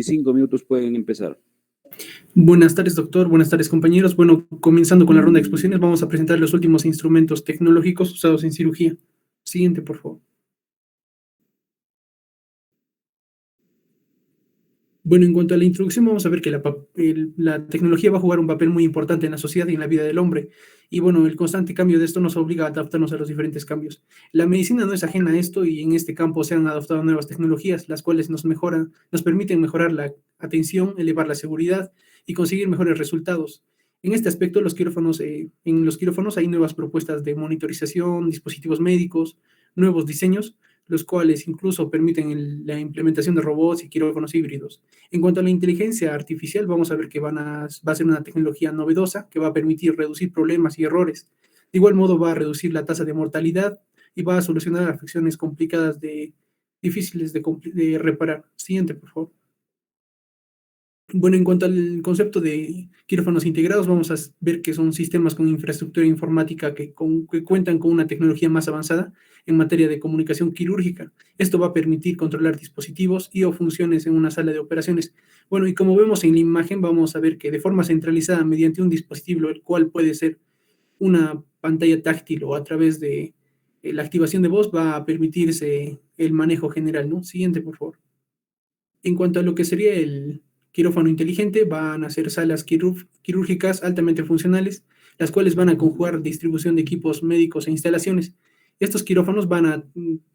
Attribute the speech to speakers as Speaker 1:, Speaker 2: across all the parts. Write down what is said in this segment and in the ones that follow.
Speaker 1: 5 minutos pueden empezar.
Speaker 2: Buenas tardes, doctor. Buenas tardes, compañeros. Bueno, comenzando con la ronda de exposiciones, vamos a presentar los últimos instrumentos tecnológicos usados en cirugía. Siguiente, por favor. Bueno, en cuanto a la introducción, vamos a ver que la tecnología va a jugar un papel muy importante en la sociedad y en la vida del hombre. Y bueno, el constante cambio de esto nos obliga a adaptarnos a los diferentes cambios. La medicina no es ajena a esto y en este campo se han adoptado nuevas tecnologías, las cuales nos permiten mejorar la atención, elevar la seguridad y conseguir mejores resultados. En este aspecto, en los quirófanos hay nuevas propuestas de monitorización, dispositivos médicos, nuevos diseños, los cuales incluso permiten la implementación de robots y quirófanos híbridos. En cuanto a la inteligencia artificial, vamos a ver que va a ser una tecnología novedosa que va a permitir reducir problemas y errores. De igual modo, va a reducir la tasa de mortalidad y va a solucionar afecciones complicadas difíciles de reparar. Siguiente, por favor. Bueno, en cuanto al concepto de quirófanos integrados, vamos a ver que son sistemas con infraestructura informática que cuentan con una tecnología más avanzada en materia de comunicación quirúrgica. Esto va a permitir controlar dispositivos y o funciones en una sala de operaciones. Bueno, y como vemos en la imagen, vamos a ver que de forma centralizada mediante un dispositivo, el cual puede ser una pantalla táctil o a través de la activación de voz, va a permitirse el manejo general, ¿no? Siguiente, por favor. En cuanto a lo que sería el quirófano inteligente, van a ser salas quirúrgicas altamente funcionales, las cuales van a conjugar distribución de equipos médicos e instalaciones. Estos quirófanos van a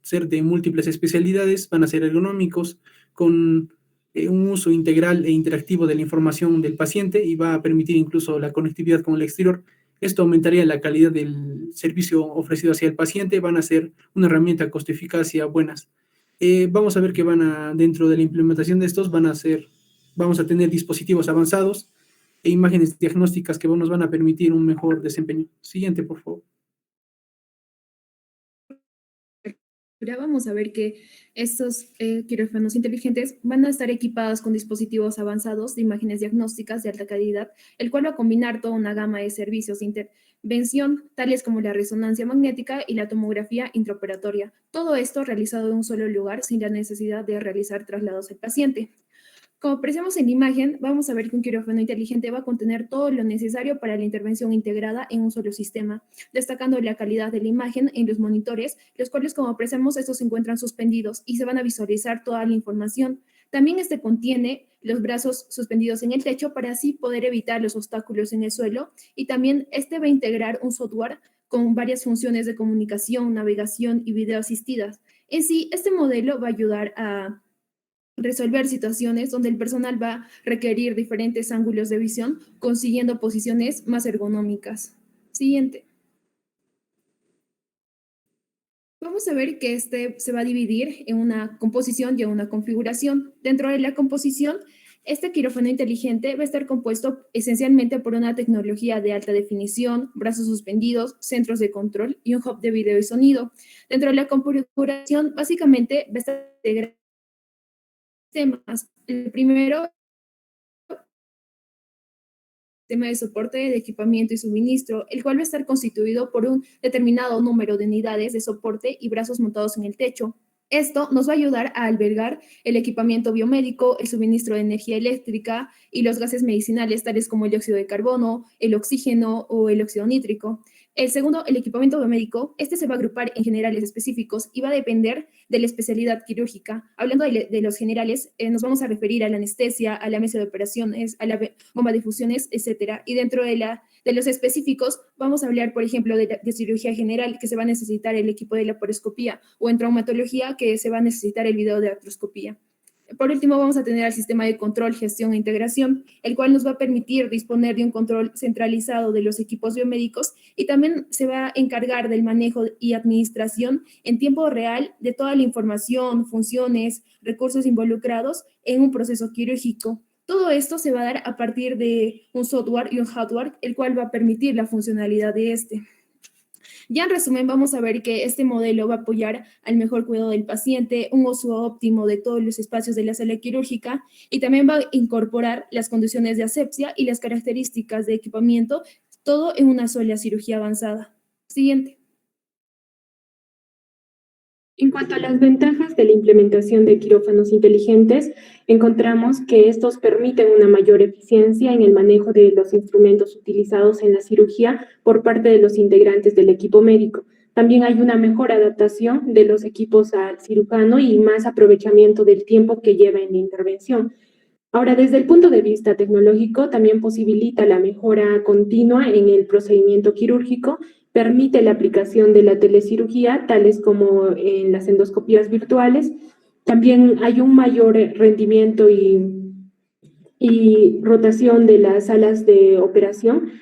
Speaker 2: ser de múltiples especialidades, van a ser ergonómicos, con un uso integral e interactivo de la información del paciente y va a permitir incluso la conectividad con el exterior. Esto aumentaría la calidad del servicio ofrecido hacia el paciente, van a ser una herramienta costo-eficacia buenas. Vamos a ver que dentro de la implementación de estos, vamos a tener dispositivos avanzados e imágenes diagnósticas que nos van a permitir un mejor desempeño. Siguiente, por favor.
Speaker 3: Ahora vamos a ver que estos quirófanos inteligentes van a estar equipados con dispositivos avanzados de imágenes diagnósticas de alta calidad, el cual va a combinar toda una gama de servicios de intervención, tales como la resonancia magnética y la tomografía intraoperatoria. Todo esto realizado en un solo lugar sin la necesidad de realizar traslados al paciente. Como apreciamos en la imagen, vamos a ver que un quirófano inteligente va a contener todo lo necesario para la intervención integrada en un solo sistema, destacando la calidad de la imagen en los monitores, los cuales, como apreciamos, estos se encuentran suspendidos y se van a visualizar toda la información. También este contiene los brazos suspendidos en el techo para así poder evitar los obstáculos en el suelo, y también este va a integrar un software con varias funciones de comunicación, navegación y video asistidas. En sí, este modelo va a ayudar a resolver situaciones donde el personal va a requerir diferentes ángulos de visión, consiguiendo posiciones más ergonómicas. Siguiente. Vamos a ver que este se va a dividir en una composición y en una configuración. Dentro de la composición, este quirófano inteligente va a estar compuesto esencialmente por una tecnología de alta definición, brazos suspendidos, centros de control y un hub de video y sonido. Dentro de la configuración, básicamente va a estar integrado temas. El primero, tema de soporte de equipamiento y suministro, el cual va a estar constituido por un determinado número de unidades de soporte y brazos montados en el techo. Esto nos va a ayudar a albergar el equipamiento biomédico, el suministro de energía eléctrica y los gases medicinales, tales como el dióxido de carbono, el oxígeno o el óxido nítrico. El segundo, el equipamiento biomédico, este se va a agrupar en generales específicos y va a depender de la especialidad quirúrgica. Hablando de los generales, nos vamos a referir a la anestesia, a la mesa de operaciones, a la bomba de fusiones, etcétera. Y dentro de los específicos, vamos a hablar, por ejemplo, de cirugía general, que se va a necesitar el equipo de laparoscopía, o en traumatología, que se va a necesitar el video de artroscopía. Por último, vamos a tener el sistema de control, gestión e integración, el cual nos va a permitir disponer de un control centralizado de los equipos biomédicos, y también se va a encargar del manejo y administración en tiempo real de toda la información, funciones, recursos involucrados en un proceso quirúrgico. Todo esto se va a dar a partir de un software y un hardware, el cual va a permitir la funcionalidad de este. Ya en resumen, vamos a ver que este modelo va a apoyar al mejor cuidado del paciente, un uso óptimo de todos los espacios de la sala quirúrgica, y también va a incorporar las condiciones de asepsia y las características de equipamiento, todo en una sola cirugía avanzada. Siguiente.
Speaker 4: En cuanto a las ventajas de la implementación de quirófanos inteligentes, encontramos que estos permiten una mayor eficiencia en el manejo de los instrumentos utilizados en la cirugía por parte de los integrantes del equipo médico. También hay una mejor adaptación de los equipos al cirujano y más aprovechamiento del tiempo que lleva en la intervención. Ahora, desde el punto de vista tecnológico, también posibilita la mejora continua en el procedimiento quirúrgico, permite la aplicación de la telecirugía, tales como en las endoscopías virtuales. También hay un mayor rendimiento y rotación de las salas de operación,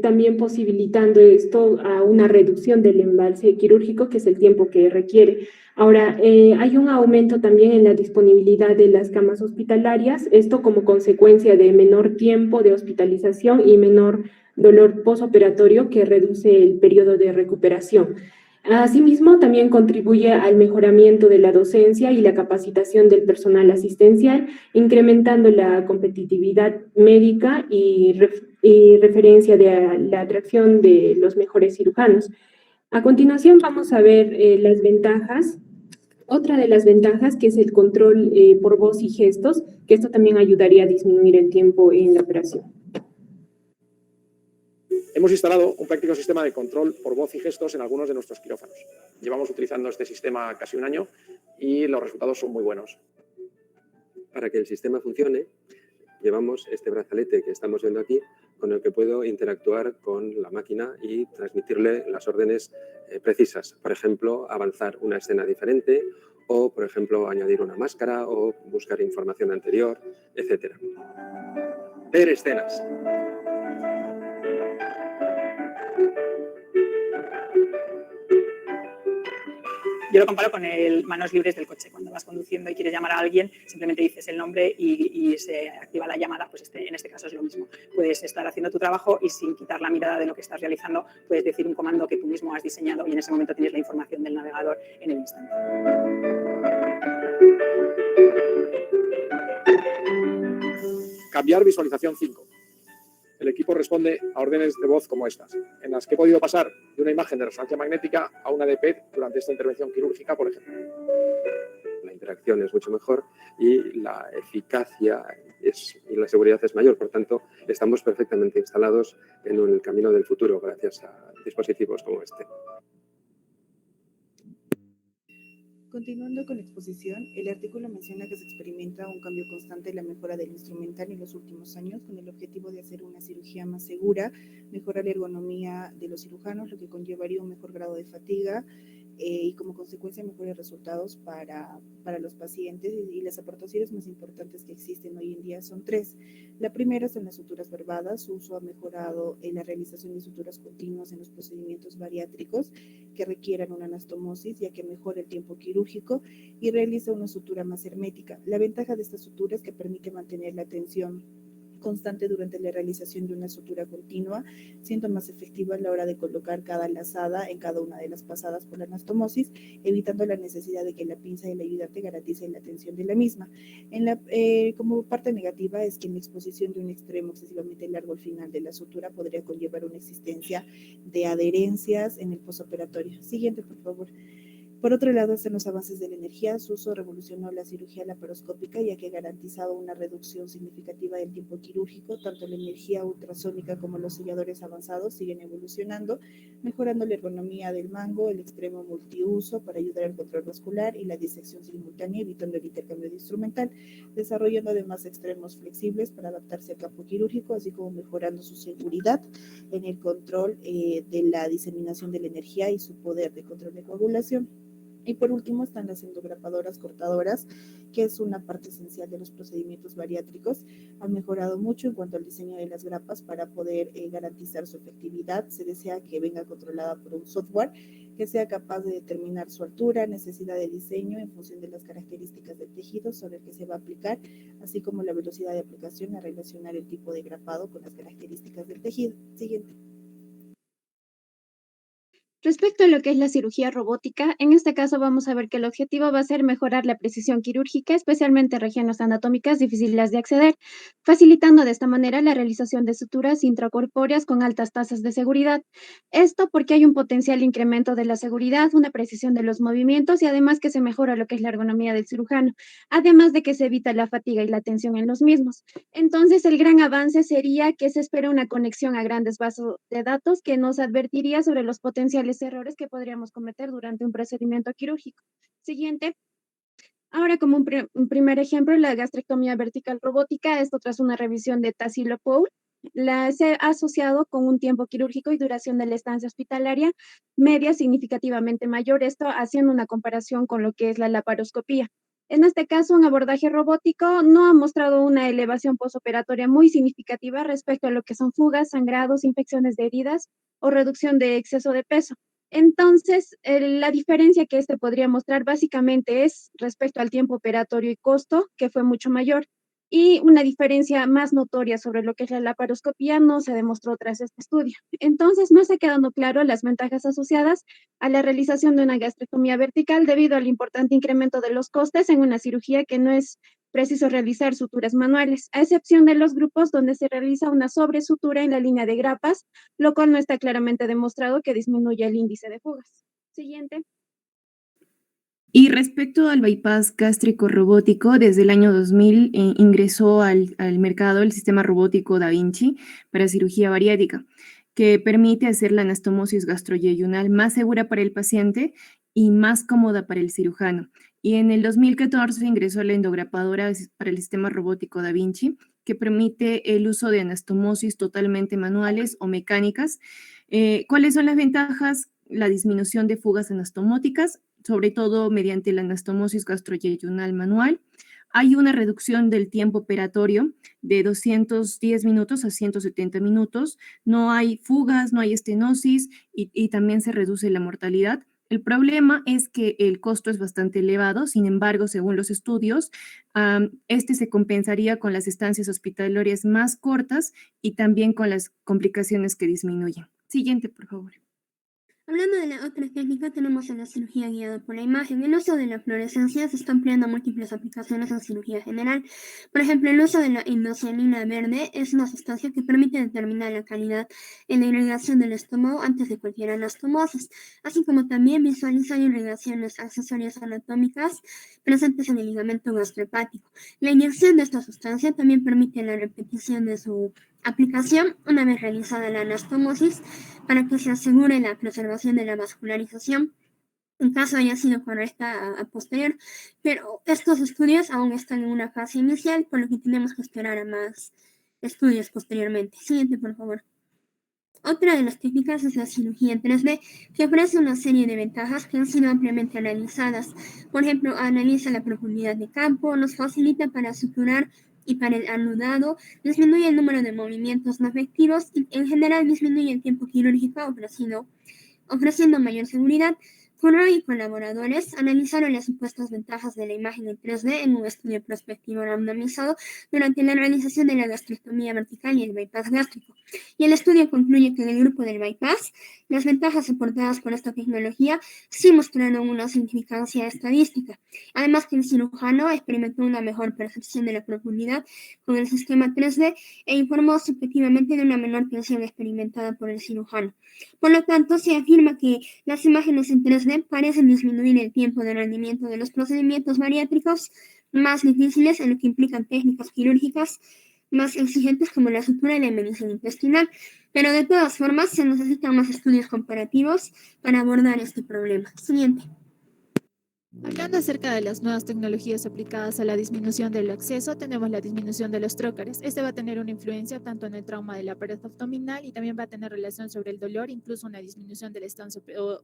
Speaker 4: también posibilitando esto a una reducción del embalse quirúrgico, que es el tiempo que requiere. Ahora, hay un aumento también en la disponibilidad de las camas hospitalarias, esto como consecuencia de menor tiempo de hospitalización y menor dolor postoperatorio que reduce el periodo de recuperación. Asimismo, también contribuye al mejoramiento de la docencia y la capacitación del personal asistencial, incrementando la competitividad médica y referencia de la atracción de los mejores cirujanos. A continuación vamos a ver las ventajas. Otra de las ventajas que es el control por voz y gestos, que esto también ayudaría a disminuir el tiempo en la operación.
Speaker 5: Hemos instalado un práctico sistema de control por voz y gestos en algunos de nuestros quirófanos. Llevamos utilizando este sistema casi un año y los resultados son muy buenos.
Speaker 6: Para que el sistema funcione, llevamos este brazalete que estamos viendo aquí, con el que puedo interactuar con la máquina y transmitirle las órdenes precisas. Por ejemplo, avanzar una escena diferente o, por ejemplo, añadir una máscara o buscar información anterior, etc. Ver escenas.
Speaker 7: Yo lo comparo con el manos libres del coche. Cuando vas conduciendo y quieres llamar a alguien, simplemente dices el nombre y se activa la llamada. Pues en este caso es lo mismo. Puedes estar haciendo tu trabajo y sin quitar la mirada de lo que estás realizando, puedes decir un comando que tú mismo has diseñado y en ese momento tienes la información del navegador en el instante.
Speaker 5: Cambiar visualización 5. El equipo responde a órdenes de voz como estas, en las que he podido pasar de una imagen de resonancia magnética a una de PET durante esta intervención quirúrgica, por ejemplo.
Speaker 6: La interacción es mucho mejor y la eficacia y la seguridad es mayor. Por tanto, estamos perfectamente instalados en el camino del futuro gracias a dispositivos como este.
Speaker 8: Continuando con la exposición, el artículo menciona que se experimenta un cambio constante en la mejora del instrumental en los últimos años con el objetivo de hacer una cirugía más segura, mejorar la ergonomía de los cirujanos, lo que conllevaría un mejor grado de fatiga y como consecuencia mejores resultados para los pacientes, y las aportaciones más importantes que existen hoy en día son tres. La primera son las suturas verbadas. Su uso ha mejorado en la realización de suturas continuas en los procedimientos bariátricos que requieran una anastomosis, ya que mejora el tiempo quirúrgico y realiza una sutura más hermética. La ventaja de esta sutura es que permite mantener la tensión constante durante la realización de una sutura continua, siendo más efectiva a la hora de colocar cada lazada en cada una de las pasadas por la anastomosis, evitando la necesidad de que la pinza y el ayudante garanticen la tensión de la misma. Como parte negativa es que en la exposición de un extremo excesivamente largo al final de la sutura podría conllevar una existencia de adherencias en el postoperatorio. Siguiente, por favor. Por otro lado, están los avances de la energía. Su uso revolucionó la cirugía laparoscópica, ya que ha garantizado una reducción significativa del tiempo quirúrgico. Tanto la energía ultrasónica como los selladores avanzados siguen evolucionando, mejorando la ergonomía del mango, el extremo multiuso para ayudar al control vascular y la disección simultánea, evitando el intercambio de instrumental, desarrollando además extremos flexibles para adaptarse al campo quirúrgico, así como mejorando su seguridad en el control de la diseminación de la energía y su poder de control de coagulación. Y por último están las endograpadoras cortadoras, que es una parte esencial de los procedimientos bariátricos. Han mejorado mucho en cuanto al diseño de las grapas para poder garantizar su efectividad. Se desea que venga controlada por un software que sea capaz de determinar su altura, necesidad de diseño en función de las características del tejido sobre el que se va a aplicar, así como la velocidad de aplicación a relacionar el tipo de grapado con las características del tejido. Siguiente.
Speaker 9: Respecto a lo que es la cirugía robótica, en este caso vamos a ver que el objetivo va a ser mejorar la precisión quirúrgica, especialmente en regiones anatómicas difíciles de acceder, facilitando de esta manera la realización de suturas intracorpóreas con altas tasas de seguridad. Esto porque hay un potencial incremento de la seguridad, una precisión de los movimientos y además que se mejora lo que es la ergonomía del cirujano, además de que se evita la fatiga y la tensión en los mismos. Entonces, el gran avance sería que se espera una conexión a grandes bases de datos que nos advertiría sobre los potenciales errores que podríamos cometer durante un procedimiento quirúrgico. Siguiente. Ahora, como un primer ejemplo, la gastrectomía vertical robótica, esto tras una revisión de Tassilo Paul, se ha asociado con un tiempo quirúrgico y duración de la estancia hospitalaria media significativamente mayor, esto haciendo una comparación con lo que es la laparoscopía. En este caso, un abordaje robótico no ha mostrado una elevación posoperatoria muy significativa respecto a lo que son fugas, sangrados, infecciones de heridas o reducción de exceso de peso. Entonces, la diferencia que este podría mostrar básicamente es respecto al tiempo operatorio y costo, que fue mucho mayor, y una diferencia más notoria sobre lo que es la laparoscopía no se demostró tras este estudio. Entonces, no se quedando claro las ventajas asociadas a la realización de una gastrectomía vertical debido al importante incremento de los costes en una cirugía que no es preciso realizar suturas manuales, a excepción de los grupos donde se realiza una sobresutura en la línea de grapas, lo cual no está claramente demostrado que disminuye el índice de fugas. Siguiente.
Speaker 10: Y respecto al bypass gástrico robótico, desde el año 2000 ingresó al mercado el sistema robótico Da Vinci para cirugía bariátrica, que permite hacer la anastomosis gastroyeyunal más segura para el paciente y más cómoda para el cirujano. Y en el 2014 ingresó la endograpadora para el sistema robótico Da Vinci, que permite el uso de anastomosis totalmente manuales o mecánicas. ¿Cuáles son las ventajas? La disminución de fugas anastomóticas, sobre todo mediante la anastomosis gastroyeyunal manual. Hay una reducción del tiempo operatorio de 210 minutos a 170 minutos. No hay fugas, no hay estenosis y también se reduce la mortalidad. El problema es que el costo es bastante elevado, sin embargo, según los estudios, este se compensaría con las estancias hospitalarias más cortas y también con las complicaciones que disminuyen. Siguiente, por favor.
Speaker 11: Hablando de la otra técnica, tenemos en la cirugía guiada por la imagen. El uso de la fluorescencia se está ampliando a múltiples aplicaciones en cirugía general. Por ejemplo, el uso de la indocianina verde es una sustancia que permite determinar la calidad en la irrigación del estómago antes de cualquier anastomosis, así como también visualizar irrigaciones accesorias anatómicas presentes en el ligamento gastrohepático. La inyección de esta sustancia también permite la repetición de su aplicación una vez realizada la anastomosis para que se asegure la preservación de la vascularización en caso haya sido correcta a posterior, pero estos estudios aún están en una fase inicial, por lo que tenemos que esperar a más estudios posteriormente. Siguiente, por favor. Otra de las técnicas es la cirugía en 3D, que ofrece una serie de ventajas que han sido ampliamente analizadas. Por ejemplo, analiza la profundidad de campo, nos facilita para suturar y para el anudado, disminuye el número de movimientos no efectivos y en general disminuye el tiempo quirúrgico ofreciendo mayor seguridad. Furroy y colaboradores analizaron las supuestas ventajas de la imagen en 3D en un estudio prospectivo randomizado durante la realización de la gastrectomía vertical y el bypass gástrico. Y el estudio concluye que en el grupo del bypass, las ventajas aportadas por esta tecnología sí mostraron una significancia estadística. Además que el cirujano experimentó una mejor percepción de la profundidad con el sistema 3D e informó subjetivamente de una menor tensión experimentada por el cirujano. Por lo tanto, se afirma que las imágenes en 3D parecen disminuir el tiempo de rendimiento de los procedimientos bariátricos más difíciles en lo que implican técnicas quirúrgicas más exigentes como la sutura y la medicina intestinal. Pero de todas formas, se necesitan más estudios comparativos para abordar este problema. Siguiente.
Speaker 12: Hablando acerca de las nuevas tecnologías aplicadas a la disminución del acceso, tenemos la disminución de los trócares. Este va a tener una influencia tanto en el trauma de la pared abdominal y también va a tener relación sobre el dolor, incluso una disminución del estancia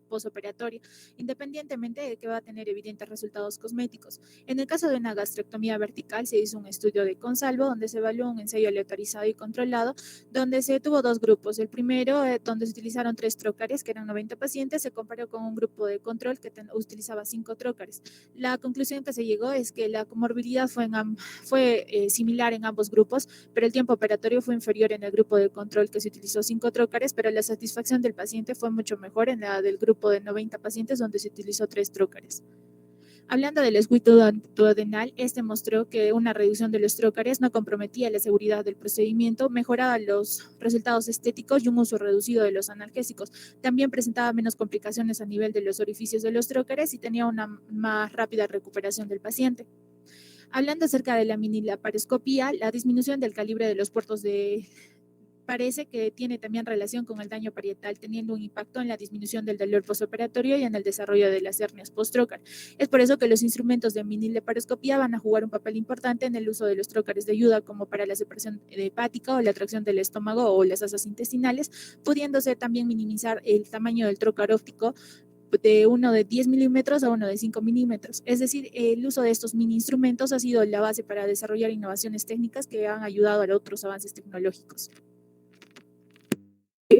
Speaker 12: posoperatorio, independientemente de que va a tener evidentes resultados cosméticos. En el caso de una gastrectomía vertical, se hizo un estudio de Consalvo, donde se evaluó un ensayo aleatorizado y controlado, donde se tuvo dos grupos. El primero, donde se utilizaron 3 trócares, que eran 90 pacientes, se comparó con un grupo de control que utilizaba 5 trócares, trócares. La conclusión que se llegó es que la comorbilidad fue similar en ambos grupos, pero el tiempo operatorio fue inferior en el grupo de control, que se utilizó 5 trócares, pero la satisfacción del paciente fue mucho mejor en la del grupo de 90 pacientes, donde se utilizó 3 trócares. Hablando del esguito duodenal, este mostró que una reducción de los trócares no comprometía la seguridad del procedimiento, mejoraba los resultados estéticos y un uso reducido de los analgésicos. También presentaba menos complicaciones a nivel de los orificios de los trócares y tenía una más rápida recuperación del paciente. Hablando acerca de la minilaparoscopía, la disminución del calibre de los puertos parece que tiene también relación con el daño parietal, teniendo un impacto en la disminución del dolor postoperatorio y en el desarrollo de las hernias posttrocar. Es por eso que los instrumentos de minilaparoscopía van a jugar un papel importante en el uso de los trócares de ayuda, como para la separación hepática o la tracción del estómago o las asas intestinales, pudiéndose también minimizar el tamaño del trócar óptico de uno de 10 milímetros a uno de 5 milímetros. Es decir, el uso de estos mini instrumentos ha sido la base para desarrollar innovaciones técnicas que han ayudado a otros avances tecnológicos.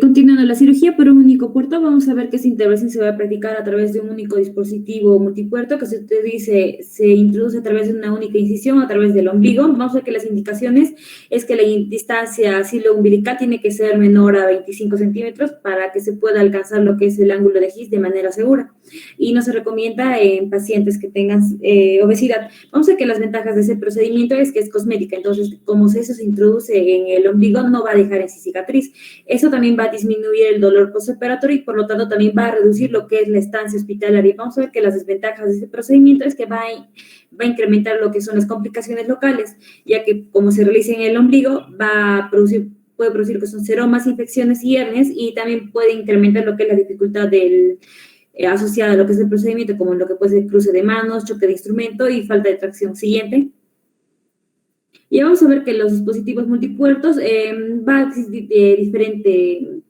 Speaker 13: Continuando la cirugía por un único puerto, vamos a ver que esta intervención se va a practicar a través de un único dispositivo multipuerto que se introduce a través de una única incisión a través del ombligo. Vamos a ver que las indicaciones es que la distancia cilo-umbilical tiene que ser menor a 25 centímetros para que se pueda alcanzar lo que es el ángulo de His de manera segura. Y no se recomienda en pacientes que tengan obesidad. Vamos a ver que las ventajas de ese procedimiento es que es cosmética, entonces como eso se introduce en el ombligo no va a dejar en sí cicatriz. Eso también va a disminuir el dolor postoperatorio y por lo tanto también va a reducir lo que es la estancia hospitalaria. Vamos a ver que las desventajas de este procedimiento es que va a incrementar lo que son las complicaciones locales, ya que como se realiza en el ombligo puede producir que son seromas, infecciones y hernias, y también puede incrementar lo que es la dificultad asociada a lo que es el procedimiento, como lo que puede ser cruce de manos, choque de instrumento y falta de tracción. Siguiente. Y vamos a ver que los dispositivos multipuertos va a existir diferente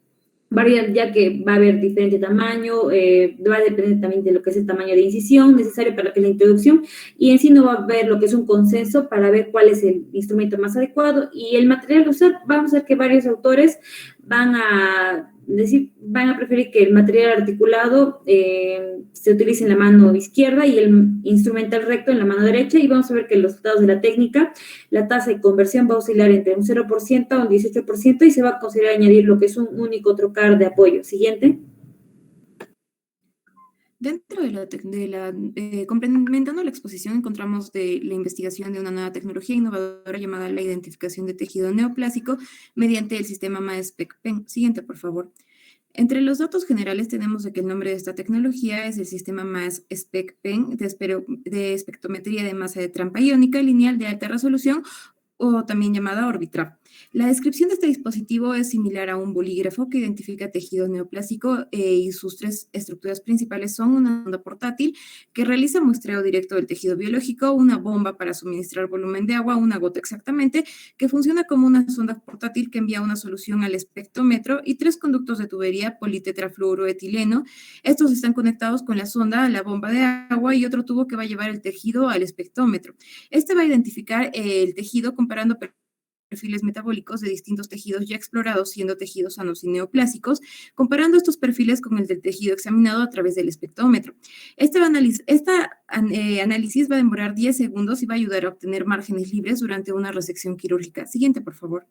Speaker 13: variedad, ya que va a haber diferente tamaño, va a depender también de lo que es el tamaño de incisión necesario para que la introducción, y en sí no va a haber lo que es un consenso para ver cuál es el instrumento más adecuado y el material a usar. Vamos a ver que varios autores van a preferir que el material articulado se utilice en la mano izquierda y el instrumental recto en la mano derecha, y vamos a ver que los resultados de la técnica, la tasa de conversión va a oscilar entre un 0% a un 18% y se va a considerar añadir lo que es un único trocar de apoyo. Siguiente.
Speaker 10: Dentro complementando la exposición, encontramos de la investigación de una nueva tecnología innovadora llamada la identificación de tejido neoplásico mediante el sistema MAES-PEC-PEN. Siguiente, por favor. Entre los datos generales tenemos de que el nombre de esta tecnología es el sistema MAES-SPEC-PEN de espectrometría de masa de trampa iónica lineal de alta resolución, o también llamada Orbitrap. La descripción de este dispositivo es similar a un bolígrafo que identifica tejido neoplásico y sus 3 estructuras principales son una sonda portátil que realiza muestreo directo del tejido biológico, una bomba para suministrar volumen de agua, una gota exactamente, que funciona como una sonda portátil que envía una solución al espectrómetro, y 3 conductos de tubería politetrafluoroetileno. Estos están conectados con la sonda a la bomba de agua y otro tubo que va a llevar el tejido al espectrómetro. Este va a identificar el tejido comparando perfiles metabólicos de distintos tejidos ya explorados, siendo tejidos sanos y neoplásicos, comparando estos perfiles con el del tejido examinado a través del espectrómetro. Este análisis va a demorar 10 segundos y va a ayudar a obtener márgenes libres durante una resección quirúrgica. Siguiente, por favor.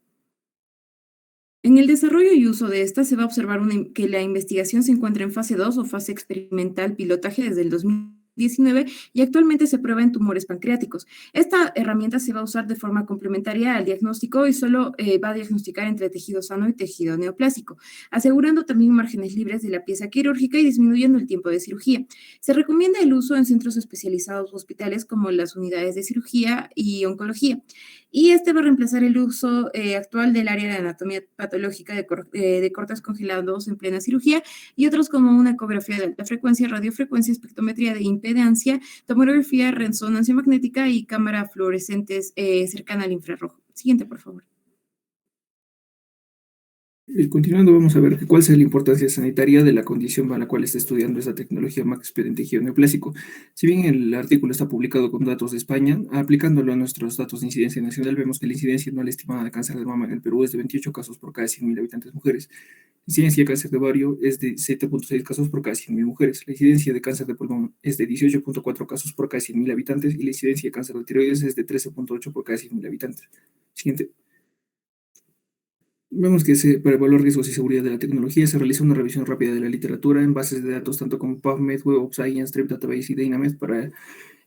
Speaker 10: En el desarrollo y uso de esta se va a observar que la investigación se encuentra en fase 2 o fase experimental pilotaje desde el 2019 y actualmente se prueba en tumores pancreáticos. Esta herramienta se va a usar de forma complementaria al diagnóstico y solo va a diagnosticar entre tejido sano y tejido neoplásico, asegurando también márgenes libres de la pieza quirúrgica y disminuyendo el tiempo de cirugía. Se recomienda el uso en centros especializados o hospitales como las unidades de cirugía y oncología. Y este va a reemplazar el uso actual del área de anatomía patológica de cortes congelados en plena cirugía y otros como una ecografía de alta frecuencia, radiofrecuencia, espectrometría de impedancia, tomografía, resonancia magnética y cámara fluorescentes cercana al infrarrojo. Siguiente, por favor.
Speaker 2: Continuando, vamos a ver cuál es la importancia sanitaria de la condición para la cual está estudiando esta tecnología MAC-SPED en tejido neoplásico. Si bien el artículo está publicado con datos de España, aplicándolo a nuestros datos de incidencia nacional, vemos que la incidencia anual estimada de cáncer de mama en el Perú es de 28 casos por cada 100.000 habitantes mujeres. La incidencia de cáncer de ovario es de 7.6 casos por cada 100.000 mujeres. La incidencia de cáncer de pulmón es de 18.4 casos por cada 100.000 habitantes y la incidencia de cáncer de tiroides es de 13.8 por cada 100.000 habitantes. Siguiente. Vemos que para evaluar riesgos y seguridad de la tecnología se realiza una revisión rápida de la literatura en bases de datos tanto como PubMed, Web of Science, Trip Database y Dynamed para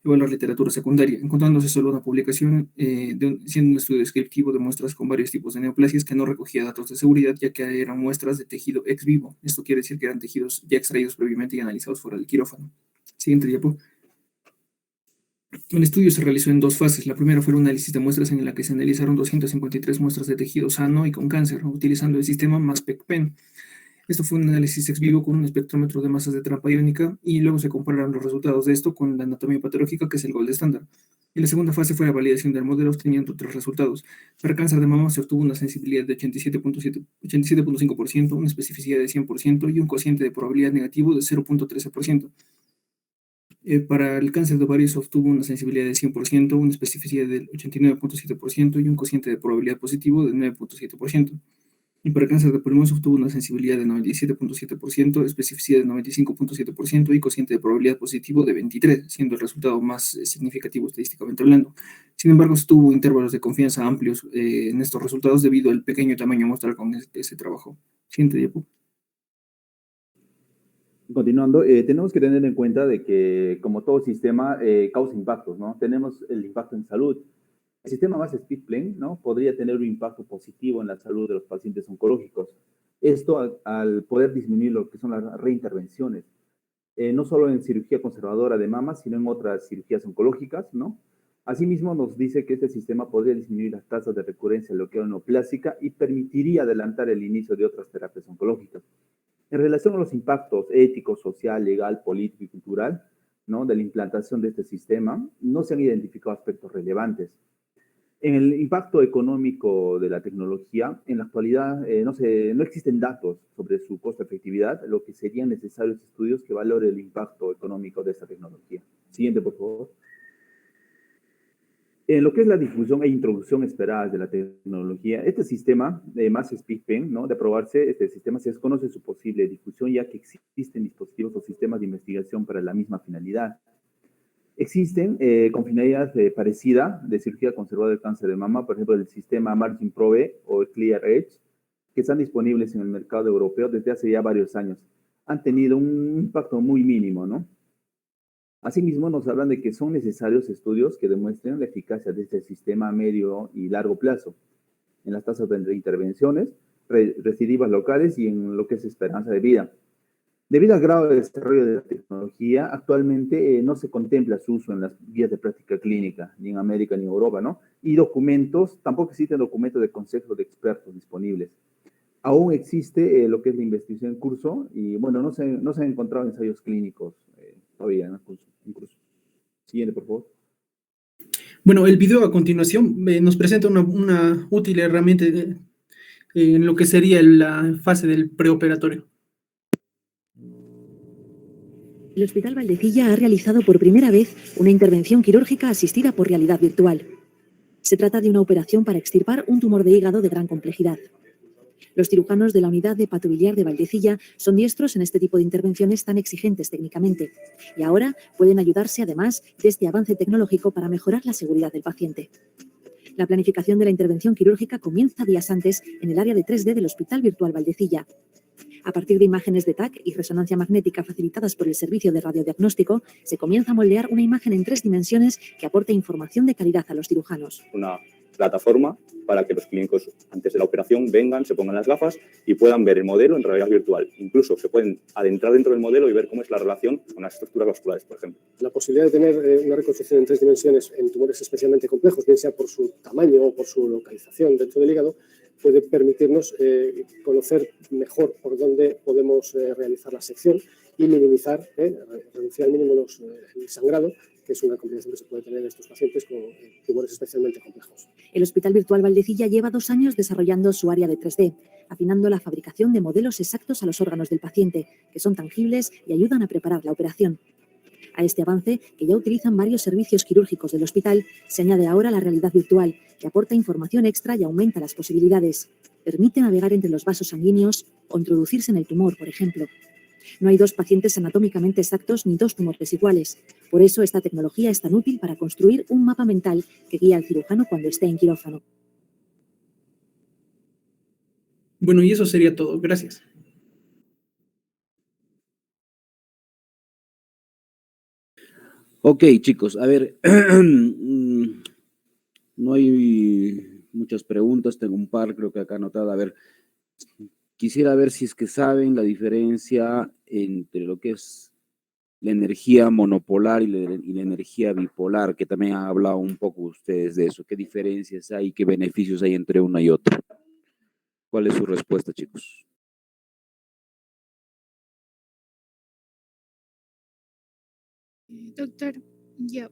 Speaker 2: evaluar literatura secundaria, encontrándose solo una publicación siendo un estudio descriptivo de muestras con varios tipos de neoplasias que no recogía datos de seguridad ya que eran muestras de tejido ex vivo. Esto quiere decir que eran tejidos ya extraídos previamente y analizados fuera del quirófano. Siguiente diapo. El estudio se realizó en dos fases. La primera fue un análisis de muestras en la que se analizaron 253 muestras de tejido sano y con cáncer, utilizando el sistema MassSpecPen. Esto fue un análisis ex vivo con un espectrómetro de masas de trampa iónica y luego se compararon los resultados de esto con la anatomía patológica, que es el gold estándar. Y la segunda fase fue la validación del modelo obteniendo otros resultados. Para cáncer de mama se obtuvo una sensibilidad de 87.5%, una especificidad de 100% y un cociente de probabilidad negativo de 0.13%. Para el cáncer de ovario se obtuvo una sensibilidad de 100%, una especificidad del 89.7% y un cociente de probabilidad positivo de 9.7%. Y para el cáncer de pulmón se obtuvo una sensibilidad de 97.7%, especificidad de 95.7% y cociente de probabilidad positivo de 23, siendo el resultado más significativo estadísticamente hablando. Sin embargo, se tuvo intervalos de confianza amplios en estos resultados debido al pequeño tamaño muestral con el que se trabajó. Siguiente diapo.
Speaker 14: Continuando, tenemos que tener en cuenta de que, como todo sistema, causa impactos, ¿no? Tenemos el impacto en salud. El sistema MassSpecPen, ¿no?, podría tener un impacto positivo en la salud de los pacientes oncológicos. Esto al poder disminuir lo que son las reintervenciones, no solo en cirugía conservadora de mama, sino en otras cirugías oncológicas, ¿no? Asimismo, nos dice que este sistema podría disminuir las tasas de recurrencia de bloqueo neoplásica y permitiría adelantar el inicio de otras terapias oncológicas. En relación a los impactos ético, social, legal, político y cultural, ¿no?, de la implantación de este sistema, no se han identificado aspectos relevantes. En el impacto económico de la tecnología, en la actualidad no existen datos sobre su costo-efectividad, lo que serían necesarios estudios que valoren el impacto económico de esta tecnología. Siguiente, por favor. En lo que es la difusión e introducción esperadas de la tecnología, este sistema de MassSpecPen, ¿no?, de aprobarse, este sistema se desconoce su posible difusión ya que existen dispositivos o sistemas de investigación para la misma finalidad. Existen con finalidad parecida de cirugía conservadora del cáncer de mama, por ejemplo, el sistema MarginProbe o ClearEdge, que están disponibles en el mercado europeo desde hace ya varios años. Han tenido un impacto muy mínimo, ¿no? Asimismo, nos hablan de que son necesarios estudios que demuestren la eficacia de este sistema a medio y largo plazo en las tasas de intervenciones, recidivas locales y en lo que es esperanza de vida. Debido al grado de desarrollo de la tecnología, actualmente no se contempla su uso en las guías de práctica clínica, ni en América ni en Europa, ¿no? Y tampoco existen documentos de consejo de expertos disponibles. Aún existe lo que es la investigación en curso y, bueno, no se han encontrado ensayos clínicos todavía en curso. Siguiente, por favor.
Speaker 2: Bueno, el video a continuación nos presenta una útil herramienta en lo que sería la fase del preoperatorio.
Speaker 15: El Hospital Valdecilla ha realizado por primera vez una intervención quirúrgica asistida por realidad virtual. Se trata de una operación para extirpar un tumor de hígado de gran complejidad. Los cirujanos de la unidad de hepatobiliar de Valdecilla son diestros en este tipo de intervenciones tan exigentes técnicamente y ahora pueden ayudarse además de este avance tecnológico para mejorar la seguridad del paciente. La planificación de la intervención quirúrgica comienza días antes en el área de 3D del Hospital Virtual Valdecilla. A partir de imágenes de TAC y resonancia magnética facilitadas por el servicio de radiodiagnóstico, se comienza a moldear una imagen en 3 dimensiones que aporte información de calidad a los cirujanos.
Speaker 16: Una plataforma para que los clínicos antes de la operación vengan, se pongan las gafas y puedan ver el modelo en realidad virtual. Incluso se pueden adentrar dentro del modelo y ver cómo es la relación con las estructuras vasculares, por ejemplo.
Speaker 5: La posibilidad de tener una reconstrucción en 3 dimensiones en tumores especialmente complejos, bien sea por su tamaño o por su localización dentro del hígado, puede permitirnos conocer mejor por dónde podemos realizar la sección y minimizar, reducir al mínimo el sangrado, que es una complicación que se puede tener en estos pacientes con tumores especialmente complejos.
Speaker 15: El Hospital Virtual Valdecilla lleva 2 años desarrollando su área de 3D. afinando la fabricación de modelos exactos a los órganos del paciente, que son tangibles y ayudan a preparar la operación. A este avance, que ya utilizan varios servicios quirúrgicos del hospital, se añade ahora la realidad virtual, que aporta información extra y aumenta las posibilidades. Permite navegar entre los vasos sanguíneos o introducirse en el tumor, por ejemplo. No hay dos pacientes anatómicamente exactos ni dos tumores iguales. Por eso esta tecnología es tan útil para construir un mapa mental que guía al cirujano cuando esté en quirófano.
Speaker 2: Bueno, y eso sería todo. Gracias.
Speaker 1: Ok, chicos, a ver, no hay muchas preguntas, tengo un par, creo que acá anotada. A ver, quisiera ver si es que saben la diferencia entre lo que es la energía monopolar y la energía bipolar, que también han hablado un poco ustedes de eso. ¿Qué diferencias hay, qué beneficios hay entre una y otra? ¿Cuál es su respuesta, chicos?
Speaker 12: Doctor, ya.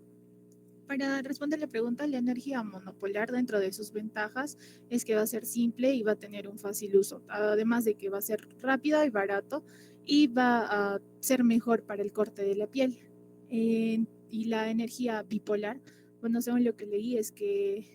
Speaker 12: Para responder la pregunta, la energía monopolar dentro de sus ventajas es que va a ser simple y va a tener un fácil uso, además de que va a ser rápido y barato y va a ser mejor para el corte de la piel. Y la energía bipolar, bueno, según lo que leí es que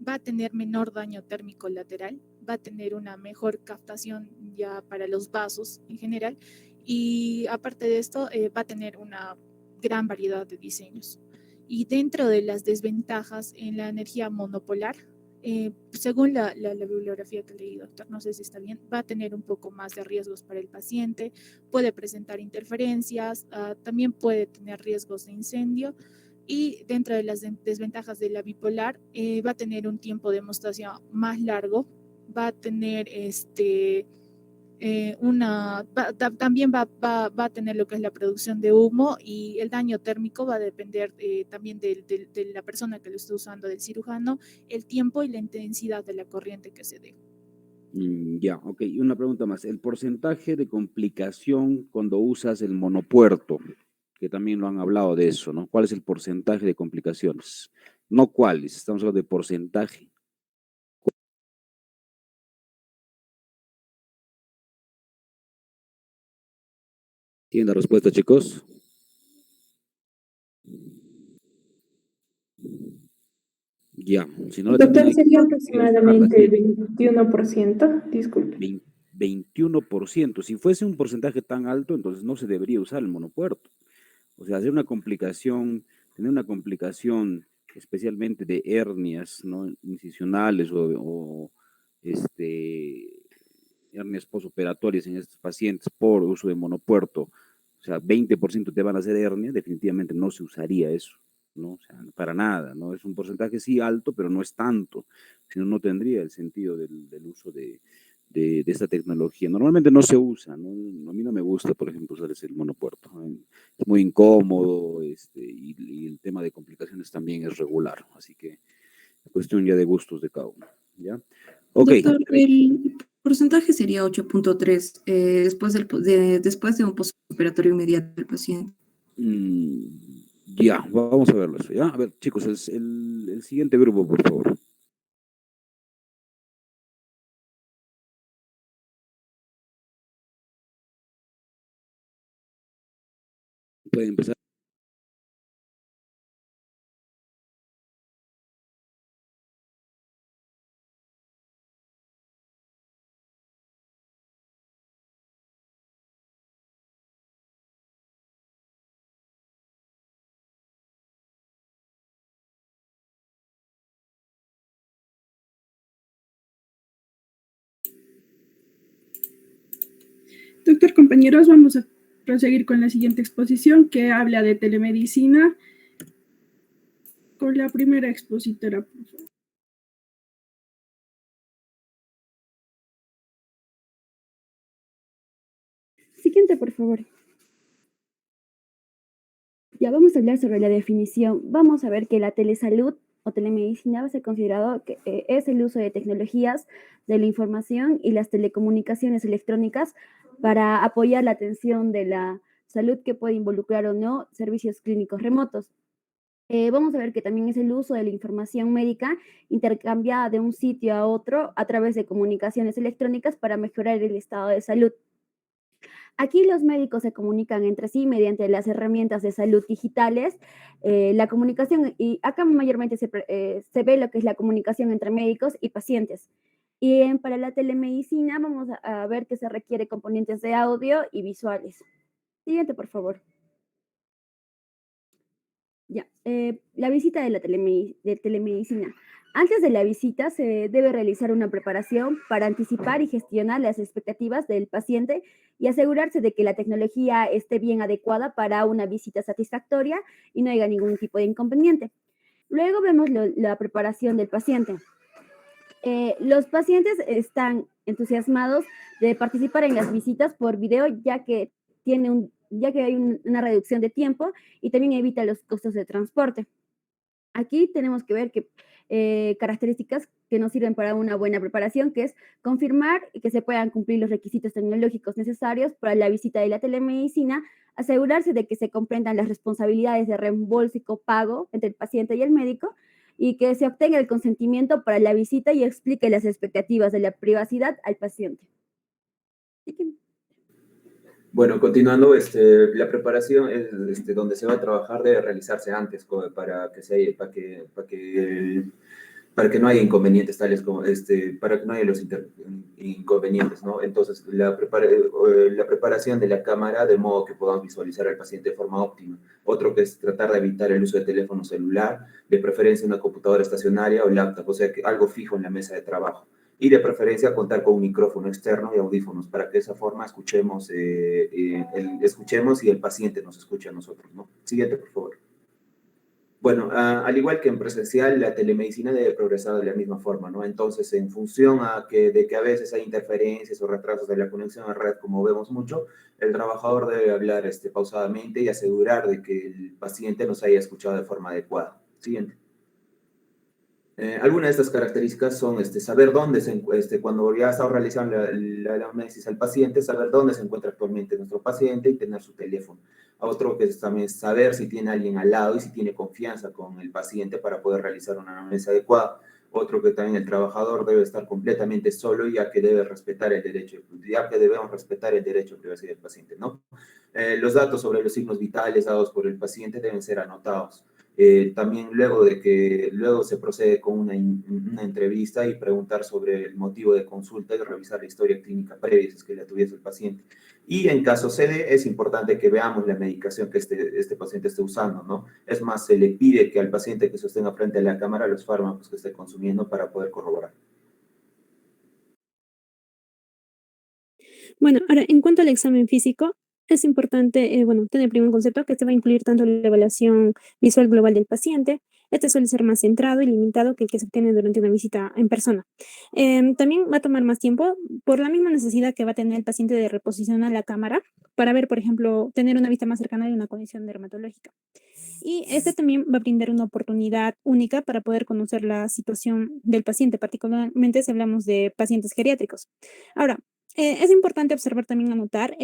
Speaker 12: va a tener menor daño térmico lateral, va a tener una mejor captación ya para los vasos en general y aparte de esto va a tener una gran variedad de diseños. Y dentro de las desventajas en la energía monopolar, según la bibliografía que leí, doctor, no sé si está bien, va a tener un poco más de riesgos para el paciente, puede presentar interferencias, también puede tener riesgos de incendio. Y dentro de las desventajas de la bipolar, va a tener un tiempo de hemostasia más largo, va a tener también va a tener lo que es la producción de humo y el daño térmico va a depender también de la persona que lo esté usando, del cirujano, el tiempo y la intensidad de la corriente que se dé.
Speaker 1: Ya, ok. Y una pregunta más. El porcentaje de complicación cuando usas el monopuerto, que también lo han hablado de eso, ¿no? ¿Cuál es el porcentaje de complicaciones? No cuáles, estamos hablando de porcentaje. ¿Tienen la respuesta, chicos? Ya, si no la
Speaker 4: Doctor,
Speaker 1: tienen,
Speaker 4: sería
Speaker 1: hay que
Speaker 4: aproximadamente 21%, disculpe.
Speaker 1: 21%. Si fuese un porcentaje tan alto, entonces no se debería usar el monopuerto. O sea, tener una complicación especialmente de hernias, ¿no? Incisionales o hernias posoperatorias en estos pacientes por uso de monopuerto, o sea, 20% te van a hacer hernia, definitivamente no se usaría eso, ¿no? O sea, para nada, ¿no? Es un porcentaje sí alto, pero no es tanto, sino no tendría el sentido del uso de esta tecnología. Normalmente no se usa, ¿no? A mí no me gusta, por ejemplo, usar ese monopuerto. Es muy incómodo y el tema de complicaciones también es regular, así que es cuestión ya de gustos de cada uno, ¿ya? Ok.
Speaker 17: Doctor, el porcentaje sería 8.3 después de un postoperatorio inmediato del paciente.
Speaker 1: Ya, vamos a verlo eso, ¿ya? A ver, chicos, el siguiente grupo, por favor. Pueden empezar.
Speaker 18: Doctor, compañeros, vamos a proseguir con la siguiente exposición que habla de telemedicina. Con la primera expositora, por favor.
Speaker 19: Siguiente, por favor. Ya vamos a hablar sobre la definición. Vamos a ver que la telesalud o telemedicina va a ser considerado que es el uso de tecnologías de la información y las telecomunicaciones electrónicas para apoyar la atención de la salud que puede involucrar o no servicios clínicos remotos. Vamos a ver que también es el uso de la información médica intercambiada de un sitio a otro a través de comunicaciones electrónicas para mejorar el estado de salud. Aquí los médicos se comunican entre sí mediante las herramientas de salud digitales, la comunicación, y acá mayormente se ve lo que es la comunicación entre médicos y pacientes. Y para la telemedicina vamos a ver que se requiere componentes de audio y visuales. Siguiente, por favor. Ya, la visita de la telemedicina. Antes de la visita se debe realizar una preparación para anticipar y gestionar las expectativas del paciente y asegurarse de que la tecnología esté bien adecuada para una visita satisfactoria y no haya ningún tipo de inconveniente. Luego vemos la preparación del paciente. Los pacientes están entusiasmados de participar en las visitas por video, ya que hay una reducción de tiempo y también evita los costos de transporte. Aquí tenemos que ver que características que nos sirven para una buena preparación, que es confirmar que se puedan cumplir los requisitos tecnológicos necesarios para la visita de la telemedicina, asegurarse de que se comprendan las responsabilidades de reembolso y copago entre el paciente y el médico, y que se obtenga el consentimiento para la visita y explique las expectativas de la privacidad al paciente.
Speaker 1: Bueno, continuando, la preparación es donde se va a trabajar debe realizarse antes para que no haya inconvenientes tales como para que no haya los inconvenientes, ¿no? Entonces, la preparación de la cámara de modo que podamos visualizar al paciente de forma óptima. Otro que es tratar de evitar el uso de teléfono celular, de preferencia una computadora estacionaria o laptop, o sea, que algo fijo en la mesa de trabajo. Y de preferencia contar con un micrófono externo y audífonos para que de esa forma escuchemos y el paciente nos escuche a nosotros, ¿no? Siguiente, por favor. Bueno, al igual que en presencial, la telemedicina debe progresar de la misma forma, ¿no? Entonces, en función de que a veces hay interferencias o retrasos de la conexión a red, como vemos mucho, el trabajador debe hablar pausadamente y asegurar de que el paciente nos haya escuchado de forma adecuada. Siguiente. Algunas de estas características son saber dónde cuando ya estamos realizando la anamnesis al paciente, saber dónde se encuentra actualmente nuestro paciente y tener su teléfono. Otro que es también saber si tiene alguien al lado y si tiene confianza con el paciente para poder realizar una anamnesis adecuada. Otro que también el trabajador debe estar completamente solo, ya que debemos respetar el derecho a privacidad del paciente, ¿no? Los datos sobre los signos vitales dados por el paciente deben ser anotados. También luego se procede con una entrevista y preguntar sobre el motivo de consulta y revisar la historia clínica previa si es que la tuviese el paciente. Y en caso se dé, es importante que veamos la medicación que este paciente esté usando, ¿no? Es más, se le pide que al paciente que sostenga frente a la cámara los fármacos que esté consumiendo para poder corroborar.
Speaker 20: Bueno, ahora, en cuanto al examen físico, es importante, tener primero un concepto que este va a incluir tanto la evaluación visual global del paciente. Este suele ser más centrado y limitado que el que se obtiene durante una visita en persona. También va a tomar más tiempo por la misma necesidad que va a tener el paciente de reposicionar la cámara para ver, por ejemplo, tener una vista más cercana de una condición dermatológica. Y este también va a brindar una oportunidad única para poder conocer la situación del paciente, particularmente si hablamos de pacientes geriátricos. Ahora, es importante observar también anotar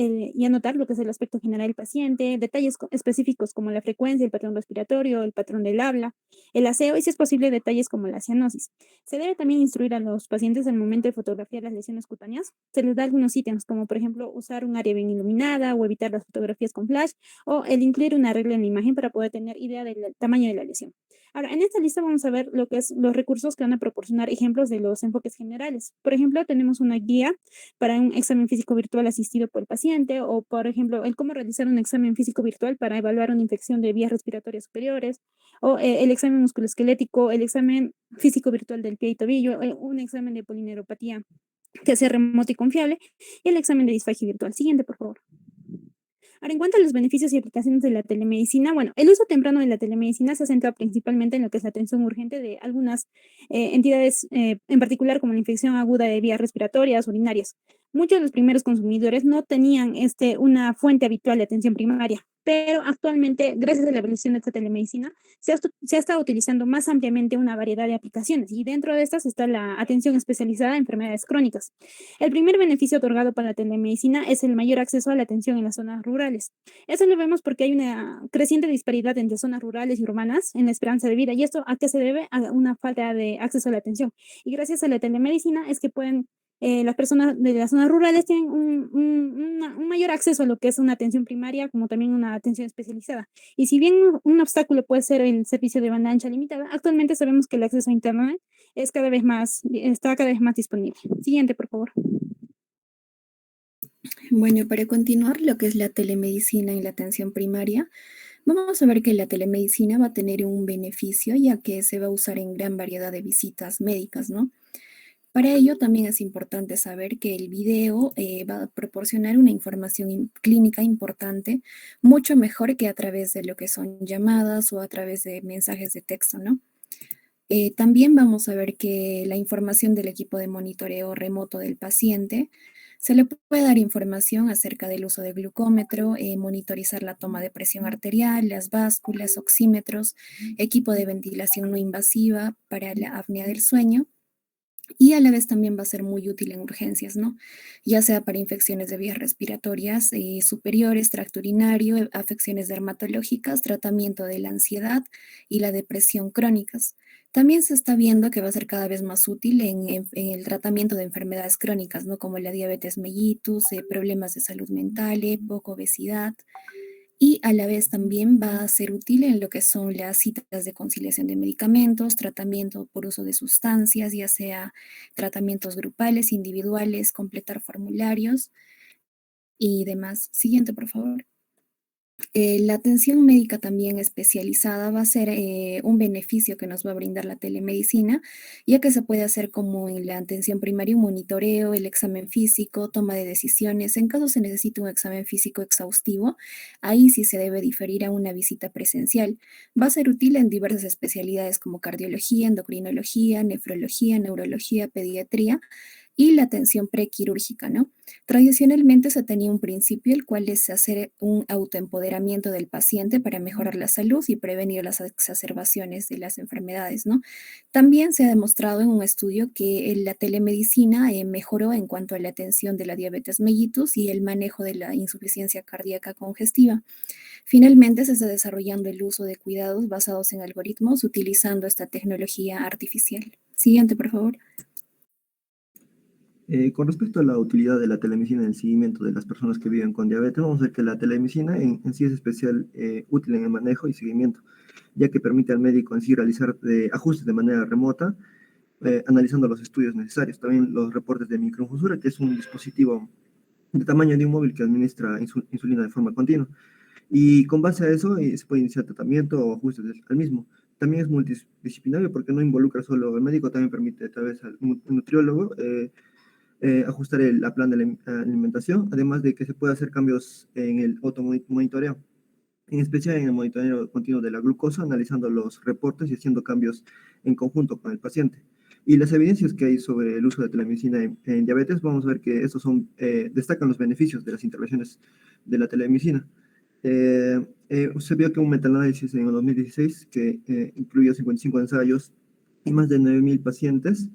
Speaker 20: lo que es el aspecto general del paciente, detalles específicos como la frecuencia, el patrón respiratorio, el patrón del habla, el aseo y si es posible detalles como la cianosis. Se debe también instruir a los pacientes al momento de fotografiar las lesiones cutáneas. Se les da algunos ítems como por ejemplo usar un área bien iluminada o evitar las fotografías con flash o el incluir una regla en la imagen para poder tener idea del tamaño de la lesión. Ahora, en esta lista vamos a ver lo que es los recursos que van a proporcionar ejemplos de los enfoques generales. Por ejemplo, tenemos una guía para un examen físico virtual asistido por el paciente o, por ejemplo, el cómo realizar un examen físico virtual para evaluar una infección de vías respiratorias superiores o el examen musculoesquelético, el examen físico virtual del pie y tobillo, un examen de polineuropatía que sea remoto y confiable y el examen de disfagia virtual. Siguiente, por favor. Ahora, en cuanto a los beneficios y aplicaciones de la telemedicina, bueno, el uso temprano de la telemedicina se centra principalmente en lo que es la atención urgente de algunas entidades, en particular como la infección aguda de vías respiratorias, urinarias. muchos de los primeros consumidores no tenían una fuente habitual de atención primaria, pero actualmente, gracias a la evolución de esta telemedicina, se ha estado utilizando más ampliamente una variedad de aplicaciones y dentro de estas está la atención especializada a enfermedades crónicas. El primer beneficio otorgado por la telemedicina es el mayor acceso a la atención en las zonas rurales. Eso lo vemos porque hay una creciente disparidad entre zonas rurales y urbanas en la esperanza de vida. ¿Y esto a qué se debe? A una falta de acceso a la atención. Y gracias a la telemedicina es que pueden, las personas de las zonas rurales tienen un mayor acceso a lo que es una atención primaria, como también una atención especializada. Y si bien un obstáculo puede ser el servicio de banda ancha limitada, actualmente sabemos que el acceso a Internet está cada vez más disponible. Siguiente, por favor.
Speaker 21: Bueno, para continuar lo que es la telemedicina y la atención primaria, vamos a ver que la telemedicina va a tener un beneficio ya que se va a usar en gran variedad de visitas médicas, ¿no? Para ello también es importante saber que el video va a proporcionar una información clínica importante, mucho mejor que a través de lo que son llamadas o a través de mensajes de texto, ¿no? También vamos a ver que la información del equipo de monitoreo remoto del paciente se le puede dar información acerca del uso de glucómetro, monitorizar la toma de presión arterial, las básculas, oxímetros, equipo de ventilación no invasiva para la apnea del sueño. Y a la vez también va a ser muy útil en urgencias, ¿no? Ya sea para infecciones de vías respiratorias superiores, tracto urinario, afecciones dermatológicas, tratamiento de la ansiedad y la depresión crónicas. También se está viendo que va a ser cada vez más útil en el tratamiento de enfermedades crónicas, ¿no? Como la diabetes mellitus, problemas de salud mental, poco obesidad. Y a la vez también va a ser útil en lo que son las citas de conciliación de medicamentos, tratamiento por uso de sustancias, ya sea tratamientos grupales, individuales, completar formularios y demás. Siguiente, por favor. La atención médica también especializada va a ser un beneficio que nos va a brindar la telemedicina, ya que se puede hacer como en la atención primaria un monitoreo, el examen físico, toma de decisiones. En caso se necesite un examen físico exhaustivo, ahí sí se debe diferir a una visita presencial. Va a ser útil en diversas especialidades como cardiología, endocrinología, nefrología, neurología, pediatría y la atención prequirúrgica, ¿no? Tradicionalmente se tenía un principio, el cual es hacer un autoempoderamiento del paciente para mejorar la salud y prevenir las exacerbaciones de las enfermedades, ¿no? También se ha demostrado en un estudio que la telemedicina mejoró en cuanto a la atención de la diabetes mellitus y el manejo de la insuficiencia cardíaca congestiva. Finalmente, se está desarrollando el uso de cuidados basados en algoritmos utilizando esta tecnología artificial. Siguiente, por favor.
Speaker 22: Con respecto a la utilidad de la telemedicina en el seguimiento de las personas que viven con diabetes, vamos a ver que la telemedicina en sí es especial útil en el manejo y seguimiento, ya que permite al médico en sí realizar ajustes de manera remota, analizando los estudios necesarios. También los reportes de microinfusora, que es un dispositivo de tamaño de un móvil que administra insulina de forma continua. Y con base a eso se puede iniciar tratamiento o ajustes al mismo. También es multidisciplinario porque no involucra solo al médico, también permite a través del nutriólogo ajustar el plan de la alimentación, además de que se puede hacer cambios en el automonitoreo, en especial en el monitoreo continuo de la glucosa, analizando los reportes y haciendo cambios en conjunto con el paciente. Y las evidencias que hay sobre el uso de telemedicina en diabetes, vamos a ver que estos destacan los beneficios de las intervenciones de la telemedicina. Se vio que un metaanálisis en el 2016 que incluyó 55 ensayos y más de 9.000 pacientes.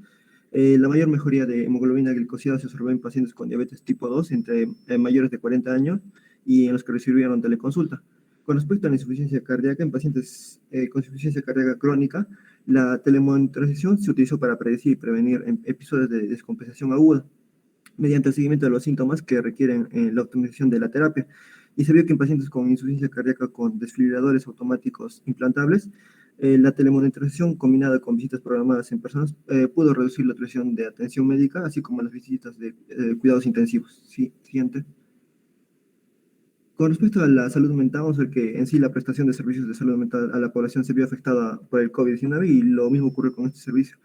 Speaker 22: La mayor mejoría de hemoglobina glicosilada se observó en pacientes con diabetes tipo 2 entre mayores de 40 años y en los que recibieron teleconsulta. Con respecto a la insuficiencia cardíaca, en pacientes con insuficiencia cardíaca crónica, la telemonitorización se utilizó para predecir y prevenir episodios de descompensación aguda mediante el seguimiento de los síntomas que requieren la optimización de la terapia. Y se vio que en pacientes con insuficiencia cardíaca con desfibriladores automáticos implantables, la telemonitorización combinada con visitas programadas en personas pudo reducir la utilización de atención médica, así como las visitas de cuidados intensivos. Sí, siguiente. Con respecto a la salud mental, vamos a ver que en sí la prestación de servicios de salud mental a la población se vio afectada por el COVID-19 y lo mismo ocurrió con este servicio.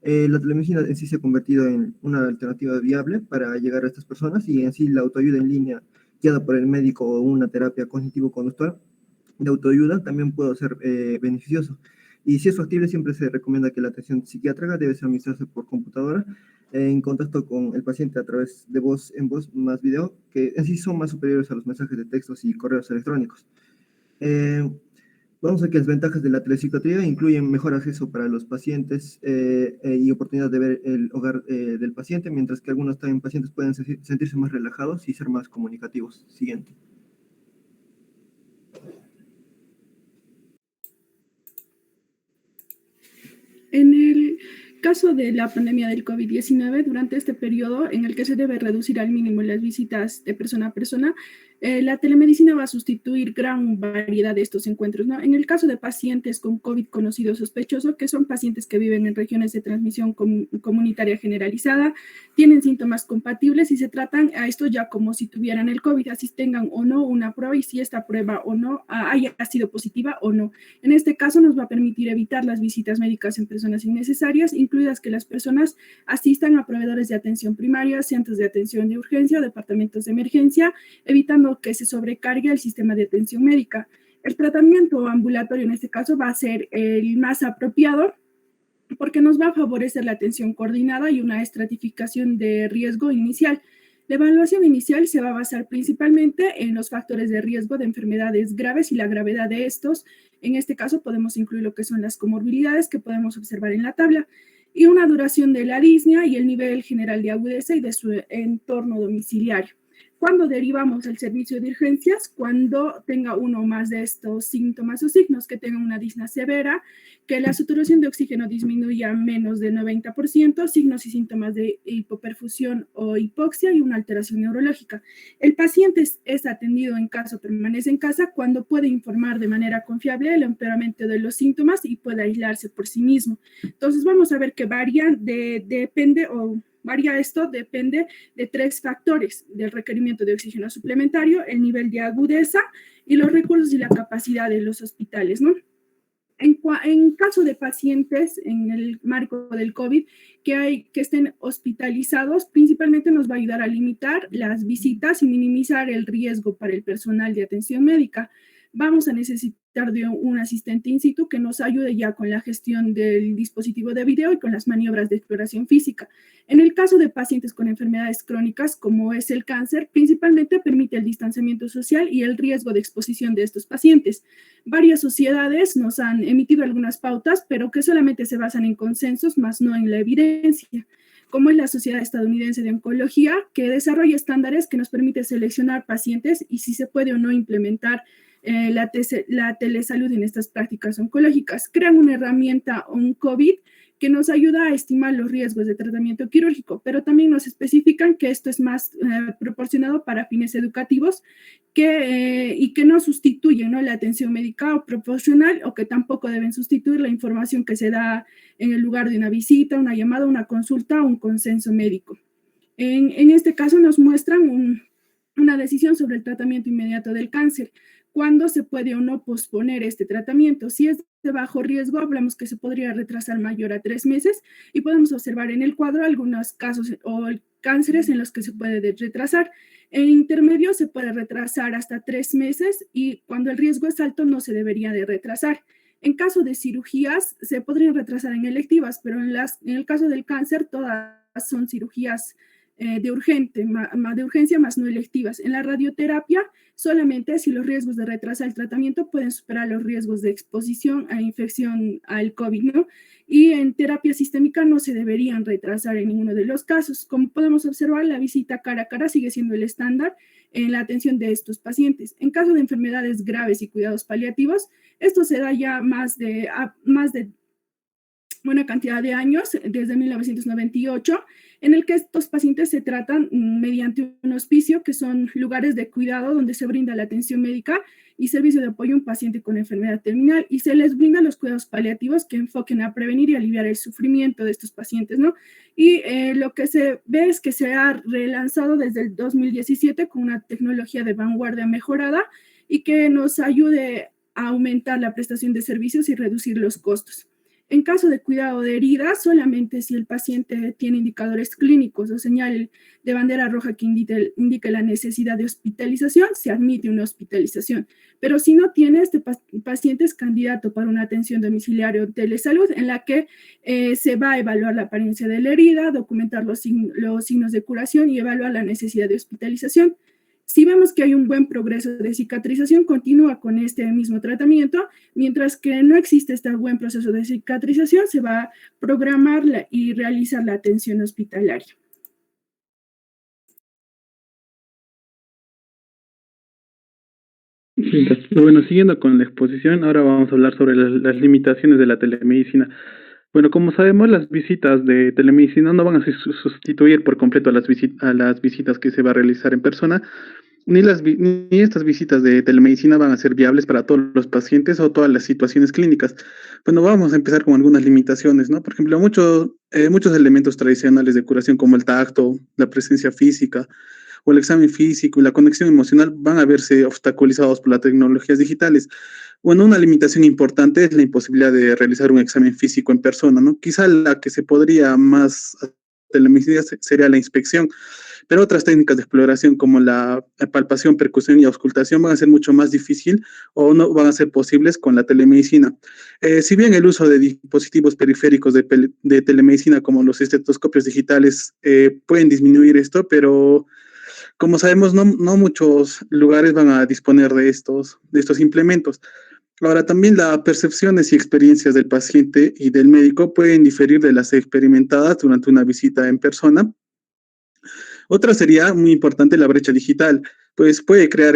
Speaker 22: La telemedicina en sí se ha convertido en una alternativa viable para llegar a estas personas y en sí la autoayuda en línea guiada por el médico o una terapia cognitivo-conductual de autoayuda también puede ser beneficioso. Y si es factible, siempre se recomienda que la atención psiquiátrica debe ser administrarse por computadora en contacto con el paciente a través de voz en voz más video, que en sí son más superiores a los mensajes de textos y correos electrónicos. Vamos a ver que las ventajas de la telepsiquiatría incluyen mejor acceso para los pacientes y oportunidad de ver el hogar del paciente, mientras que algunos también pacientes pueden sentirse más relajados y ser más comunicativos. Siguiente.
Speaker 18: En el caso de la pandemia del COVID-19, durante este periodo en el que se debe reducir al mínimo las visitas de persona a persona, la telemedicina va a sustituir gran variedad de estos encuentros, ¿no? En el caso de pacientes con COVID conocido sospechoso, que son pacientes que viven en regiones de transmisión comunitaria generalizada, tienen síntomas compatibles y se tratan a esto ya como si tuvieran el COVID, así tengan o no una prueba y si esta prueba o no haya sido positiva o no. En este caso nos va a permitir evitar las visitas médicas en personas innecesarias, incluidas que las personas asistan a proveedores de atención primaria, centros de atención de urgencia, departamentos de emergencia, evitando que se sobrecargue el sistema de atención médica. El tratamiento ambulatorio en este caso va a ser el más apropiado porque nos va a favorecer la atención coordinada y una estratificación de riesgo inicial. La evaluación inicial se va a basar principalmente en los factores de riesgo de enfermedades graves y la gravedad de estos. En este caso podemos incluir lo que son las comorbilidades que podemos observar en la tabla y una duración de la disnea y el nivel general de agudeza y de su entorno domiciliario. ¿Cuándo derivamos el servicio de urgencias? Cuando tenga uno o más de estos síntomas o signos, que tenga una disnea severa, que la saturación de oxígeno disminuya a menos del 90%, signos y síntomas de hipoperfusión o hipoxia y una alteración neurológica. El paciente es atendido en caso permanece en casa cuando puede informar de manera confiable el empeoramiento de los síntomas y puede aislarse por sí mismo. Entonces vamos a ver que varía esto depende de 3 factores: del requerimiento de oxígeno suplementario, el nivel de agudeza y los recursos y la capacidad de los hospitales, ¿no? En caso de pacientes en el marco del COVID que estén hospitalizados, principalmente nos va a ayudar a limitar las visitas y minimizar el riesgo para el personal de atención médica. Vamos a necesitar de un asistente in situ que nos ayude ya con la gestión del dispositivo de video y con las maniobras de exploración física. En el caso de pacientes con enfermedades crónicas, como es el cáncer, principalmente permite el distanciamiento social y el riesgo de exposición de estos pacientes. Varias sociedades nos han emitido algunas pautas, pero que solamente se basan en consensos, más no en la evidencia, como es la Sociedad Estadounidense de Oncología, que desarrolla estándares que nos permite seleccionar pacientes y si se puede o no implementar la telesalud en estas prácticas oncológicas. Crean una herramienta OnCovid que nos ayuda a estimar los riesgos de tratamiento quirúrgico, pero también nos especifican que esto es más proporcionado para fines educativos y que no sustituyen, ¿no?, la atención médica o proporcional, o que tampoco deben sustituir la información que se da en el lugar de una visita, una llamada, una consulta o un consenso médico. En este caso nos muestran una decisión sobre el tratamiento inmediato del cáncer. ¿Cuándo se puede o no posponer este tratamiento? Si es de bajo riesgo, hablamos que se podría retrasar mayor a 3 meses y podemos observar en el cuadro algunos casos o cánceres en los que se puede retrasar. En intermedio se puede retrasar hasta 3 meses y cuando el riesgo es alto no se debería de retrasar. En caso de cirugías se podrían retrasar en electivas, pero en el caso del cáncer todas son cirugías de urgencia más no electivas. En la radioterapia, solamente si los riesgos de retrasar el tratamiento pueden superar los riesgos de exposición a infección al COVID, ¿no? Y en terapia sistémica no se deberían retrasar en ninguno de los casos. Como podemos observar, la visita cara a cara sigue siendo el estándar en la atención de estos pacientes. En caso de enfermedades graves y cuidados paliativos, esto se da ya más de buena cantidad de años, desde 1998, en el que estos pacientes se tratan mediante un hospicio, que son lugares de cuidado donde se brinda la atención médica y servicio de apoyo a un paciente con enfermedad terminal, y se les brinda los cuidados paliativos que enfoquen a prevenir y aliviar el sufrimiento de estos pacientes, ¿no? Y lo que se ve es que se ha relanzado desde el 2017 con una tecnología de vanguardia mejorada y que nos ayude a aumentar la prestación de servicios y reducir los costos. En caso de cuidado de heridas, solamente si el paciente tiene indicadores clínicos o señal de bandera roja que indique la necesidad de hospitalización, se admite una hospitalización. Pero si no tiene, este paciente es candidato para una atención domiciliaria o telesalud en la que se va a evaluar la apariencia de la herida, documentar los signos de curación y evaluar la necesidad de hospitalización. Si vemos que hay un buen progreso de cicatrización, continúa con este mismo tratamiento, mientras que no existe este buen proceso de cicatrización, se va a programar y realizar la atención hospitalaria.
Speaker 3: Bueno, siguiendo con la exposición, ahora vamos a hablar sobre las limitaciones de la telemedicina. Bueno, como sabemos, las visitas de telemedicina no van a sustituir por completo a las visitas que se va a realizar en persona, ni estas visitas de telemedicina van a ser viables para todos los pacientes o todas las situaciones clínicas. Bueno, vamos a empezar con algunas limitaciones, ¿no? Por ejemplo, muchos elementos tradicionales de curación como el tacto, la presencia física o el examen físico y la conexión emocional van a verse obstaculizados por las tecnologías digitales. Bueno, una limitación importante es la imposibilidad de realizar un examen físico en persona, ¿no? Quizá la que se podría más telemedicina sería la inspección, pero otras técnicas de exploración como la palpación, percusión y auscultación van a ser mucho más difícil o no van a ser posibles con la telemedicina. Si bien el uso de dispositivos periféricos de telemedicina como los estetoscopios digitales pueden disminuir esto, pero como sabemos, no muchos lugares van a disponer de estos implementos. Ahora, también las percepciones y experiencias del paciente y del médico pueden diferir de las experimentadas durante una visita en persona. Otra sería muy importante la brecha digital, pues puede crear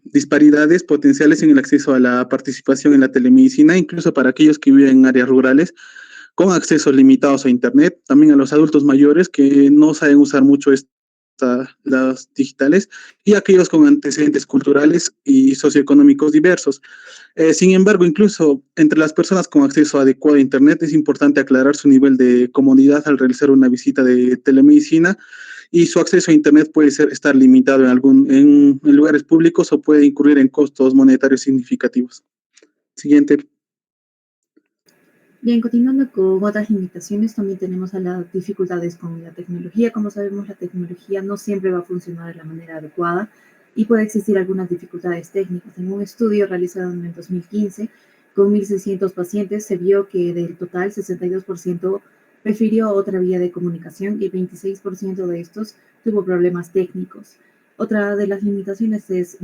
Speaker 3: disparidades potenciales en el acceso a la participación en la telemedicina, incluso para aquellos que viven en áreas rurales con accesos limitados a Internet, también a los adultos mayores que no saben usar mucho las digitales y aquellos con antecedentes culturales y socioeconómicos diversos. Sin embargo, incluso entre las personas con acceso adecuado a Internet es importante aclarar su nivel de comodidad al realizar una visita de telemedicina y su acceso a Internet puede estar limitado en lugares públicos o puede incurrir en costos monetarios significativos. Siguiente.
Speaker 7: Bien, continuando con otras limitaciones, también tenemos a las dificultades con la tecnología. Como sabemos, la tecnología no siempre va a funcionar de la manera adecuada y puede existir algunas dificultades técnicas. En un estudio realizado en el 2015, con 1.600 pacientes, se vio que del total, 62% prefirió otra vía de comunicación y el 26% de estos tuvo problemas técnicos. Otra de las limitaciones es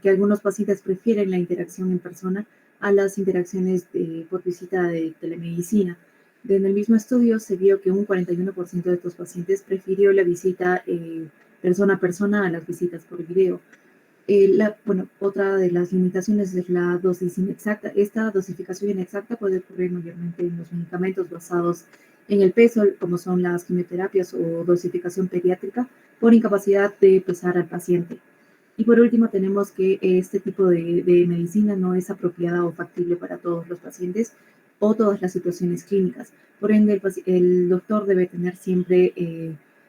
Speaker 7: que algunos pacientes prefieren la interacción en persona a las interacciones por visita de telemedicina. En el mismo estudio se vio que un 41% de estos pacientes prefirió la visita persona a persona a las visitas por video. Otra de las limitaciones es la dosis inexacta. Esta dosificación inexacta puede ocurrir mayormente en los medicamentos basados en el peso, como son las quimioterapias o dosificación pediátrica, por incapacidad de pesar al paciente. Y por último, tenemos que este tipo de medicina no es apropiada o factible para todos los pacientes o todas las situaciones clínicas. Por ende, el doctor debe tener siempre,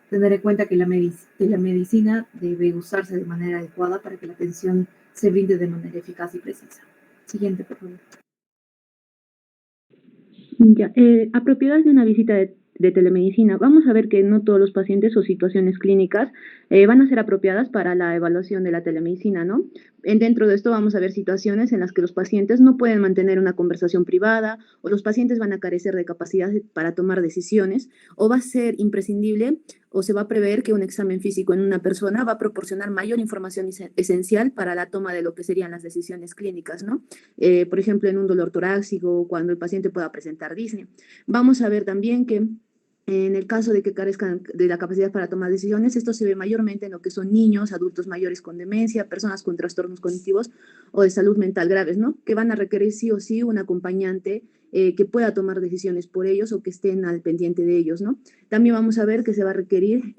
Speaker 7: tener en cuenta que la medicina debe usarse de manera adecuada para que la atención se brinde de manera eficaz y precisa. Siguiente, por favor.
Speaker 23: Ya, apropiadas de una visita de telemedicina, vamos a ver que no todos los pacientes o situaciones clínicas van a ser apropiadas para la evaluación de la telemedicina, ¿no? Dentro de esto vamos a ver situaciones en las que los pacientes no pueden mantener una conversación privada o los pacientes van a carecer de capacidad para tomar decisiones o va a ser imprescindible o se va a prever que un examen físico en una persona va a proporcionar mayor información esencial para la toma de lo que serían las decisiones clínicas, ¿no? Por ejemplo, en un dolor torácico, cuando el paciente pueda presentar disnea. Vamos a ver también que en el caso de que carezcan de la capacidad para tomar decisiones, esto se ve mayormente en lo que son niños, adultos mayores con demencia, personas con trastornos cognitivos o de salud mental graves, ¿no? Que van a requerir sí o sí un acompañante que pueda tomar decisiones por ellos o que estén al pendiente de ellos, ¿no? También vamos a ver que se va a requerir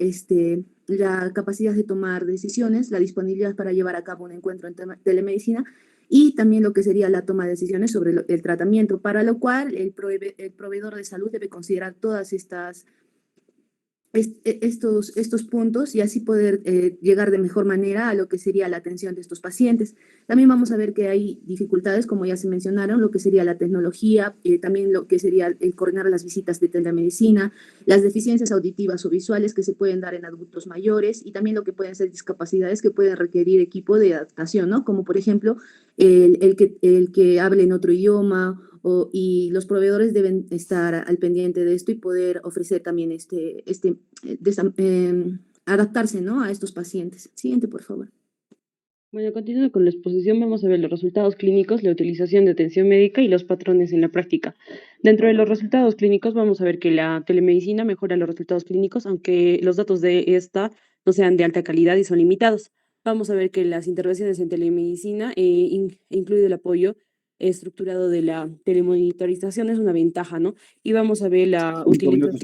Speaker 23: la capacidad de tomar decisiones, la disponibilidad para llevar a cabo un encuentro en telemedicina y también lo que sería la toma de decisiones sobre el tratamiento, para lo cual el proveedor de salud debe considerar todas estas
Speaker 6: estos puntos y así poder llegar de mejor manera a lo que sería la atención de estos pacientes. También vamos a ver que hay dificultades, como ya se mencionaron, lo que sería la tecnología, también lo que sería el coordinar las visitas de telemedicina, las deficiencias auditivas o visuales que se pueden dar en adultos mayores y también lo que pueden ser discapacidades que pueden requerir equipo de adaptación, ¿no? Como por ejemplo el que hable en otro idioma y los proveedores deben estar al pendiente de esto y poder ofrecer también adaptarse, ¿no?, a estos pacientes. Siguiente, por favor.
Speaker 8: Bueno, continuando con la exposición, vamos a ver los resultados clínicos, la utilización de atención médica y los patrones en la práctica. Dentro de los resultados clínicos, vamos a ver que la telemedicina mejora los resultados clínicos, aunque los datos de esta no sean de alta calidad y son limitados. Vamos a ver que las intervenciones en telemedicina, incluido el apoyo estructurado de la telemonitorización, es una ventaja, ¿no? Y vamos a ver la utilización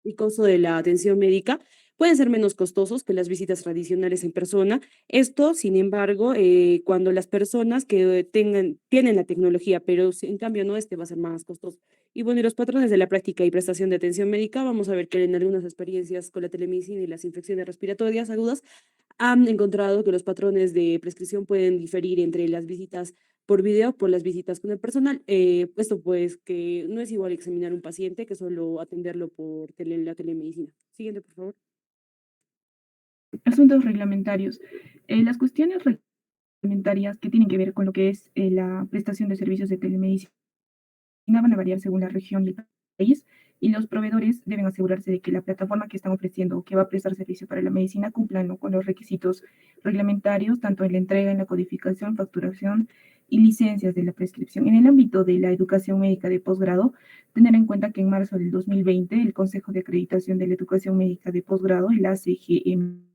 Speaker 8: y costo de la atención médica. Pueden ser menos costosos que las visitas tradicionales en persona. Esto, sin embargo, cuando las personas que tienen la tecnología, pero en cambio no, va a ser más costoso. Y bueno, y los patrones de la práctica y prestación de atención médica, vamos a ver que en algunas experiencias con la telemedicina y las infecciones respiratorias agudas, han encontrado que los patrones de prescripción pueden diferir entre las visitas por video, por las visitas con el personal. Esto pues que no es igual examinar un paciente que solo atenderlo por la telemedicina. Siguiente, por favor.
Speaker 18: Asuntos reglamentarios. Las cuestiones reglamentarias que tienen que ver con lo que es la prestación de servicios de telemedicina van a variar según la región y el país, y los proveedores deben asegurarse de que la plataforma que están ofreciendo o que va a prestar servicio para la medicina cumplan, ¿no?, con los requisitos reglamentarios, tanto en la entrega, en la codificación, facturación y licencias de la prescripción. En el ámbito de la educación médica de posgrado, tener en cuenta que en marzo del 2020 el Consejo de Acreditación de la Educación Médica de Posgrado, el ACGM,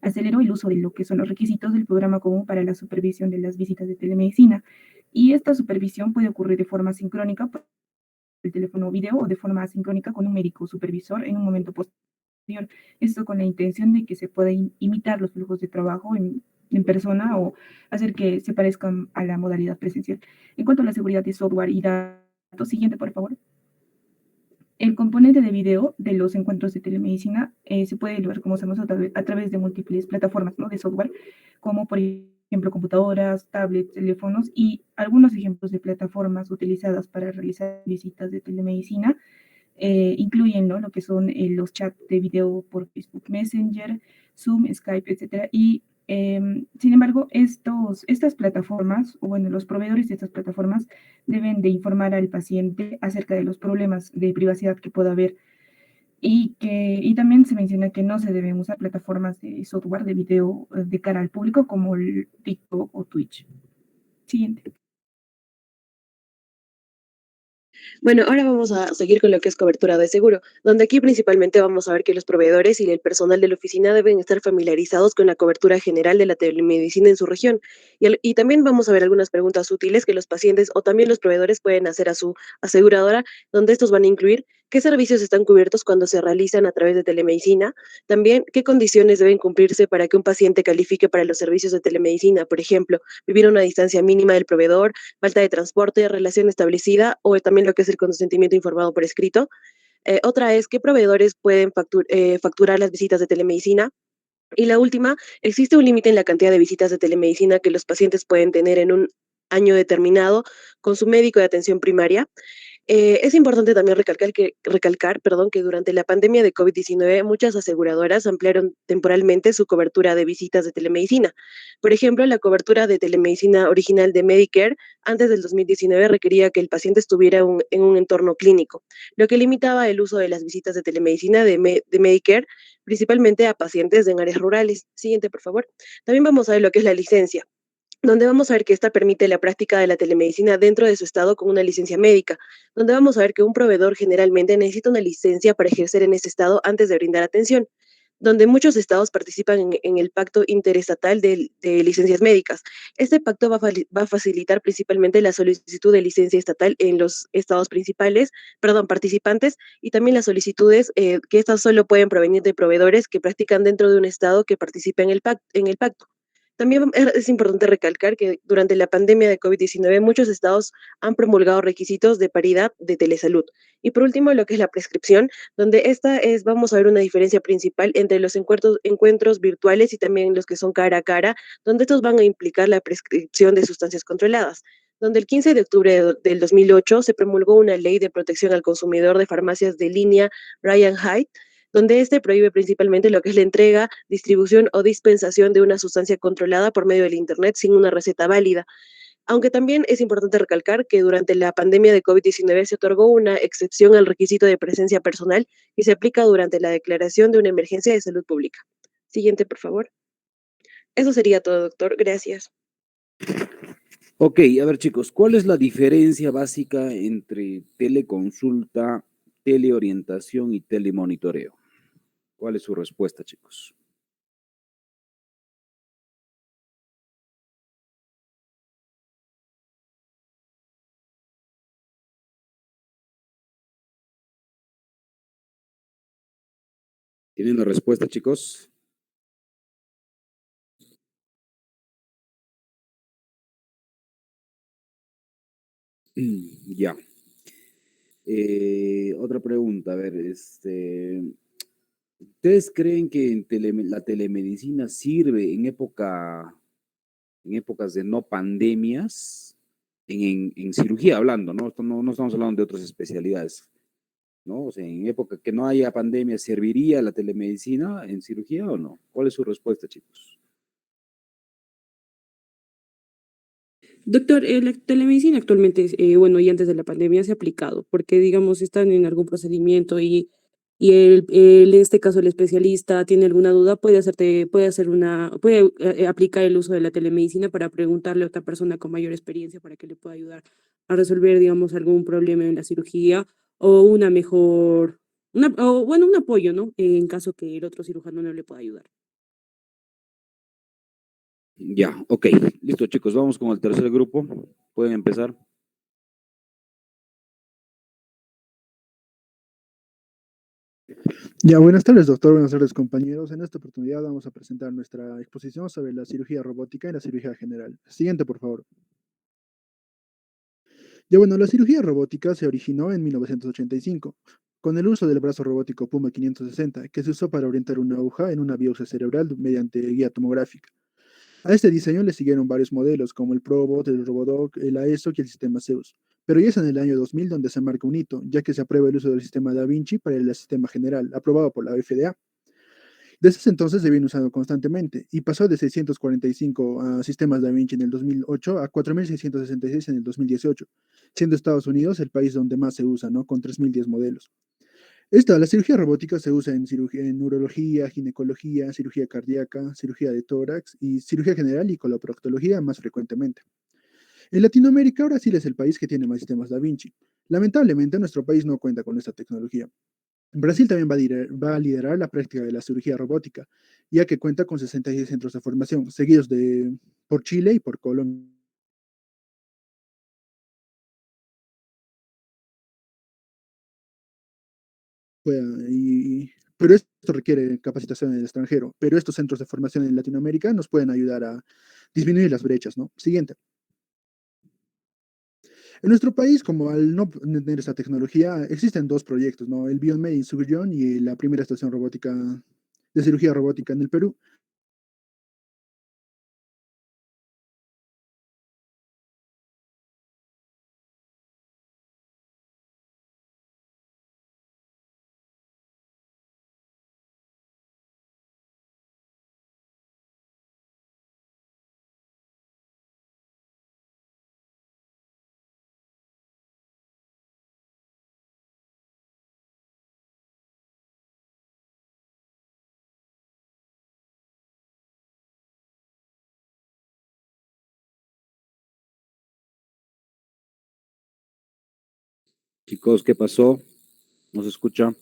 Speaker 18: aceleró el uso de lo que son los requisitos del programa común para la supervisión de las visitas de telemedicina. Y esta supervisión puede ocurrir de forma sincrónica por el teléfono o video o de forma asincrónica con un médico supervisor en un momento posterior. Esto con la intención de que se pueda imitar los flujos de trabajo en persona o hacer que se parezcan a la modalidad presencial. En cuanto a la seguridad de software y datos, siguiente, por favor. El componente de video de los encuentros de telemedicina se puede lograr, como sabemos, a través de múltiples plataformas, ¿no?, de software, como por ejemplo computadoras, tablets, teléfonos, y algunos ejemplos de plataformas utilizadas para realizar visitas de telemedicina incluyen, ¿no?, lo que son los chats de video por Facebook Messenger, Zoom, Skype, etcétera. Y sin embargo, estas plataformas, o bueno, los proveedores de estas plataformas deben de informar al paciente acerca de los problemas de privacidad que pueda haber y también se menciona que no se deben usar plataformas de software de video de cara al público como el TikTok o Twitch. Siguiente.
Speaker 8: Bueno, ahora vamos a seguir con lo que es cobertura de seguro, donde aquí principalmente vamos a ver que los proveedores y el personal de la oficina deben estar familiarizados con la cobertura general de la telemedicina en su región. Y también vamos a ver algunas preguntas útiles que los pacientes o también los proveedores pueden hacer a su aseguradora, donde estos van a incluir qué servicios están cubiertos cuando se realizan a través de telemedicina, también qué condiciones deben cumplirse para que un paciente califique para los servicios de telemedicina, por ejemplo, vivir a una distancia mínima del proveedor, falta de transporte, relación establecida o también lo que es el consentimiento informado por escrito. Otra es qué proveedores pueden facturar las visitas de telemedicina. Y la última, existe un límite en la cantidad de visitas de telemedicina que los pacientes pueden tener en un año determinado con su médico de atención primaria. Es importante también recalcar que durante la pandemia de COVID-19 muchas aseguradoras ampliaron temporalmente su cobertura de visitas de telemedicina. Por ejemplo, la cobertura de telemedicina original de Medicare antes del 2019 requería que el paciente estuviera en un entorno clínico, lo que limitaba el uso de las visitas de telemedicina de Medicare, principalmente a pacientes en áreas rurales. Siguiente, por favor. También vamos a ver lo que es la licencia, donde vamos a ver que esta permite la práctica de la telemedicina dentro de su estado con una licencia médica, donde vamos a ver que un proveedor generalmente necesita una licencia para ejercer en ese estado antes de brindar atención, donde muchos estados participan en el Pacto Interestatal de Licencias Médicas. Este pacto va a facilitar principalmente la solicitud de licencia estatal en los estados participantes, y también las solicitudes que estas solo pueden provenir de proveedores que practican dentro de un estado que participa en el pacto. También es importante recalcar que durante la pandemia de COVID-19 muchos estados han promulgado requisitos de paridad de telesalud. Y por último, lo que es la prescripción, donde vamos a ver una diferencia principal entre los encuentros virtuales y también los que son cara a cara, donde estos van a implicar la prescripción de sustancias controladas. Donde el 15 de octubre del 2008 se promulgó una ley de protección al consumidor de farmacias de línea Ryan Hyde, donde este prohíbe principalmente lo que es la entrega, distribución o dispensación de una sustancia controlada por medio del Internet sin una receta válida. Aunque también es importante recalcar que durante la pandemia de COVID-19 se otorgó una excepción al requisito de presencia personal y se aplica durante la declaración de una emergencia de salud pública. Siguiente, por favor. Eso sería todo, doctor. Gracias.
Speaker 1: Ok, a ver chicos, ¿cuál es la diferencia básica entre teleconsulta, teleorientación y telemonitoreo? ¿Cuál es su respuesta, chicos? ¿Tienen una respuesta, chicos? Ya. Otra pregunta, a ver, ¿ustedes creen que la telemedicina sirve en épocas de no pandemias, en cirugía hablando, ¿no? Esto no estamos hablando de otras especialidades, ¿no? O sea, en época que no haya pandemia, ¿serviría la telemedicina en cirugía o no? ¿Cuál es su respuesta, chicos?
Speaker 9: Doctor, la telemedicina actualmente, bueno, y antes de la pandemia se ha aplicado, porque digamos, están en algún procedimiento y en este caso el especialista tiene alguna duda, puede aplicar el uso de la telemedicina para preguntarle a otra persona con mayor experiencia para que le pueda ayudar a resolver, digamos, algún problema en la cirugía o un apoyo, ¿no? En caso que el otro cirujano no le pueda ayudar.
Speaker 1: Ya, ok. Listo, chicos, vamos con el tercer grupo. Pueden empezar.
Speaker 11: Ya, buenas tardes, doctor. Buenas tardes, compañeros. En esta oportunidad vamos a presentar nuestra exposición sobre la cirugía robótica y la cirugía general. Siguiente, por favor. Ya, bueno, la cirugía robótica se originó en 1985 con el uso del brazo robótico Puma 560, que se usó para orientar una aguja en una biopsia cerebral mediante guía tomográfica. A este diseño le siguieron varios modelos, como el Probot, el Robodoc, el AESO y el sistema Zeus. Pero ya es en el año 2000 donde se marca un hito, ya que se aprueba el uso del sistema Da Vinci para el sistema general, aprobado por la FDA. Desde ese entonces se viene usando constantemente y pasó de 645 sistemas Da Vinci en el 2008 a 4.666 en el 2018, siendo Estados Unidos el país donde más se usa, ¿no? Con 3.010 modelos. La cirugía robótica se usa en neurología, ginecología, cirugía cardíaca, cirugía de tórax y cirugía general y coloproctología más frecuentemente. En Latinoamérica, Brasil es el país que tiene más sistemas Da Vinci. Lamentablemente, nuestro país no cuenta con esta tecnología. Brasil también va a liderar la práctica de la cirugía robótica, ya que cuenta con 66 centros de formación, seguidos por Chile y por Colombia. Pero esto requiere capacitación en el extranjero, pero estos centros de formación en Latinoamérica nos pueden ayudar a disminuir las brechas, ¿no? Siguiente. En nuestro país, como al no tener esta tecnología, existen dos proyectos, ¿no? El BioMed in Surgeon y la primera estación robótica de cirugía robótica en el Perú.
Speaker 1: Chicos, ¿qué pasó? ¿No se escucha?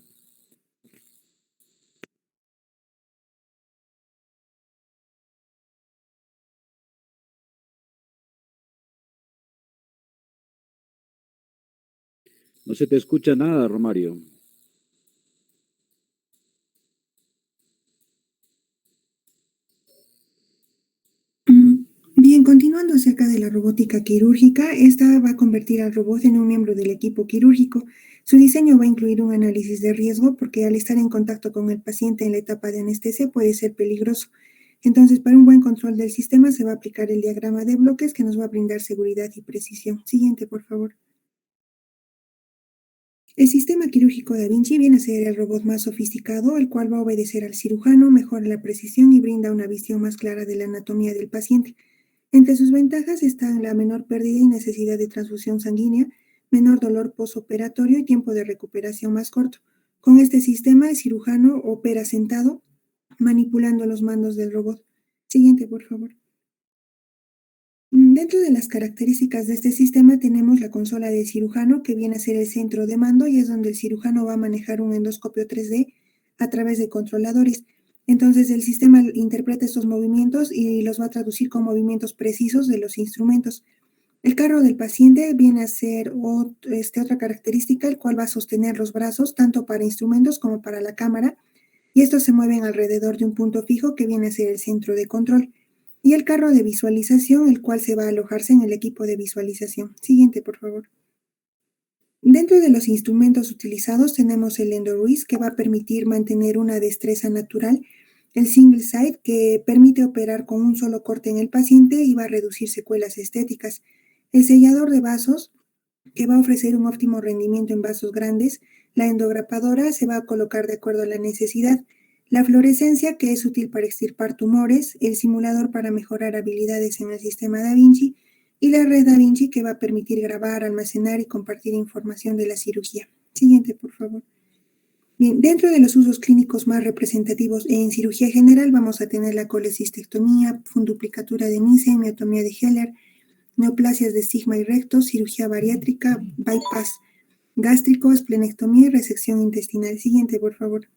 Speaker 1: No se te escucha nada, Romario.
Speaker 10: acerca de la robótica quirúrgica. Esta va a convertir al robot en un miembro del equipo quirúrgico. Su diseño va a incluir un análisis de riesgo porque al estar en contacto con el paciente en la etapa de anestesia puede ser peligroso. Entonces, para un buen control del sistema se va a aplicar el diagrama de bloques que nos va a brindar seguridad y precisión. Siguiente, por favor. El sistema quirúrgico Da Vinci viene a ser el robot más sofisticado, el cual va a obedecer al cirujano, mejora la precisión y brinda una visión más clara de la anatomía del paciente. Entre sus ventajas están la menor pérdida y necesidad de transfusión sanguínea, menor dolor postoperatorio y tiempo de recuperación más corto. Con este sistema, el cirujano opera sentado, manipulando los mandos del robot. Siguiente, por favor. Dentro de las características de este sistema tenemos la consola del cirujano, que viene a ser el centro de mando y es donde el cirujano va a manejar un endoscopio 3D a través de controladores. Entonces el sistema interpreta estos movimientos y los va a traducir con movimientos precisos de los instrumentos. El carro del paciente viene a ser otra característica, el cual va a sostener los brazos tanto para instrumentos como para la cámara, y estos se mueven alrededor de un punto fijo que viene a ser el centro de control. Y el carro de visualización, el cual se va a alojarse en el equipo de visualización. Siguiente, por favor. Dentro de los instrumentos utilizados tenemos el EndoWrist, que va a permitir mantener una destreza natural, el Single Site, que permite operar con un solo corte en el paciente y va a reducir secuelas estéticas, el sellador de vasos, que va a ofrecer un óptimo rendimiento en vasos grandes, la endograpadora se va a colocar de acuerdo a la necesidad, la fluorescencia, que es útil para extirpar tumores, el simulador para mejorar habilidades en el sistema Da Vinci y la red Da Vinci, que va a permitir grabar, almacenar y compartir información de la cirugía. Siguiente, por favor. Bien, dentro de los usos clínicos más representativos en cirugía general vamos a tener la colecistectomía, funduplicatura de Nissen, miotomía de Heller, neoplasias de sigma y recto, cirugía bariátrica, bypass gástrico, esplenectomía y resección intestinal. Siguiente, por favor.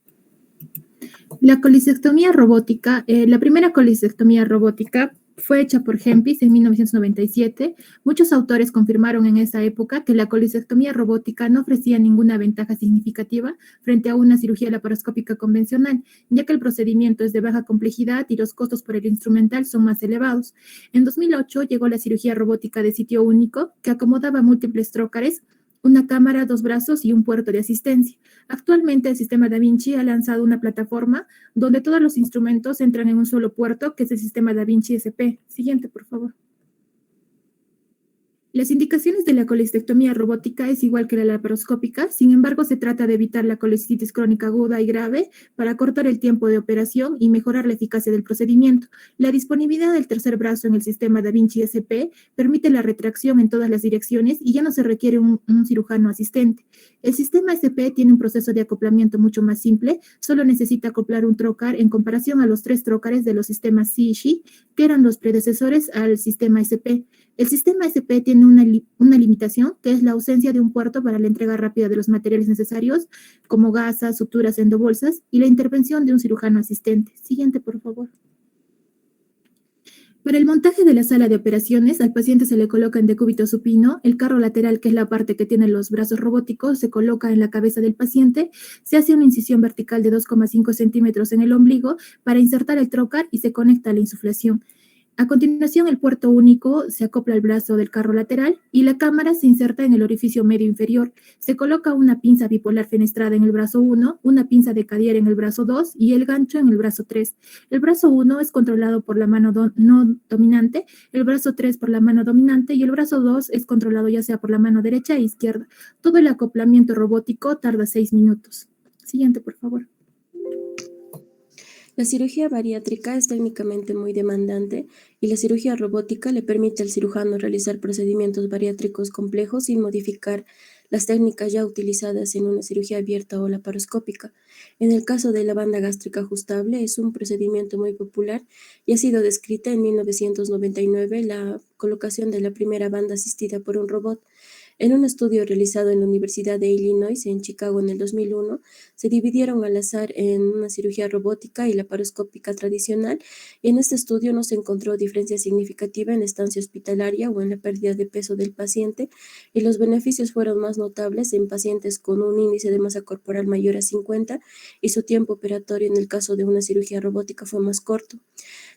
Speaker 12: La colecistectomía robótica, la primera colecistectomía robótica fue hecha por Hempis en 1997. Muchos autores confirmaron en esa época que la colecistectomía robótica no ofrecía ninguna ventaja significativa frente a una cirugía laparoscópica convencional, ya que el procedimiento es de baja complejidad y los costos por el instrumental son más elevados. En 2008 llegó la cirugía robótica de sitio único, que acomodaba múltiples trócares, una cámara, 2 brazos y un puerto de asistencia. Actualmente el sistema Da Vinci ha lanzado una plataforma donde todos los instrumentos entran en un solo puerto, que es el sistema Da Vinci SP. Siguiente, por favor. Las indicaciones de la colecistectomía robótica es igual que la laparoscópica, sin embargo se trata de evitar la colecistitis crónica aguda y grave para cortar el tiempo de operación y mejorar la eficacia del procedimiento. La disponibilidad del tercer brazo en el sistema Da Vinci SP permite la retracción en todas las direcciones y ya no se requiere un cirujano asistente. El sistema SP tiene un proceso de acoplamiento mucho más simple, solo necesita acoplar un trócar en comparación a los 3 trócares de los sistemas C y Xi, que eran los predecesores al sistema SP. El sistema SP tiene una limitación, que es la ausencia de un puerto para la entrega rápida de los materiales necesarios, como gasas, suturas, endobolsas, y la intervención de un cirujano asistente. Siguiente, por favor. Para el montaje de la sala de operaciones, al paciente se le coloca en decúbito supino, el carro lateral, que es la parte que tiene los brazos robóticos, se coloca en la cabeza del paciente, se hace una incisión vertical de 2,5 centímetros en el ombligo para insertar el trócar y se conecta a la insuflación. A continuación, el puerto único se acopla al brazo del carro lateral y la cámara se inserta en el orificio medio inferior. Se coloca una pinza bipolar fenestrada en el brazo 1, una pinza de Cadier en el brazo 2 y el gancho en el brazo 3. El brazo 1 es controlado por la mano no dominante, el brazo 3 por la mano dominante y el brazo 2 es controlado ya sea por la mano derecha e izquierda. Todo el acoplamiento robótico tarda 6 minutos. Siguiente, por favor.
Speaker 13: La cirugía bariátrica es técnicamente muy demandante y la cirugía robótica le permite al cirujano realizar procedimientos bariátricos complejos sin modificar las técnicas ya utilizadas en una cirugía abierta o laparoscópica. En el caso de la banda gástrica ajustable es un procedimiento muy popular y ha sido descrita en 1999 la colocación de la primera banda asistida por un robot. En un estudio realizado en la Universidad de Illinois, en Chicago, en el 2001, se dividieron al azar en una cirugía robótica y laparoscópica tradicional, y en este estudio no se encontró diferencia significativa en la estancia hospitalaria o en la pérdida de peso del paciente, y los beneficios fueron más notables en pacientes con un índice de masa corporal mayor a 50, y su tiempo operatorio en el caso de una cirugía robótica fue más corto.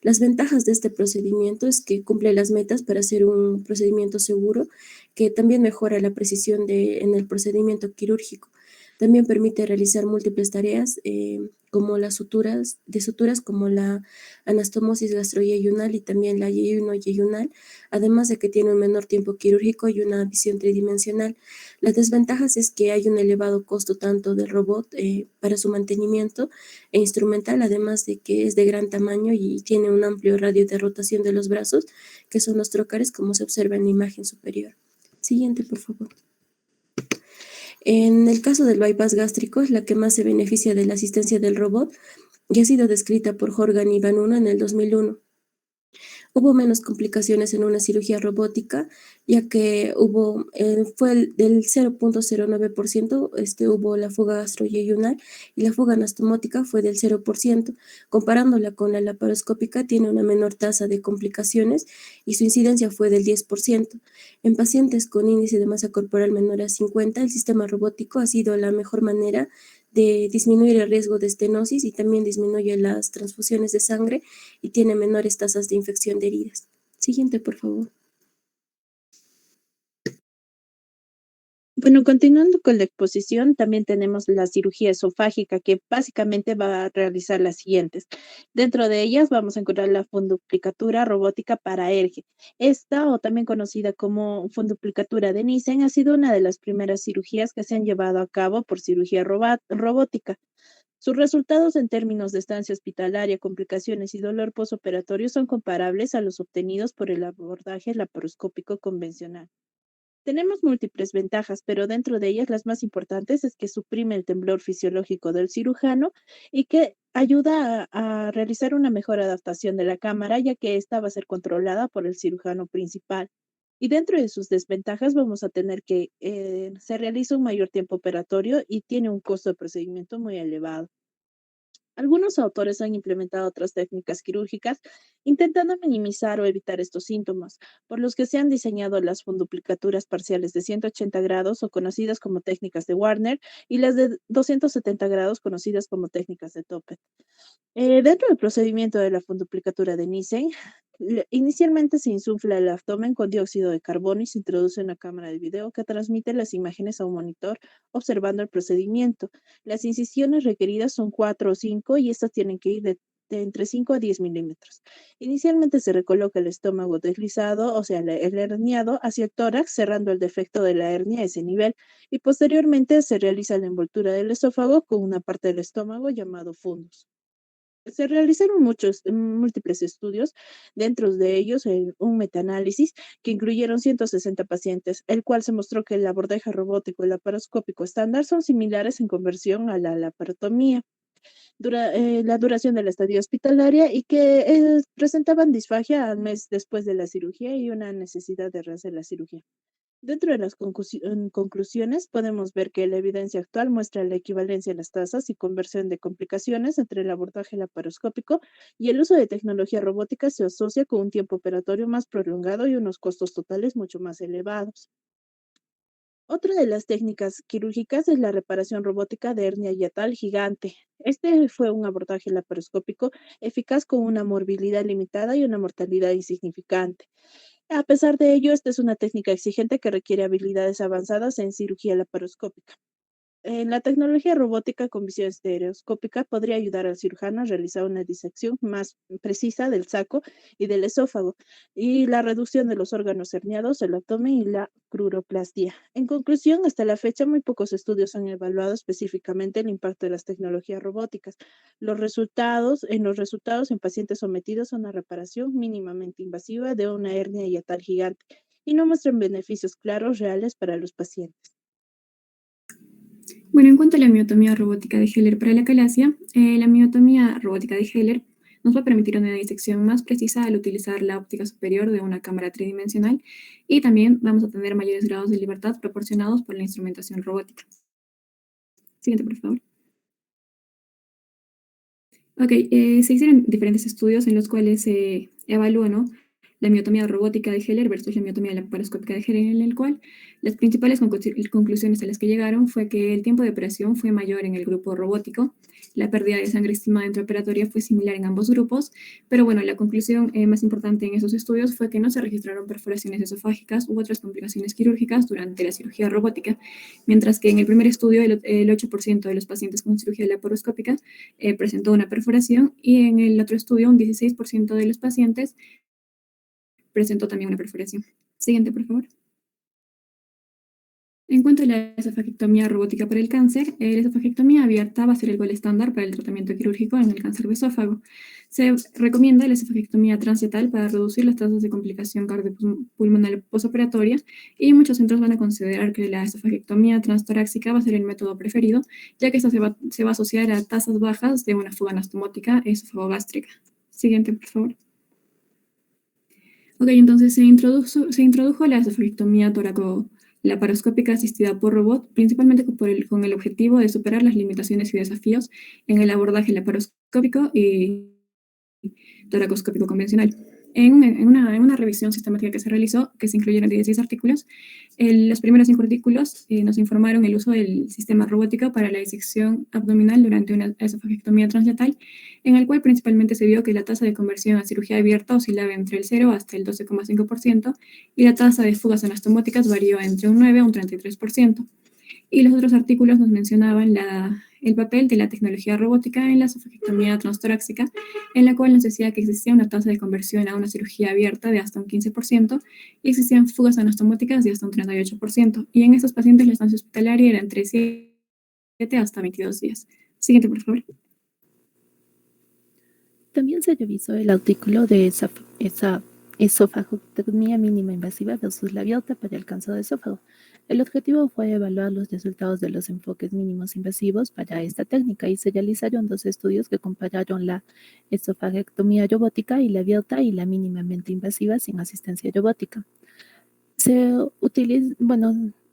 Speaker 13: Las ventajas de este procedimiento es que cumple las metas para ser un procedimiento seguro, que también mejora la precisión en el procedimiento quirúrgico. También permite realizar múltiples tareas como las suturas como la anastomosis gastroyeyunal y también la yeyuno-yeyunal, además de que tiene un menor tiempo quirúrgico y una visión tridimensional. Las desventajas es que hay un elevado costo tanto del robot para su mantenimiento e instrumental, además de que es de gran tamaño y tiene un amplio radio de rotación de los brazos, que son los trócares, como se observa en la imagen superior. Siguiente, por favor. En el caso del bypass gástrico, es la que más se beneficia de la asistencia del robot y ha sido descrita por Horgan y Van Uno en el 2001. Hubo menos complicaciones en una cirugía robótica, ya que fue del 0.09%, hubo la fuga gastroyeyunal y la fuga anastomótica fue del 0%. Comparándola con la laparoscópica, tiene una menor tasa de complicaciones y su incidencia fue del 10%. En pacientes con índice de masa corporal menor a 50, el sistema robótico ha sido la mejor manera de disminuir el riesgo de estenosis y también disminuye las transfusiones de sangre y tiene menores tasas de infección de heridas. Siguiente, por favor.
Speaker 5: Bueno, continuando con la exposición, también tenemos la cirugía esofágica, que básicamente va a realizar las siguientes. Dentro de ellas vamos a encontrar la funduplicatura robótica para ERGE. Esta, o también conocida como funduplicatura de Nissen, ha sido una de las primeras cirugías que se han llevado a cabo por cirugía robótica. Sus resultados en términos de estancia hospitalaria, complicaciones y dolor postoperatorio son comparables a los obtenidos por el abordaje laparoscópico convencional. Tenemos múltiples ventajas, pero dentro de ellas las más importantes es que suprime el temblor fisiológico del cirujano y que ayuda a realizar una mejor adaptación de la cámara, ya que esta va a ser controlada por el cirujano principal. Y dentro de sus desventajas vamos a tener que se realiza un mayor tiempo operatorio y tiene un costo de procedimiento muy elevado. Algunos autores han implementado otras técnicas quirúrgicas intentando minimizar o evitar estos síntomas, por los que se han diseñado las funduplicaturas parciales de 180 grados o conocidas como técnicas de Warner y las de 270 grados conocidas como técnicas de Toppet. Dentro del procedimiento de la funduplicatura de Nissen, inicialmente se insufla el abdomen con dióxido de carbono y se introduce una cámara de video que transmite las imágenes a un monitor observando el procedimiento. Las incisiones requeridas son 4 o 5 y estas tienen que ir de entre 5 a 10 milímetros. Inicialmente se recoloca el estómago deslizado, o sea, el herniado, hacia el tórax, cerrando el defecto de la hernia a ese nivel, y posteriormente se realiza la envoltura del esófago con una parte del estómago llamado fundus. Se realizaron múltiples estudios, dentro de ellos un metaanálisis que incluyeron 160 pacientes, el cual se mostró que el abordaje robótico y laparoscópico estándar son similares en conversión a la laparotomía. La duración de la estadía hospitalaria y que presentaban disfagia al mes después de la cirugía y una necesidad de rehacer la cirugía. Dentro de las conclusiones, podemos ver que la evidencia actual muestra la equivalencia en las tasas y conversión de complicaciones entre el abordaje laparoscópico y el uso de tecnología robótica se asocia con un tiempo operatorio más prolongado y unos costos totales mucho más elevados. Otra de las técnicas quirúrgicas es la reparación robótica de hernia hiatal gigante. Este fue un abordaje laparoscópico eficaz con una morbilidad limitada y una mortalidad insignificante. A pesar de ello, esta es una técnica exigente que requiere habilidades avanzadas en cirugía laparoscópica. La tecnología robótica con visión estereoscópica podría ayudar al cirujano a realizar una disección más precisa del saco y del esófago y la reducción de los órganos herniados, el abdomen y la cruroplastia. En conclusión, hasta la fecha muy pocos estudios han evaluado específicamente el impacto de las tecnologías robóticas. Los resultados en pacientes sometidos a una reparación mínimamente invasiva de una hernia hiatal gigante y no muestran beneficios claros reales para los pacientes.
Speaker 14: Bueno, en cuanto a la miotomía robótica de Heller para la calasia, la miotomía robótica de Heller nos va a permitir una disección más precisa al utilizar la óptica superior de una cámara tridimensional y también vamos a tener mayores grados de libertad proporcionados por la instrumentación robótica. Siguiente, por favor. Ok, se hicieron diferentes estudios en los cuales se evalúa, ¿no?, la miotomía robótica de Heller versus la miotomía laparoscópica de Heller, en el cual las principales conclusiones a las que llegaron fue que el tiempo de operación fue mayor en el grupo robótico, la pérdida de sangre estimada intraoperatoria fue similar en ambos grupos, pero bueno, la conclusión más importante en esos estudios fue que no se registraron perforaciones esofágicas u otras complicaciones quirúrgicas durante la cirugía robótica, mientras que en el primer estudio el 8% de los pacientes con cirugía laparoscópica presentó una perforación y en el otro estudio un 16% de los pacientes presentó también una perforación. Siguiente, por favor. En cuanto a la esofagectomía robótica para el cáncer, la esofagectomía abierta va a ser el gol estándar para el tratamiento quirúrgico en el cáncer de esófago. Se recomienda la esofagectomía transletal para reducir las tasas de complicación cardiopulmonar postoperatoria y muchos centros van a considerar que la esofagectomía transtorácica va a ser el método preferido, ya que esta se va a asociar a tasas bajas de una fuga anastomótica esofagogástrica. Siguiente, por favor. Ok, entonces se introdujo la esofagectomía laparoscópica asistida por robot, principalmente con el objetivo de superar las limitaciones y desafíos en el abordaje laparoscópico y toracoscópico convencional. En una revisión sistemática que se realizó, que se incluyeron 16 artículos, los primeros 5 artículos nos informaron el uso del sistema robótico para la disección abdominal durante una esofagectomía transletal, en el cual principalmente se vio que la tasa de conversión a cirugía abierta oscilaba entre el 0 hasta el 12,5% y la tasa de fugas anastomóticas varió entre un 9 a un 33%. Y los otros artículos nos mencionaban el papel de la tecnología robótica en la esofagectomía transtorácica, en la cual nos decía que existía una tasa de conversión a una cirugía abierta de hasta un 15% y existían fugas anastomóticas de hasta un 38%. Y en estos pacientes la estancia hospitalaria era entre 7 hasta 22 días. Siguiente, por favor.
Speaker 15: También se revisó el artículo de esa esofagectomía mínima invasiva versus la abierta para el cáncer de esófago. El objetivo fue evaluar los resultados de los enfoques mínimos invasivos para esta técnica y se realizaron 2 estudios que compararon la esofagectomía robótica y la abierta y la mínimamente invasiva sin asistencia robótica.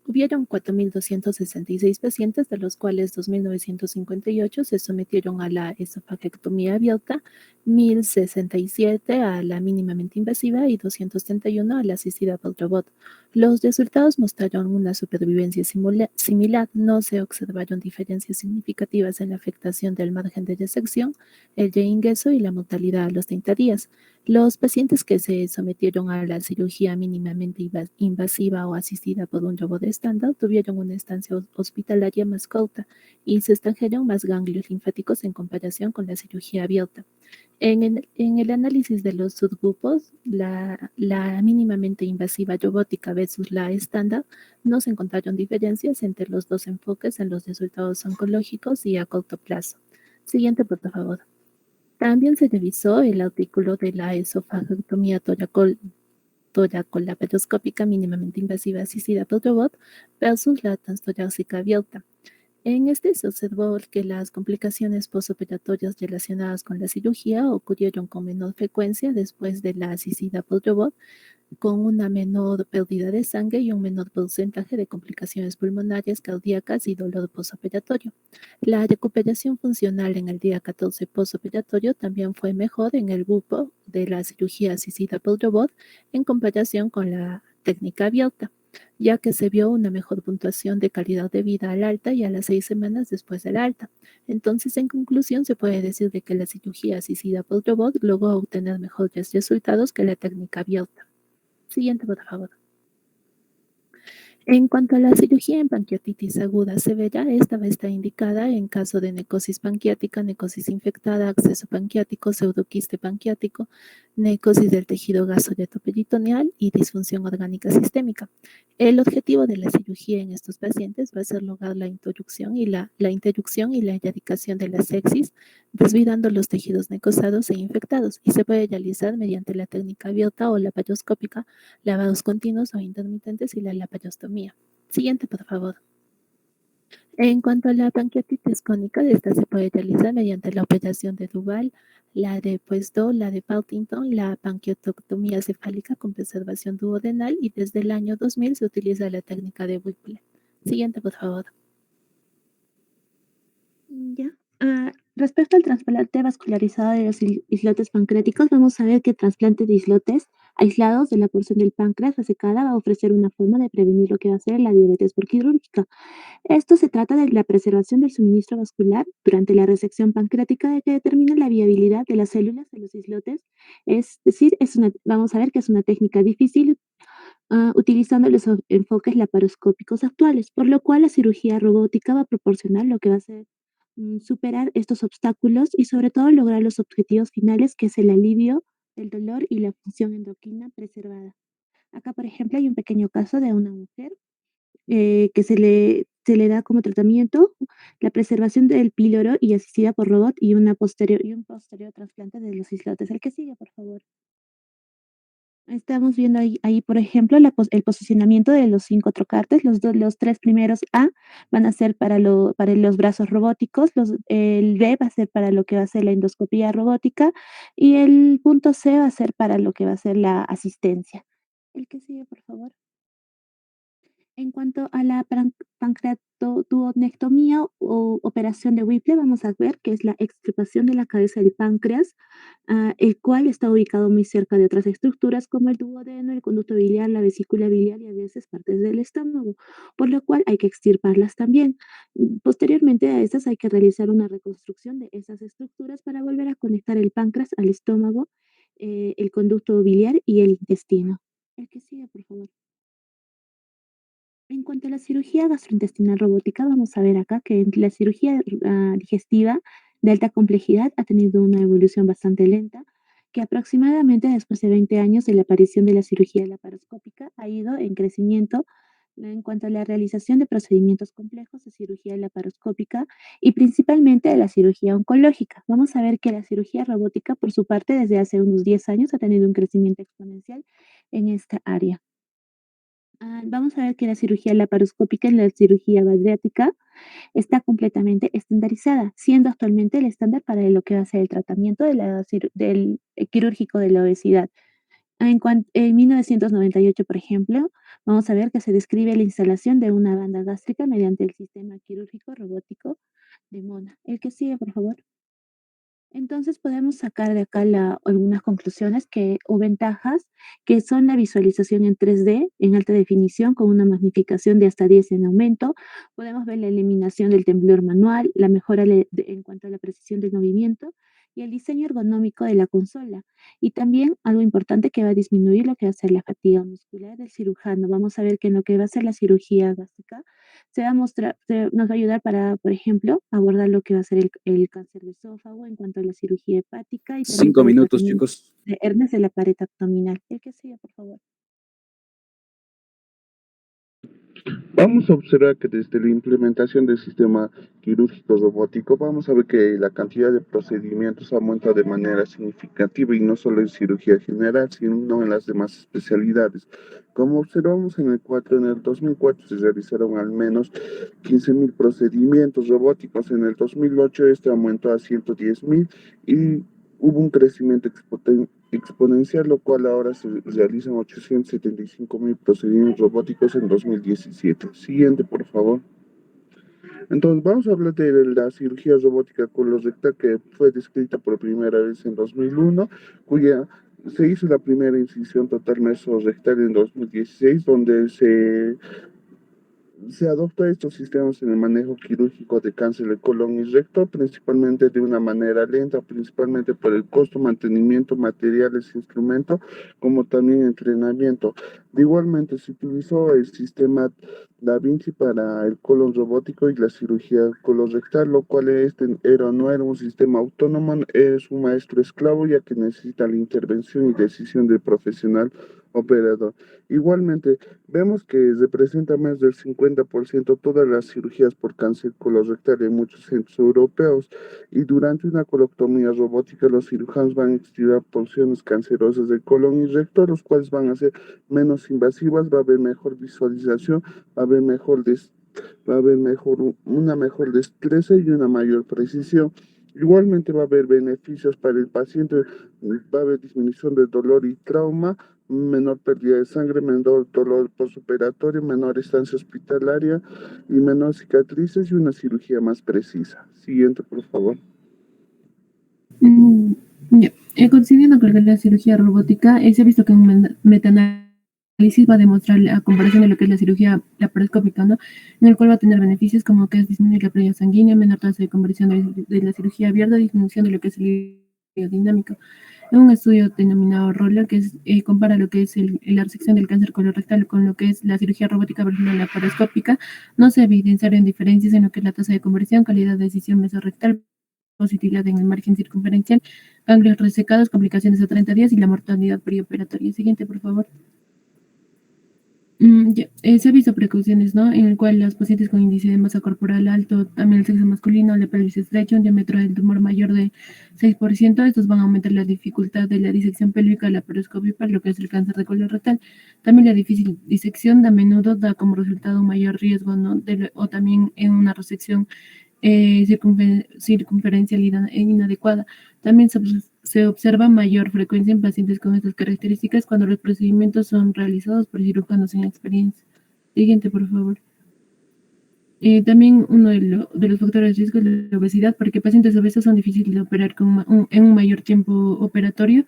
Speaker 15: Hubieron 4.266 pacientes, de los cuales 2.958 se sometieron a la esofagectomía abierta, 1.067 a la mínimamente invasiva y 231 a la asistida por robot. Los resultados mostraron una supervivencia similar, no se observaron diferencias significativas en la afectación del margen de resección, el reingreso y la mortalidad a los 30 días. Los pacientes que se sometieron a la cirugía mínimamente invasiva o asistida por un robot estándar tuvieron una estancia hospitalaria más corta y se extrajeron más ganglios linfáticos en comparación con la cirugía abierta. En el análisis de los subgrupos, la mínimamente invasiva robótica versus la estándar, no se encontraron diferencias entre los 2 enfoques en los resultados oncológicos y a corto plazo. Siguiente, por favor. También se revisó el artículo de la esofagectomía toracolaparoscópica mínimamente invasiva asistida por robot versus la transtorácica abierta. En este se observó que las complicaciones postoperatorias relacionadas con la cirugía ocurrieron con menor frecuencia después de la asistida por robot, con una menor pérdida de sangre y un menor porcentaje de complicaciones pulmonares, cardíacas y dolor postoperatorio. La recuperación funcional en el día 14 postoperatorio también fue mejor en el grupo de la cirugía asistida por robot en comparación con la técnica abierta, ya que se vio una mejor puntuación de calidad de vida al alta y a las 6 semanas después del alta. Entonces, en conclusión, se puede decir de que la cirugía asistida por robot logró obtener mejores resultados que la técnica abierta. Siguiente, por favor. En cuanto a la cirugía en pancreatitis aguda severa, esta va a estar indicada en caso de necrosis pancreática, necrosis infectada, acceso pancreático, pseudoquiste pancreático, necrosis del tejido gasoretroperitoneal y disfunción orgánica sistémica. El objetivo de la cirugía en estos pacientes va a ser lograr la interrupción y la erradicación de la sepsis, desvidando los tejidos necrosados e infectados, y se puede realizar mediante la técnica abierta o laparoscópica, lavados continuos o intermitentes y la laparostomía. Siguiente, por favor. En cuanto a la pancreatitis cónica, esta se puede realizar mediante la operación de Duval, la de Puesto, la de Partington, la pancreatectomía cefálica con preservación duodenal y desde el año 2000 se utiliza la técnica de Whipple. Siguiente, por favor.
Speaker 19: Ya. Respecto al trasplante vascularizado de los islotes pancreáticos, vamos a ver que el trasplante de islotes aislados de la porción del páncreas resecada va a ofrecer una forma de prevenir lo que va a ser la diabetes porquirúrgica. Esto se trata de la preservación del suministro vascular durante la resección pancreática que determina la viabilidad de las células de los islotes. Es decir, vamos a ver que es una técnica difícil utilizando los enfoques laparoscópicos actuales, por lo cual la cirugía robótica va a proporcionar lo que va a ser superar estos obstáculos y sobre todo lograr los objetivos finales, que es el alivio del dolor y la función endocrina preservada. Acá, por ejemplo, hay un pequeño caso de una mujer que se le da como tratamiento la preservación del píloro y asistida por robot y un posterior trasplante de los islotes. El que sigue, por favor. Estamos viendo ahí, por ejemplo, el posicionamiento de los 5 trocartes. Los 3 primeros A van a ser para los brazos robóticos, el B va a ser para lo que va a ser la endoscopía robótica y el punto C va a ser para lo que va a ser la asistencia. El que sigue, por favor. En cuanto a la pancreatoduodectomía o operación de Whipple, vamos a ver que es la extirpación de la cabeza del páncreas, el cual está ubicado muy cerca de otras estructuras como el duodeno, el conducto biliar, la vesícula biliar y a veces partes del estómago, por lo cual hay que extirparlas también. Posteriormente a estas hay que realizar una reconstrucción de esas estructuras para volver a conectar el páncreas al estómago, el conducto biliar y el intestino. El que sigue, por favor. En cuanto a la cirugía gastrointestinal robótica, vamos a ver acá que la cirugía digestiva de alta complejidad ha tenido una evolución bastante lenta, que aproximadamente después de 20 años de la aparición de la cirugía laparoscópica ha ido en crecimiento en cuanto a la realización de procedimientos complejos de cirugía laparoscópica y principalmente de la cirugía oncológica. Vamos a ver que la cirugía robótica, por su parte, desde hace unos 10 años ha tenido un crecimiento exponencial en esta área. Vamos a ver que la cirugía laparoscópica y la cirugía bariátrica está completamente estandarizada, siendo actualmente el estándar para lo que va a ser el tratamiento del quirúrgico de la obesidad. En 1998, por ejemplo, vamos a ver que se describe la instalación de una banda gástrica mediante el sistema quirúrgico robótico de Mona. El que sigue, por favor. Entonces podemos sacar de acá algunas conclusiones o ventajas, que son la visualización en 3D en alta definición con una magnificación de hasta 10 en aumento. Podemos ver la eliminación del temblor manual, la mejora en cuanto a la precisión del movimiento y el diseño ergonómico de la consola. Y también algo importante, que va a disminuir lo que va a ser la fatiga muscular del cirujano. Vamos a ver que en lo que va a ser la cirugía gástrica nos va a ayudar para, por ejemplo, abordar lo que va a ser el cáncer de esófago en cuanto a la cirugía hepática y también
Speaker 1: 5
Speaker 19: para el
Speaker 1: minutos,
Speaker 19: tratamiento
Speaker 1: chicos.
Speaker 19: de hernias de la pared abdominal. El que sigue, por favor.
Speaker 2: Vamos a observar que desde la implementación del sistema quirúrgico robótico, vamos a ver que la cantidad de procedimientos ha aumentado de manera significativa y no solo en cirugía general, sino en las demás especialidades. Como observamos en el 2004 se realizaron al menos 15.000 procedimientos robóticos. En el 2008 este aumentó a 110.000 y hubo un crecimiento exponencial, lo cual ahora se realizan 875.000 procedimientos robóticos en 2017. Siguiente, por favor. Entonces, vamos a hablar de la cirugía robótica colorectal, que fue descrita por primera vez en 2001, cuya se hizo la primera incisión total mesorrectal en 2016, donde se adopta estos sistemas en el manejo quirúrgico de cáncer de colon y recto, principalmente de una manera lenta, principalmente por el costo, mantenimiento, materiales, instrumentos, como también entrenamiento. Igualmente se utilizó el sistema Da Vinci para el colon robótico y la cirugía colorectal, lo cual no era un sistema autónomo, es un maestro esclavo, ya que necesita la intervención y decisión del profesional operador. Igualmente, vemos que representa más del 50% todas las cirugías por cáncer colorectal en muchos centros europeos, y durante una colostomía robótica los cirujanos van a extirpar porciones cancerosas del colon y recto, los cuales van a ser menos invasivas, va a haber mejor visualización, va a haber mejor va a haber una mejor destreza y una mayor precisión. Igualmente va a haber beneficios para el paciente, va a haber disminución del dolor y trauma, menor pérdida de sangre, menor dolor postoperatorio, menor estancia hospitalaria y menor cicatrices y una cirugía más precisa. Siguiente, por favor.
Speaker 4: Mm, ya. Coincidiendo con la cirugía robótica, se ha visto que un metaanálisis va a demostrar la comparación de lo que es la cirugía laparoscópica, ¿no? En el cual va a tener beneficios como que es disminuir la presión sanguínea, menor tasa de conversión de la cirugía abierta, disminución de lo que es el dinámico. En un estudio denominado ROLA, que compara lo que es la resección del cáncer colorectal con lo que es la cirugía robótica versus la laparoscópica, no se evidenciaron diferencias en lo que es la tasa de conversión, calidad de decisión mesorrectal, positividad en el margen circunferencial, ganglios resecados, complicaciones a 30 días y la mortalidad perioperatoria. Siguiente, por favor. Se ha visto precauciones, ¿no? En el cual los pacientes con índice de masa corporal alto, también el sexo masculino, la pelvis estrecha, un diámetro del tumor mayor de 6%, estos van a aumentar la dificultad de la disección pélvica laparoscópica, lo que es el cáncer de colon rectal. También la difícil disección a menudo da como resultado un mayor riesgo, ¿no? O también en una resección circunferencial inadecuada. También se observa mayor frecuencia en pacientes con estas características cuando los procedimientos son realizados por cirujanos sin experiencia. Siguiente, por favor. También uno de los factores de riesgo es la obesidad, porque pacientes obesos son difíciles de operar en un mayor tiempo operatorio.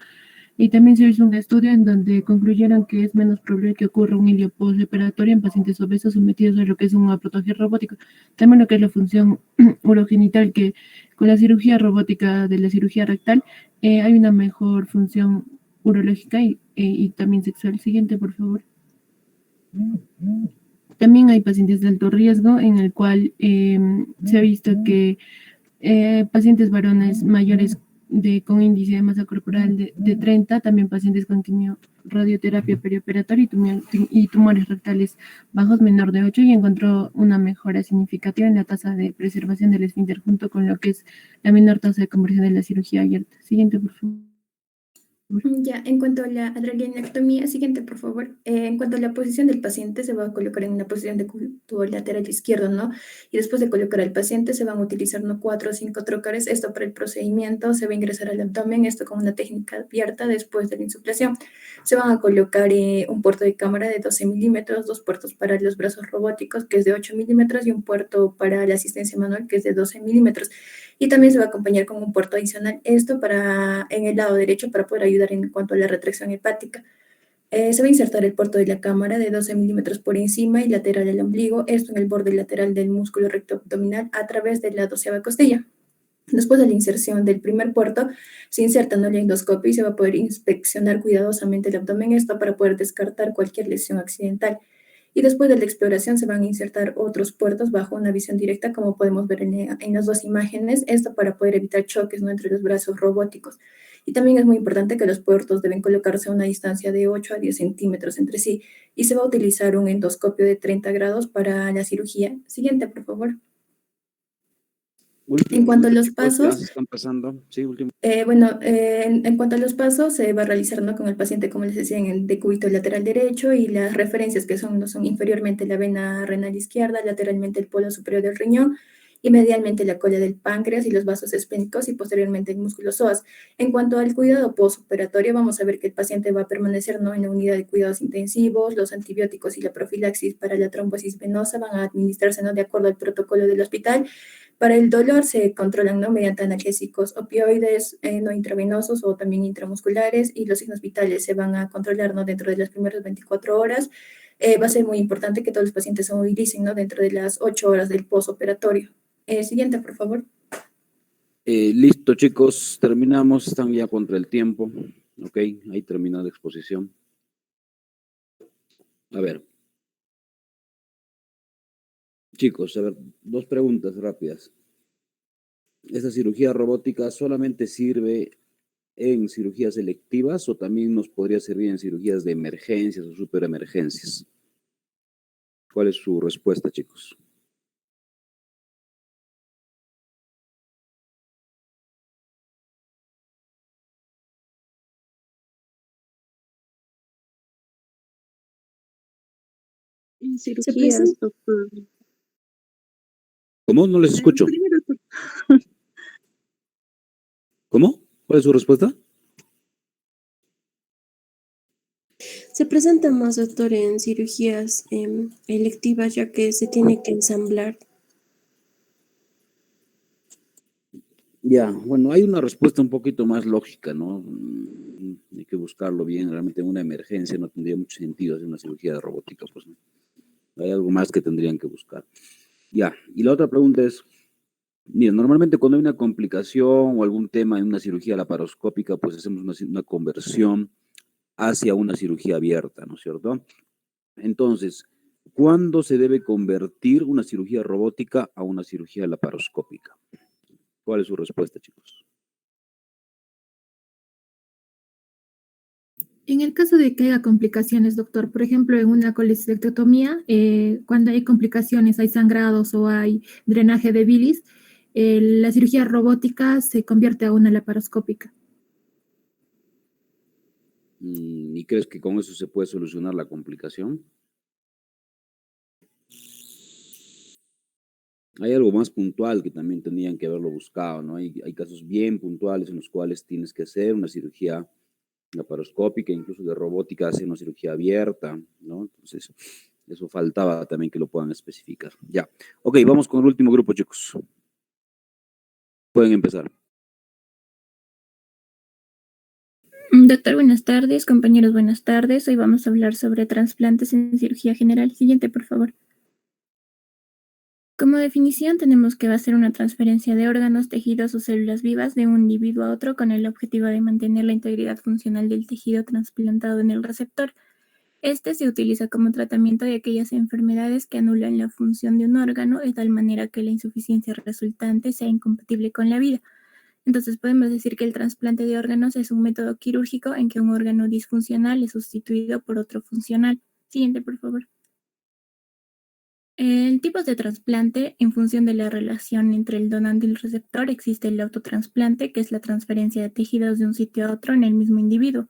Speaker 4: Y también se hizo un estudio en donde concluyeron que es menos probable que ocurra un hilio postoperatorio en pacientes obesos sometidos a lo que es una protogia robótica. También lo que es la función urogenital, que con la cirugía robótica de la cirugía rectal hay una mejor función urológica y también sexual. Siguiente, por favor. También hay pacientes de alto riesgo en el cual se ha visto que pacientes varones mayores con índice de masa corporal de 30, también pacientes con radioterapia perioperatoria y tumores rectales bajos menor de 8, y encontró una mejora significativa en la tasa de preservación del esfínter junto con lo que es la menor tasa de conversión de la cirugía abierta. Siguiente, por favor.
Speaker 21: Ya, en cuanto a la adrenectomía, siguiente, por favor. En cuanto a la posición del paciente, se va a colocar en una posición de culto lateral izquierdo, ¿no? Y después de colocar al paciente, se van a utilizar, ¿no?, 4 o 5 trócares. Esto para el procedimiento, se va a ingresar al abdomen, esto con una técnica abierta después de la insuflación. Se van a colocar un puerto de cámara de 12 milímetros, 2 puertos para los brazos robóticos, que es de 8 milímetros, y un puerto para la asistencia manual, que es de 12 milímetros. Y también se va a acompañar con un puerto adicional, esto en el lado derecho para poder ayudar en cuanto a la retracción hepática. Se va a insertar el puerto de la cámara de 12 milímetros por encima y lateral del ombligo, esto en el borde lateral del músculo recto abdominal a través de la 12ª costilla. Después de la inserción del primer puerto, se inserta la endoscopio y se va a poder inspeccionar cuidadosamente el abdomen, esto para poder descartar cualquier lesión accidental. Y después de la exploración se van a insertar otros puertos bajo una visión directa, como podemos ver en las dos imágenes, esto para poder evitar choques, ¿no?, entre los brazos robóticos. Y también es muy importante que los puertos deben colocarse a una distancia de 8 a 10 centímetros entre sí, y se va a utilizar un endoscopio de 30 grados para la cirugía. Siguiente, por favor. En cuanto a los pasos,
Speaker 1: ya están pasando. Sí, último.
Speaker 21: En cuanto a los pasos, se va a realizar, ¿no?, con el paciente, como les decía, en el decúbito lateral derecho, y las referencias que son inferiormente la vena renal izquierda, lateralmente el polo superior del riñón, y medialmente la cola del páncreas y los vasos esplénicos, y posteriormente el músculo psoas. En cuanto al cuidado postoperatorio, vamos a ver que el paciente va a permanecer, ¿no?, en la unidad de cuidados intensivos. Los antibióticos y la profilaxis para la trombosis venosa van a administrarse, ¿no?, de acuerdo al protocolo del hospital. Para el dolor se controlan, ¿no?, mediante analgésicos opioides no intravenosos o también intramusculares, y los signos vitales se van a controlar, ¿no?, dentro de las primeras 24 horas. Va a ser muy importante que todos los pacientes se movilicen, ¿no?, dentro de las 8 horas del postoperatorio. Siguiente, por favor.
Speaker 1: Listo, chicos, terminamos. Están ya contra el tiempo. Ok, ahí termina la exposición. A ver. Chicos, a ver, 2 preguntas rápidas. ¿Esta cirugía robótica solamente sirve en cirugías electivas o también nos podría servir en cirugías de emergencias o superemergencias? ¿Cuál es su respuesta, chicos?
Speaker 8: En cirugías, doctor.
Speaker 1: ¿Cómo? No les escucho.
Speaker 5: Primero,
Speaker 1: ¿Cómo? ¿Cuál es su respuesta?
Speaker 13: Se presenta más, doctor, en cirugías electivas, ya que se tiene que ensamblar.
Speaker 1: Ya, bueno, hay una respuesta un poquito más lógica, ¿no? Hay que buscarlo bien. Realmente en una emergencia no tendría mucho sentido hacer una cirugía de robótica, pues no. Hay algo más que tendrían que buscar. Ya, y la otra pregunta es, mira, normalmente cuando hay una complicación o algún tema en una cirugía laparoscópica, pues hacemos una conversión hacia una cirugía abierta, ¿no es cierto? Entonces, ¿cuándo se debe convertir una cirugía robótica a una cirugía laparoscópica? ¿Cuál es su respuesta, chicos?
Speaker 12: En el caso de que haya complicaciones, doctor, por ejemplo, en una colecistectomía, cuando hay complicaciones, hay sangrados o hay drenaje de bilis, la cirugía robótica se convierte a una laparoscópica.
Speaker 1: ¿Y crees que con eso se puede solucionar la complicación? Hay algo más puntual que también tendrían que haberlo buscado, ¿no? Hay casos bien puntuales en los cuales tienes que hacer una cirugía laparoscópica, incluso de robótica, hacer una cirugía abierta, ¿no? Entonces, eso faltaba también que lo puedan especificar. Ya. Ok, vamos con el último grupo, chicos. Pueden empezar.
Speaker 16: Doctor, buenas tardes. Compañeros, buenas tardes. Hoy vamos a hablar sobre trasplantes en cirugía general. Siguiente, por favor. Como definición, tenemos que va a ser una transferencia de órganos, tejidos o células vivas de un individuo a otro con el objetivo de mantener la integridad funcional del tejido trasplantado en el receptor. Este se utiliza como tratamiento de aquellas enfermedades que anulan la función de un órgano de tal manera que la insuficiencia resultante sea incompatible con la vida. Entonces podemos decir que el trasplante de órganos es un método quirúrgico en que un órgano disfuncional es sustituido por otro funcional. Siguiente, por favor. En tipos de trasplante, en función de la relación entre el donante y el receptor, existe el autotrasplante, que es la transferencia de tejidos de un sitio a otro en el mismo individuo.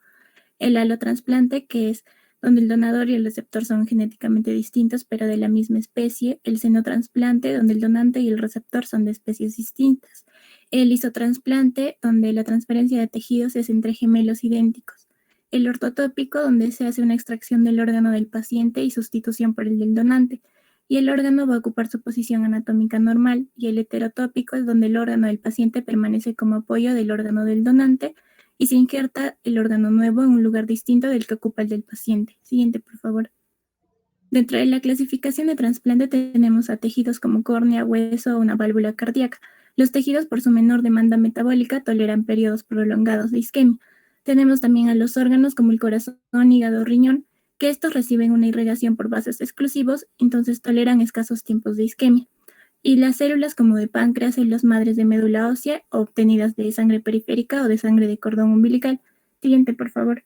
Speaker 16: El allotrasplante, que es donde el donador y el receptor son genéticamente distintos, pero de la misma especie. El xenotrasplante, donde el donante y el receptor son de especies distintas. El isotrasplante, donde la transferencia de tejidos es entre gemelos idénticos. El ortotópico, donde se hace una extracción del órgano del paciente y sustitución por el del donante. Y el órgano va a ocupar su posición anatómica normal. Y el heterotópico es donde el órgano del paciente permanece como apoyo del órgano del donante y se injerta el órgano nuevo en un lugar distinto del que ocupa el del paciente. Siguiente, por favor. Dentro de la clasificación de trasplante tenemos a tejidos como córnea, hueso o una válvula cardíaca. Los tejidos, por su menor demanda metabólica, toleran periodos prolongados de isquemia. Tenemos también a los órganos como el corazón, hígado, riñón, que estos reciben una irrigación por vasos exclusivos, entonces toleran escasos tiempos de isquemia. Y las células como de páncreas, células madres de médula ósea, obtenidas de sangre periférica o de sangre de cordón umbilical. Siguiente, por favor.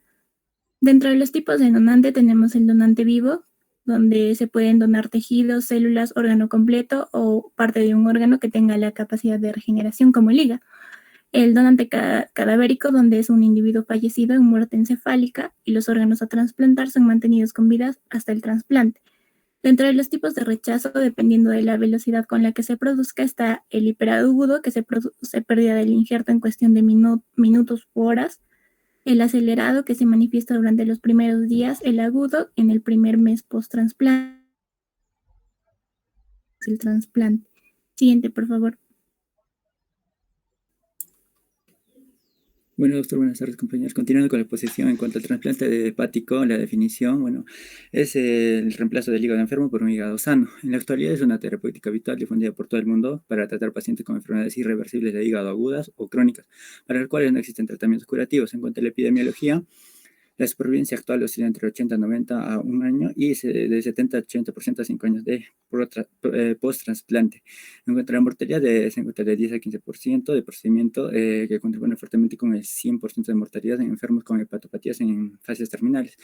Speaker 16: Dentro de los tipos de donante tenemos el donante vivo, donde se pueden donar tejidos, células, órgano completo o parte de un órgano que tenga la capacidad de regeneración, como el hígado. El donante cadavérico, donde es un individuo fallecido en muerte encefálica y los órganos a trasplantar son mantenidos con vida hasta el trasplante. Dentro de los tipos de rechazo, dependiendo de la velocidad con la que se produzca, está el hiperagudo, que se produce pérdida del injerto en cuestión de minutos u horas. El acelerado, que se manifiesta durante los primeros días. El agudo, en el primer mes post-trasplante. El trasplante. Siguiente, por favor.
Speaker 17: Bueno, doctor, buenas tardes, compañeros. Continuando con la exposición en cuanto al trasplante hepático, la definición, bueno, es el reemplazo del hígado enfermo por un hígado sano. En la actualidad es una terapéutica habitual difundida por todo el mundo para tratar pacientes con enfermedades irreversibles de hígado agudas o crónicas, para las cuales no existen tratamientos curativos. En cuanto a la epidemiología, la supervivencia actual oscila entre 80 a 90 a un año y de 70 a 80% a 5 años de post-trasplante. En cuanto a la mortalidad, se encuentra de 10 a 15% de procedimiento que contribuye fuertemente con el 100% de mortalidad en enfermos con hepatopatías en fases terminales.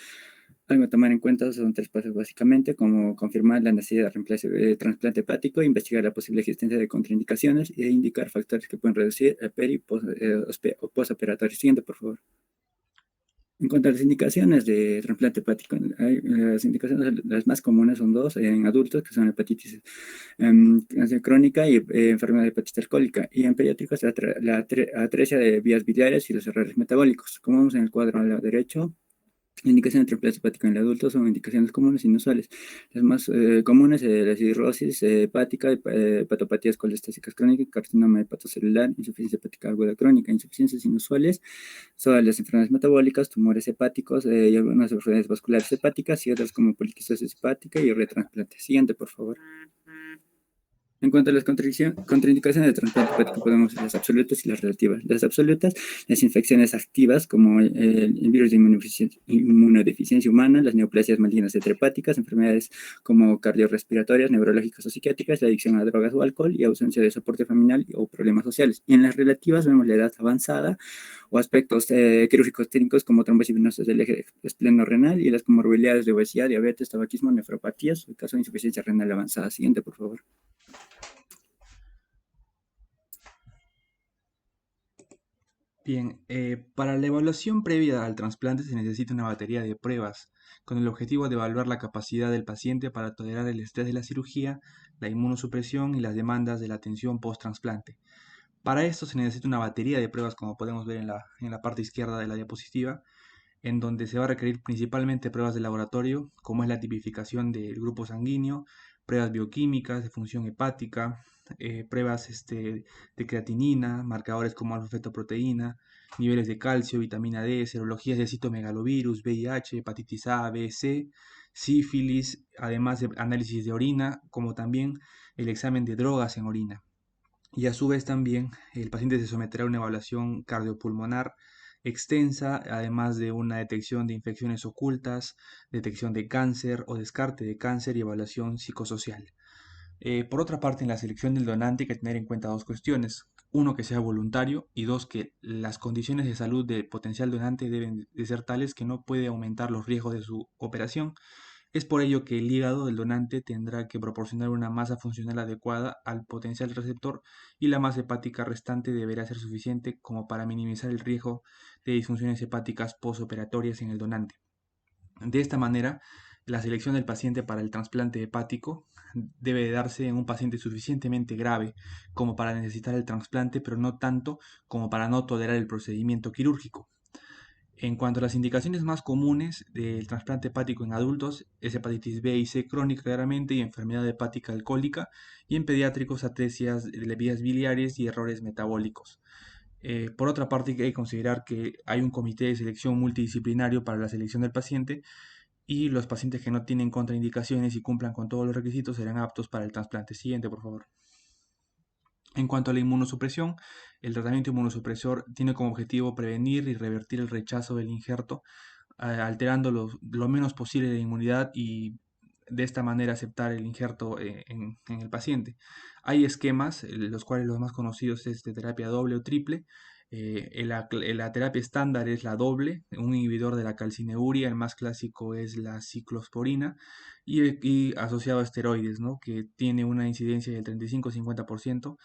Speaker 17: Algo a tomar en cuenta son 3 pasos básicamente, como confirmar la necesidad de trasplante hepático, investigar la posible existencia de contraindicaciones e indicar factores que pueden reducir el peri- o postoperatorio. Siguiente, por favor. En cuanto a las indicaciones de trasplante hepático, las indicaciones las más comunes son dos en adultos, que son hepatitis crónica y enfermedad de hepatitis alcohólica, y en pediátricos la atresia de vías biliares y los errores metabólicos. Como vemos en el cuadro al lado derecho, la indicación de trasplante hepático en el adulto son indicaciones comunes e inusuales. Las más comunes, la cirrosis hepática, hepatopatías colestásicas crónicas, carcinoma hepatocelular, insuficiencia hepática aguda crónica. Insuficiencias inusuales son las enfermedades metabólicas, tumores hepáticos y algunas enfermedades vasculares hepáticas y otras como poliquistosis hepática y retransplante. Siguiente, por favor. En cuanto a las contraindicaciones de trasplante hepático, podemos ver las absolutas y las relativas. Las absolutas, las infecciones activas como el virus de inmunodeficiencia humana, las neoplasias malignas heterahepáticas, enfermedades como cardiorrespiratorias, neurológicas o psiquiátricas, la adicción a drogas o alcohol y ausencia de soporte familiar o problemas sociales. Y en las relativas vemos la edad avanzada o aspectos quirúrgicos técnicos como trombosis venosa del eje esplenorenal y las comorbilidades de obesidad, diabetes, tabaquismo, nefropatías, o el caso de insuficiencia renal avanzada. Siguiente, por favor.
Speaker 3: Bien, para la evaluación previa al trasplante se necesita una batería de pruebas con el objetivo de evaluar la capacidad del paciente para tolerar el estrés de la cirugía, la inmunosupresión y las demandas de la atención post-trasplante. Para esto se necesita una batería de pruebas, como podemos ver en la parte izquierda de la diapositiva, en donde se va a requerir principalmente pruebas de laboratorio, como es la tipificación del grupo sanguíneo, pruebas bioquímicas de función hepática, pruebas de creatinina, marcadores como alfa-fetoproteína, niveles de calcio, vitamina D, serologías de citomegalovirus, VIH, hepatitis A, B, C, sífilis, además de análisis de orina, como también el examen de drogas en orina. Y a su vez también el paciente se someterá a una evaluación cardiopulmonar extensa, además de una detección de infecciones ocultas, detección de cáncer o descarte de cáncer y evaluación psicosocial. Por otra parte, en la selección del donante hay que tener en cuenta dos cuestiones. Uno, que sea voluntario, y dos, que las condiciones de salud del potencial donante deben de ser tales que no puede aumentar los riesgos de su operación. Es por ello que el hígado del donante tendrá que proporcionar una masa funcional adecuada al potencial receptor y la masa hepática restante deberá ser suficiente como para minimizar el riesgo de disfunciones hepáticas postoperatorias en el donante. De esta manera, la selección del paciente para el trasplante hepático debe darse en un paciente suficientemente grave como para necesitar el trasplante, pero no tanto como para no tolerar el procedimiento quirúrgico. En cuanto a las indicaciones más comunes del trasplante hepático en adultos, es hepatitis B y C crónica claramente y enfermedad hepática alcohólica, y en pediátricos atresias de vías biliares y errores metabólicos. Por otra parte, hay que considerar que hay un comité de selección multidisciplinario para la selección del paciente y los pacientes que no tienen contraindicaciones y cumplan con todos los requisitos serán aptos para el trasplante. Siguiente, por favor. En cuanto a la inmunosupresión, el tratamiento inmunosupresor tiene como objetivo prevenir y revertir el rechazo del injerto, alterando lo menos posible la inmunidad y de esta manera aceptar el injerto en el paciente. Hay esquemas, los cuales los más conocidos es de terapia doble o triple. La terapia estándar es la doble, un inhibidor de la calcineuria, el más clásico es la ciclosporina y asociado a esteroides, ¿no? Que tiene una incidencia del 35-50%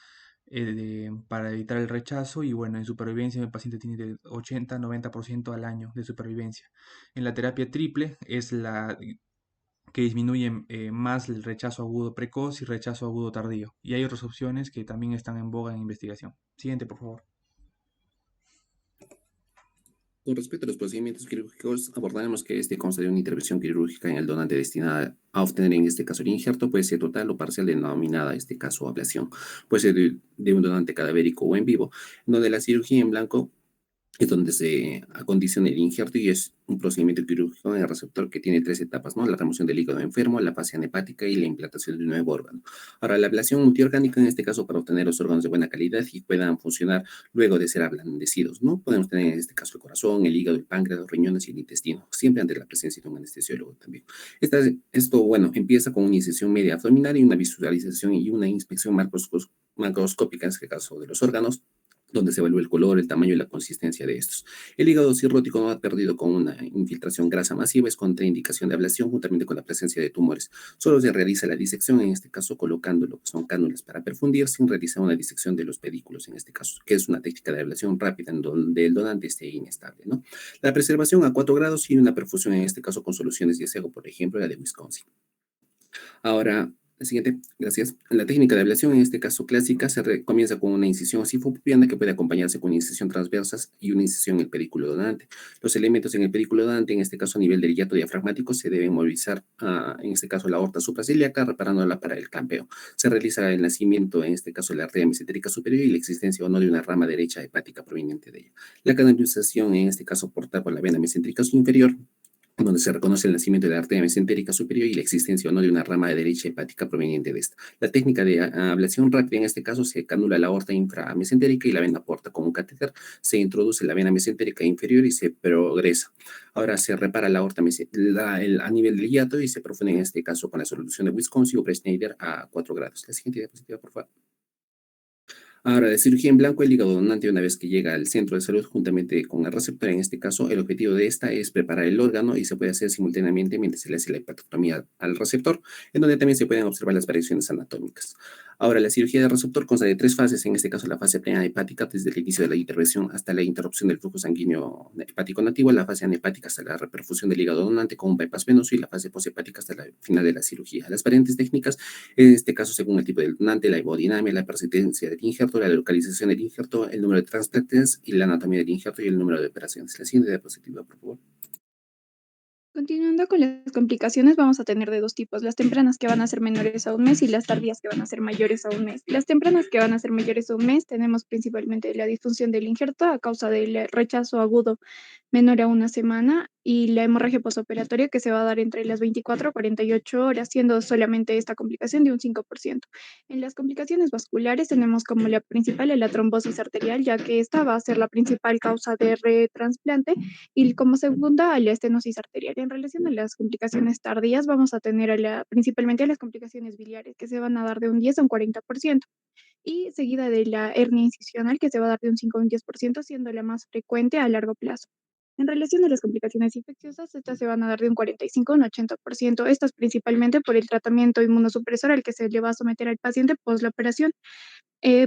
Speaker 3: para evitar el rechazo y bueno, en supervivencia el paciente tiene de 80-90% al año de supervivencia. En la terapia triple es la que disminuye más el rechazo agudo precoz y rechazo agudo tardío. Y hay otras opciones que también están en boga en investigación. Siguiente, por favor.
Speaker 20: Con respecto a los procedimientos quirúrgicos, abordaremos que consta de una intervención quirúrgica en el donante destinada a obtener en este caso el injerto, puede ser total o parcial, denominada en este caso ablación. Puede ser de un donante cadavérico o en vivo, donde la cirugía en blanco es donde se acondiciona el injerto y es un procedimiento quirúrgico en el receptor que tiene 3 etapas, ¿no? La remoción del hígado enfermo, la fascia hepática y la implantación de un nuevo órgano. Ahora, la ablación multiorgánica, en este caso, para obtener los órganos de buena calidad y puedan funcionar luego de ser ablandecidos, ¿no? Podemos tener en este caso el corazón, el hígado, el páncreas, los riñones y el intestino, siempre ante la presencia de un anestesiólogo también. Esto, empieza con una incisión media abdominal y una visualización y una inspección macroscópica, en este caso, de los órganos, donde se evalúa el color, el tamaño y la consistencia de estos. El hígado cirrótico no ha perdido con una infiltración grasa masiva, es contraindicación de ablación juntamente con la presencia de tumores. Solo se realiza la disección, en este caso colocando lo que son cánulas para perfundir sin realizar una disección de los pedículos, en este caso, que es una técnica de ablación rápida en donde el donante esté inestable, ¿no? La preservación a 4 grados y una perfusión, en este caso con soluciones de acero, por ejemplo, la de Wisconsin. Ahora, la siguiente, gracias. La técnica de ablación, en este caso clásica, comienza con una incisión sifopupiana que puede acompañarse con una incisión transversa y una incisión en el pedículo donante. Los elementos en el pedículo donante, en este caso a nivel del hiato diafragmático, se deben movilizar, en este caso la aorta supraciliaca, reparándola para el clampeo. Se realiza el nacimiento, en este caso la arteria mesentérica superior y la existencia o no de una rama derecha hepática proveniente de ella. La canalización, en este caso portada por la vena mesentérica inferior, donde se reconoce el nacimiento de la arteria mesentérica superior y la existencia o no de una rama de derecha hepática proveniente de esta. La técnica de ablación rápida, en este caso, se canula la aorta inframesentérica y la vena porta con un catéter, se introduce la vena mesentérica inferior y se progresa. Ahora se repara la aorta a nivel del hiato y se profunde, en este caso, con la solución de Wisconsin o Schneider a 4 grados. La siguiente diapositiva, por favor. Ahora, de cirugía en blanco, el hígado donante, una vez que llega al centro de salud juntamente con el receptor, en este caso, el objetivo de esta es preparar el órgano y se puede hacer simultáneamente mientras se le hace la hepatectomía al receptor, en donde también se pueden observar las variaciones anatómicas. Ahora, la cirugía del receptor consta de 3 fases, en este caso la fase plena hepática, desde el inicio de la intervención hasta la interrupción del flujo sanguíneo hepático nativo, la fase anhepática hasta la reperfusión del hígado donante con un bypass venoso y la fase poshepática hasta el final de la cirugía. Las variantes técnicas, en este caso, según el tipo del donante, la hemodinamia, la persistencia del injerto, la localización del injerto, el número de trasplantes y la anatomía del injerto y el número de operaciones. La siguiente diapositiva, por favor.
Speaker 7: Continuando con las complicaciones, vamos a tener de 2 tipos, las tempranas que van a ser menores a 1 mes y las tardías que van a ser mayores a 1 mes. Las tempranas que van a ser mayores a 1 mes tenemos principalmente la disfunción del injerto a causa del rechazo agudo menor a 1 semana y la hemorragia postoperatoria que se va a dar entre las 24 a 48 horas, siendo solamente esta complicación de un 5%. En las complicaciones vasculares tenemos como la principal la trombosis arterial, ya que esta va a ser la principal causa de retrasplante y como segunda la estenosis arterial. En relación a las complicaciones tardías, vamos a tener principalmente las complicaciones biliares que se van a dar de un 10 a un 40% y seguida de la hernia incisional que se va a dar de un 5 a un 10%, siendo la más frecuente a largo plazo. En relación a las complicaciones infecciosas, estas se van a dar de un 45 a un 80%, estas principalmente por el tratamiento inmunosupresor al que se le va a someter al paciente post la operación.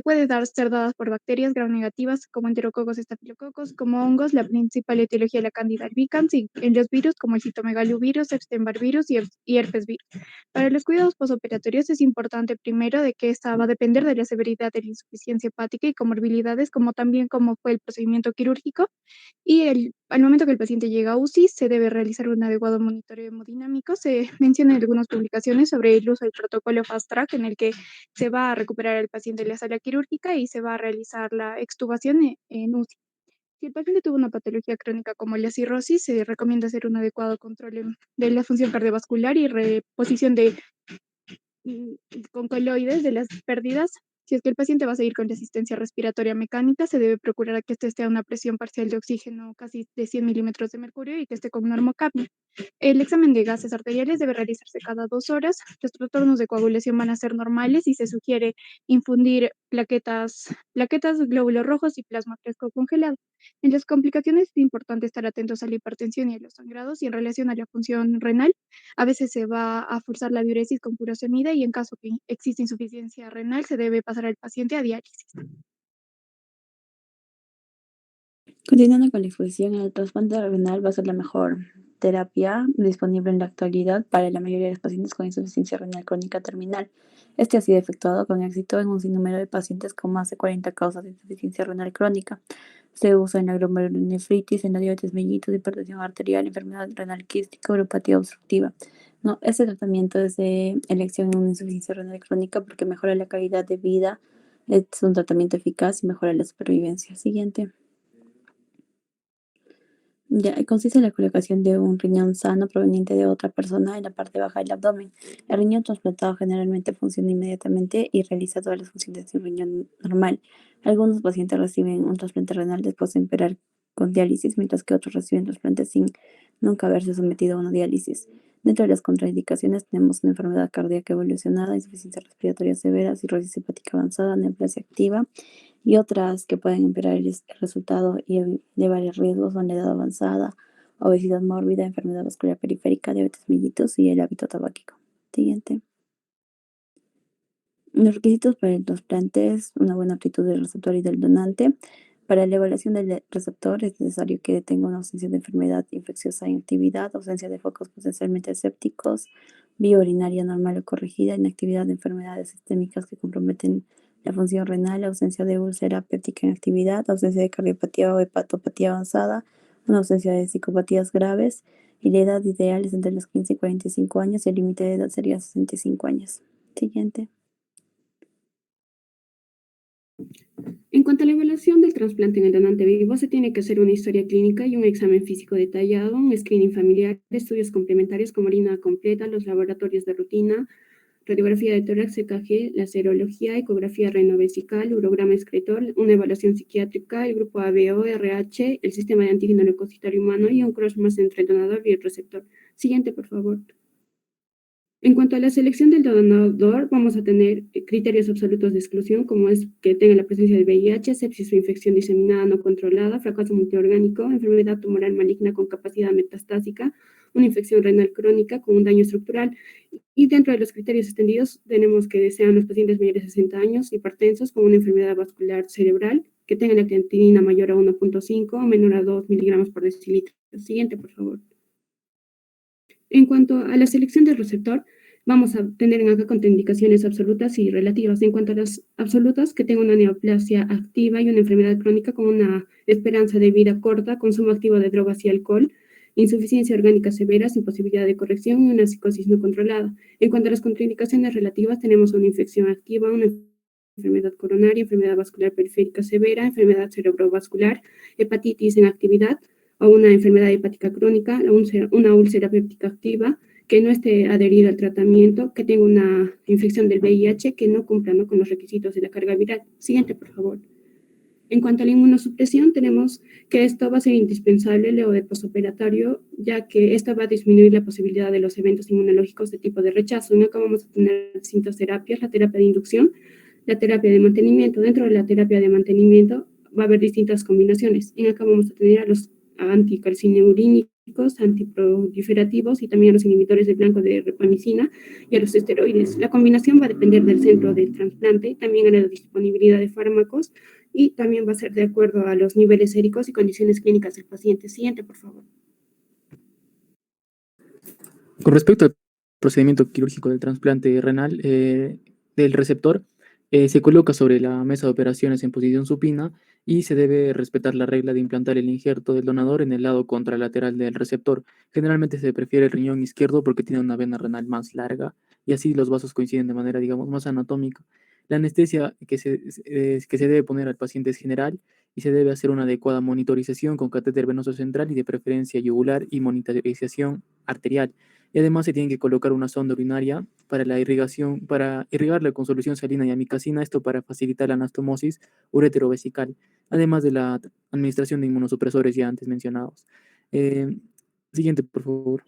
Speaker 7: Puede ser dadas por bacterias gram negativas como enterococos, estafilococos, como hongos, la principal etiología de la Candida albicans y en los virus como el citomegalovirus, Epstein-Barr virus y herpes virus. Para los cuidados postoperatorios es importante primero de que esta va a depender de la severidad de la insuficiencia hepática y comorbilidades, como también como fue el procedimiento quirúrgico y al momento que el paciente llega a UCI se debe realizar un adecuado monitoreo hemodinámico. Se mencionan algunas publicaciones sobre el uso del protocolo Fast Track en el que se va a recuperar al paciente en la sala quirúrgica y se va a realizar la extubación en UCI. Si el paciente tuvo una patología crónica como la cirrosis, se recomienda hacer un adecuado control de la función cardiovascular y reposición con coloides de las pérdidas. Si es que el paciente va a seguir con la asistencia respiratoria mecánica, se debe procurar a que éste esté a una presión parcial de oxígeno casi de 100 milímetros de mercurio y que esté con normocapnia. El examen de gases arteriales debe realizarse cada 2 horas. Los trastornos de coagulación van a ser normales y se sugiere infundir plaquetas, glóbulos rojos y plasma fresco congelado. En las complicaciones es importante estar atentos a la hipertensión y a los sangrados y en relación a la función renal, a veces se va a forzar la diuresis con furosemida y en caso que existe insuficiencia renal se debe pasar al paciente a diálisis.
Speaker 22: Continuando con la exposición, el trasplante renal va a ser la mejor terapia disponible en la actualidad para la mayoría de los pacientes con insuficiencia renal crónica terminal. Este ha sido efectuado con éxito en un sinnúmero de pacientes con más de 40 causas de insuficiencia renal crónica. Se usa en la glomerulonefritis, en la diabetes mellitus, hipertensión arterial, enfermedad renal quística, uropatía obstructiva. No, este tratamiento es de elección en una insuficiencia renal crónica porque mejora la calidad de vida, es un tratamiento eficaz y mejora la supervivencia. Siguiente. Ya, consiste en la colocación de un riñón sano proveniente de otra persona en la parte baja del abdomen. El riñón trasplantado generalmente funciona inmediatamente y realiza todas las funciones de un riñón normal. Algunos pacientes reciben un trasplante renal después de operar con diálisis, mientras que otros reciben trasplantes sin nunca haberse sometido a una diálisis. Dentro de las contraindicaciones tenemos una enfermedad cardíaca evolucionada, insuficiencia respiratoria severa, cirrosis hepática avanzada, neoplasia activa y otras que pueden empeorar el resultado y elevar el riesgo son la edad avanzada, obesidad mórbida, enfermedad vascular periférica, diabetes mellitus y el hábito tabáquico. Siguiente. Los requisitos para el trasplante es una buena aptitud del receptor y del donante. Para la evaluación del receptor es necesario que tenga una ausencia de enfermedad infecciosa en actividad, ausencia de focos potencialmente sépticos, vía urinaria normal o corregida, inactividad de enfermedades sistémicas que comprometen la función renal, ausencia de úlcera péptica en actividad, ausencia de cardiopatía o hepatopatía avanzada, una ausencia de psicopatías graves, y la edad ideal es entre los 15 y 45 años y el límite de edad sería 65 años. Siguiente.
Speaker 9: En cuanto a la evaluación del trasplante en el donante vivo, se tiene que hacer una historia clínica y un examen físico detallado, un screening familiar, estudios complementarios como orina completa, los laboratorios de rutina, radiografía de tórax, EKG, la serología, ecografía renovesical, urograma excretor, una evaluación psiquiátrica, el grupo ABO, RH, el sistema de antígeno leucocitario humano y un cross más entre el donador y el receptor. Siguiente, por favor. En cuanto a la selección del donador, vamos a tener criterios absolutos de exclusión, como es que tenga la presencia de VIH, sepsis o infección diseminada no controlada, fracaso multiorgánico, enfermedad tumoral maligna con capacidad metastásica, una infección renal crónica con un daño estructural. Y dentro de los criterios extendidos, tenemos que sean los pacientes mayores de 60 años, hipertensos, con una enfermedad vascular cerebral, que tengan la creatinina mayor a 1.5 o menor a 2 miligramos por decilitro. Siguiente, por favor. En cuanto a la selección del receptor, vamos a tener acá contraindicaciones absolutas y relativas. En cuanto a las absolutas, que tenga una neoplasia activa y una enfermedad crónica con una esperanza de vida corta, consumo activo de drogas y alcohol, insuficiencia orgánica severa sin posibilidad de corrección y una psicosis no controlada. En cuanto a las contraindicaciones relativas, tenemos una infección activa, una enfermedad coronaria, enfermedad vascular periférica severa, enfermedad cerebrovascular, hepatitis en actividad, o una enfermedad hepática crónica, una úlcera péptica activa, que no esté adherida al tratamiento, que tenga una infección del VIH, que no cumpla con los requisitos de la carga viral. Siguiente, por favor. En cuanto a la inmunosupresión, tenemos que esto va a ser indispensable luego del postoperatorio, ya que esta va a disminuir la posibilidad de los eventos inmunológicos de tipo de rechazo. En acá vamos a tener distintas terapias, la terapia de inducción, la terapia de mantenimiento. Dentro de la terapia de mantenimiento va a haber distintas combinaciones. En acá vamos a tener a los anticalcineurínicos, antiproliferativos y también a los inhibidores de blanco de ripamicina y a los esteroides. La combinación va a depender del centro del trasplante, también a la disponibilidad de fármacos y también va a ser de acuerdo a los niveles séricos y condiciones clínicas del paciente. Siguiente, por favor.
Speaker 6: Con respecto al procedimiento quirúrgico del trasplante renal del receptor, se coloca sobre la mesa de operaciones en posición supina y se debe respetar la regla de implantar el injerto del donador en el lado contralateral del receptor. Generalmente se prefiere el riñón izquierdo porque tiene una vena renal más larga y así los vasos coinciden de manera, digamos, más anatómica. La anestesia que se debe poner al paciente es general y se debe hacer una adecuada monitorización con catéter venoso central y de preferencia yugular y monitorización arterial. Y además se tiene que colocar una sonda urinaria para la irrigación, para irrigarla con solución salina y amicacina, esto para facilitar la anastomosis ureterovesical, además de la administración de inmunosupresores ya antes mencionados. Siguiente, por favor.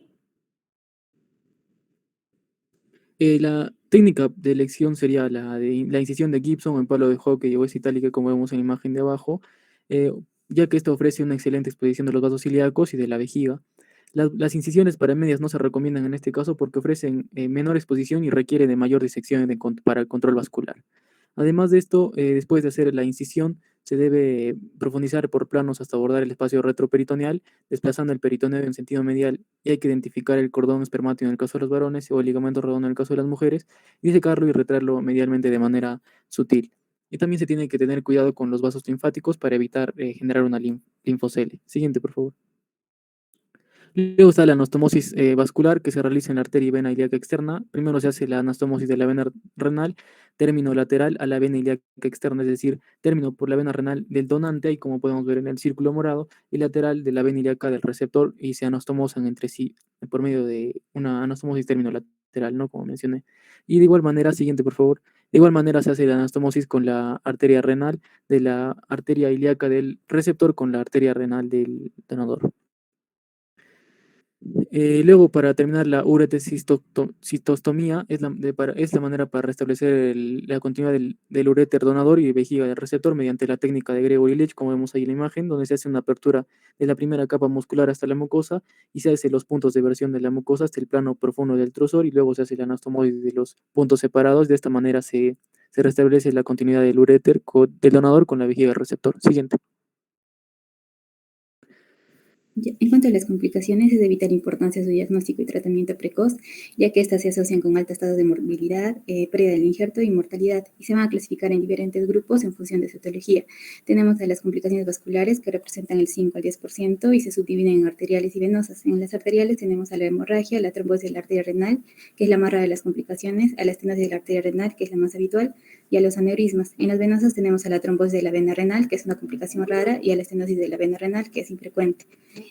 Speaker 6: La técnica de elección sería la incisión de Gibson en palo de hockey o es itálica, como vemos en la imagen de abajo, ya que esto ofrece una excelente exposición de los vasos ilíacos y de la vejiga. Las incisiones paramedias no se recomiendan en este caso porque ofrecen menor exposición y requiere de mayor disección para el control vascular. Además de esto, después de hacer la incisión, se debe profundizar por planos hasta abordar el espacio retroperitoneal, desplazando el peritoneo en sentido medial, y hay que identificar el cordón espermático en el caso de los varones o el ligamento redondo en el caso de las mujeres, y disecarlo y retraerlo medialmente de manera sutil. Y también se tiene que tener cuidado con los vasos linfáticos para evitar generar una linfocele. Siguiente, por favor. Luego está la anastomosis vascular que se realiza en la arteria y vena ilíaca externa. Primero se hace la anastomosis de la vena renal, término lateral a la vena ilíaca externa, es decir, término por la vena renal del donante, ahí como podemos ver en el círculo morado, y lateral de la vena ilíaca del receptor, y se anastomosan entre sí por medio de una anastomosis término lateral, ¿no? Como mencioné. Y de igual manera, siguiente por favor, de igual manera se hace la anastomosis con la arteria renal de la arteria ilíaca del receptor con la arteria renal del donador. Luego, para terminar, la uretercistostomía es la manera para restablecer la continuidad del uréter donador y vejiga del receptor mediante la técnica de Gregory-Lich, como vemos ahí en la imagen, donde se hace una apertura de la primera capa muscular hasta la mucosa y se hace los puntos de versión de la mucosa hasta el plano profundo del trozor y luego se hace la anastomosis de los puntos separados. De esta manera se restablece la continuidad del uréter del donador con la vejiga del receptor. Siguiente.
Speaker 11: En cuanto a las complicaciones, es de vital importancia su diagnóstico y tratamiento precoz, ya que estas se asocian con altas tasas de morbilidad, pérdida del injerto y mortalidad, y se van a clasificar en diferentes grupos en función de su etiología. Tenemos a las complicaciones vasculares, que representan el 5 al 10%, y se subdividen en arteriales y venosas. En las arteriales tenemos a la hemorragia, la trombosis de la arteria renal, que es la más rara de las complicaciones, a la estenosis de la arteria renal, que es la más habitual, y a los aneurismas. En las venosas tenemos a la trombosis de la vena renal, que es una complicación rara, y a la estenosis de la vena renal, que es infrecuente.